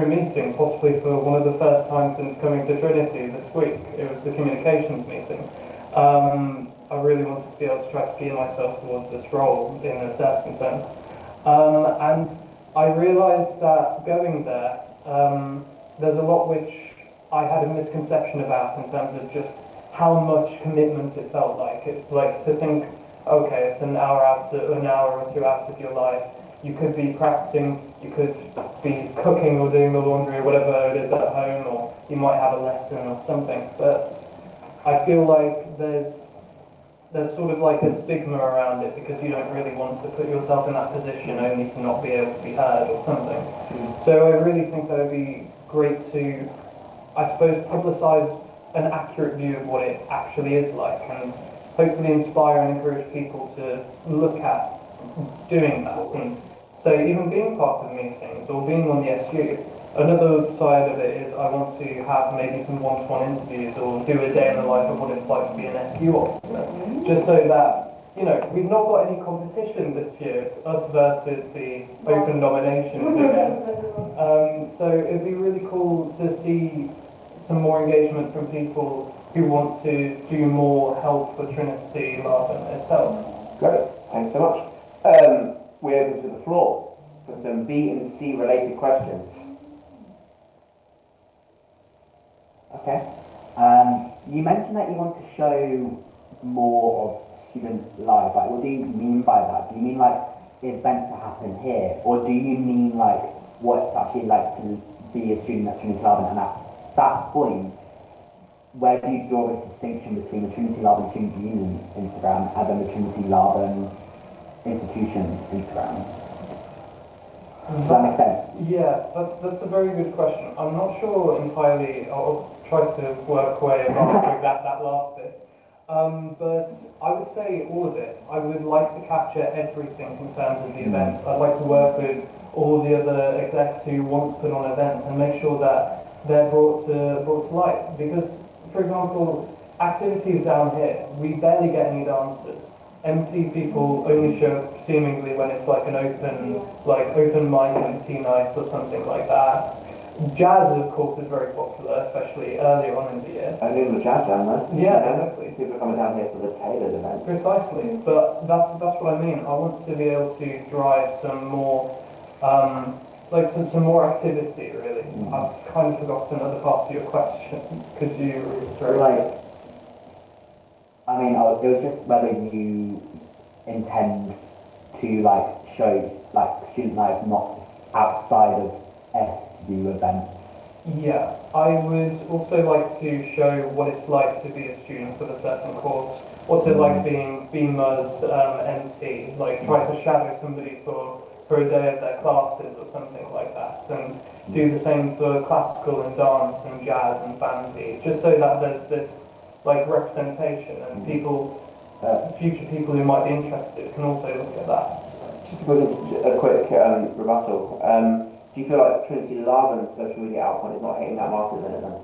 meeting, possibly for one of the first times since coming to Trinity this week. It was the communications meeting. I really wanted to be able to try to gear myself towards this role in a certain sense. And I realised that going there, there's a lot which I had a misconception about in terms of just how much commitment it felt like. Like to think, okay, it's an hour or 2 hours of your life. You could be practicing, you could be cooking or doing the laundry or whatever it is at home, or you might have a lesson or something. But I feel like there's sort of like a stigma around it, because you don't really want to put yourself in that position only to not be able to be heard or something. So I really think that would be great to, I suppose, publicise an accurate view of what it actually is like, and hopefully inspire and encourage people to look at doing that. And so even being part of meetings or being on the SU, another side of it is I want to have maybe some one-to-one interviews, or do a day in the life of what it's like to be an SU officer, just so that, you know, we've not got any competition this year. It's us versus the open nominations again. So it'd be really cool to see some more engagement from people who want to do more help for Trinity Laban itself. Great, thanks so much. We're open to the floor for some B and C related questions. Okay. You mentioned that you want to show more of student life. Like, what do you mean by that? Do you mean like events that happen here, or do you mean like what it's actually like to be a student at Trinity Laban? And at that point, where do you draw this distinction between the Trinity Laban Student Union Instagram and then the Trinity Laban institution Instagram? Does that make sense? Yeah, that's a very good question. I'm not sure entirely. I'll try to work way of answering that last bit. But I would say all of it. I would like to capture everything in terms of the events. I'd like to work with all the other execs who want to put on events and make sure that they're brought to light. Because, for example, activities down here, we barely get any dancers. MT people only show up seemingly when it's like an open mic MT night or something like that. Jazz, of course, is very popular, especially earlier on in the year. Only in the jazz jam, though. Yeah, exactly. People are coming down here for the tailored events. Precisely, but that's what I mean. I want to be able to drive some more, some more activity. Really, I've kind of forgotten another part of your question. Could you reiterate? I mean, it was just whether you intend to show student life not outside of SU events. Yeah, I would also like to show what it's like to be a student of a certain course. What's it like being BMA's MT? Like try to shadow somebody for a day of their classes or something like that, and do the same for classical and dance and jazz and bandy, just so that there's this representation and people, future people who might be interested can also look at that. Just a quick rebuttal. Do you feel like Trinity Laban's social media output is not hitting that mark at the minute then?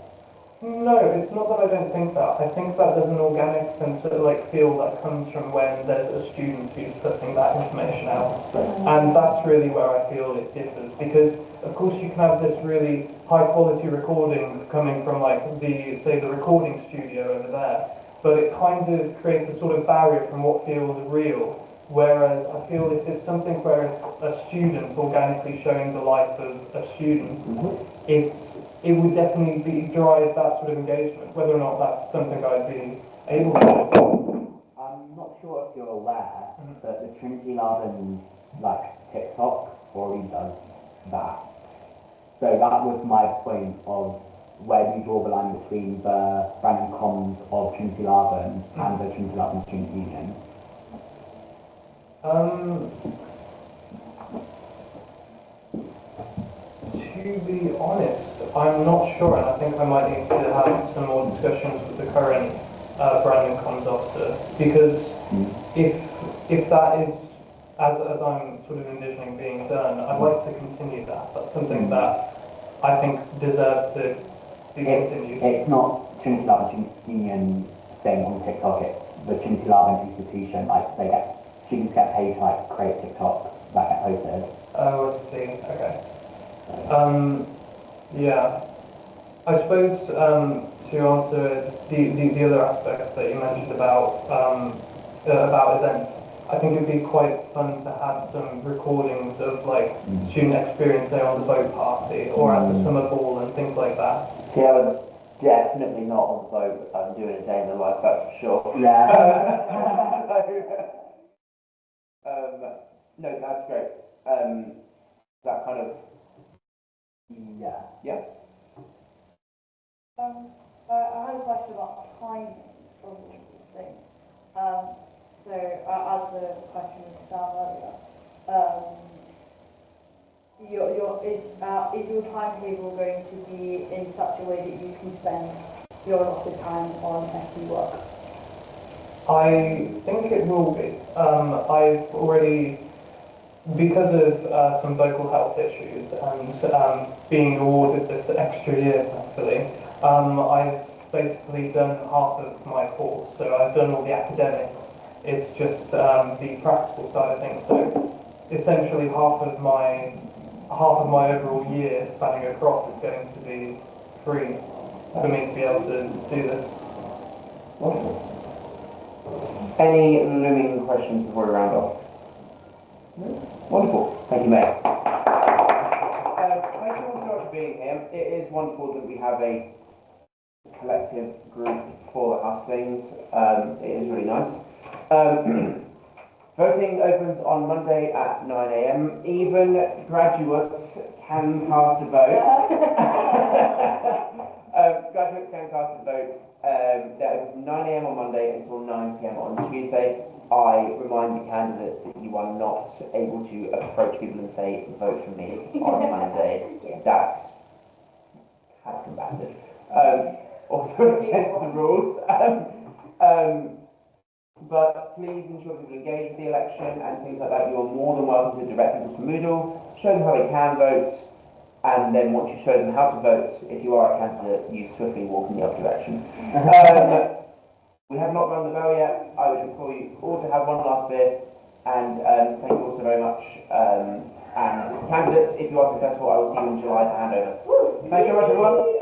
No, it's not that I don't think that. I think that there's an organic sense of feel that comes from when there's a student who's putting that information out. And that's really where I feel it differs, because of course you can have this really high quality recording coming from the recording studio over there, but it kind of creates a sort of barrier from what feels real. Whereas I feel if it's something where it's a student organically showing the life of a student, it would definitely drive that sort of engagement. Whether or not that's something I'd be able to do. I'm not sure if you're aware, but the Trinity Laban TikTok already does that. So that was my point of where do you draw the line between the brand and comms of Trinity Laban and the Trinity Laban Student Union? To be honest, I'm not sure, and I think I might need to have some more discussions with the current brand and comms officer, because if that is as I'm sort of envisioning being done, I'd like to continue that. That's something that I think deserves to be continued. It's not Trinity Laban Union thing on TikTok, it's the Trinity Laban institution, students get paid to create TikToks that get posted. Oh, I see. Okay. Yeah. I suppose to answer the other aspect that you mentioned about events, I think it'd be quite fun to have some recordings of student experience, say on the boat party or at the summer ball and things like that. See, I would definitely not on the boat. I'm doing a day in the life, that's for sure. Yeah. No, that's great. That kind of. Yeah. Yeah. I had a question about timings of all these things. As the question was started earlier, is your timetable going to be in such a way that you can spend your allotted time on FE work? I think it will be. I've already, because of some vocal health issues and being awarded this extra year, thankfully, I've basically done half of my course. So I've done all the academics. It's just the practical side of things. So essentially half of my overall year spanning across is going to be free. for me to be able to do this. Wonderful. Any looming questions before we round off? No? Wonderful. Thank you, mate. Thank you all so much for being here. It is wonderful that we have a collective group for the Hustings. It is really nice. Voting opens on Monday at 9 a.m. Even graduates can cast a vote. Graduates can cast a vote. They're open from 9 a.m. on Monday until 9 p.m. on Tuesday. I remind the candidates that you are not able to approach people and say, vote for me on Monday. That's kind of combative. Also against the rules. But please ensure people engage with the election and things like that. You are more than welcome to direct people to Moodle, show them how they can vote, and then once you show them how to vote, if you are a candidate, you swiftly walk in the other direction. We have not rung the bell yet. I would implore you all to have one last beer, and thank you all so very much. And candidates, if you are successful, I will see you in July to hand over. Thanks so much, everyone.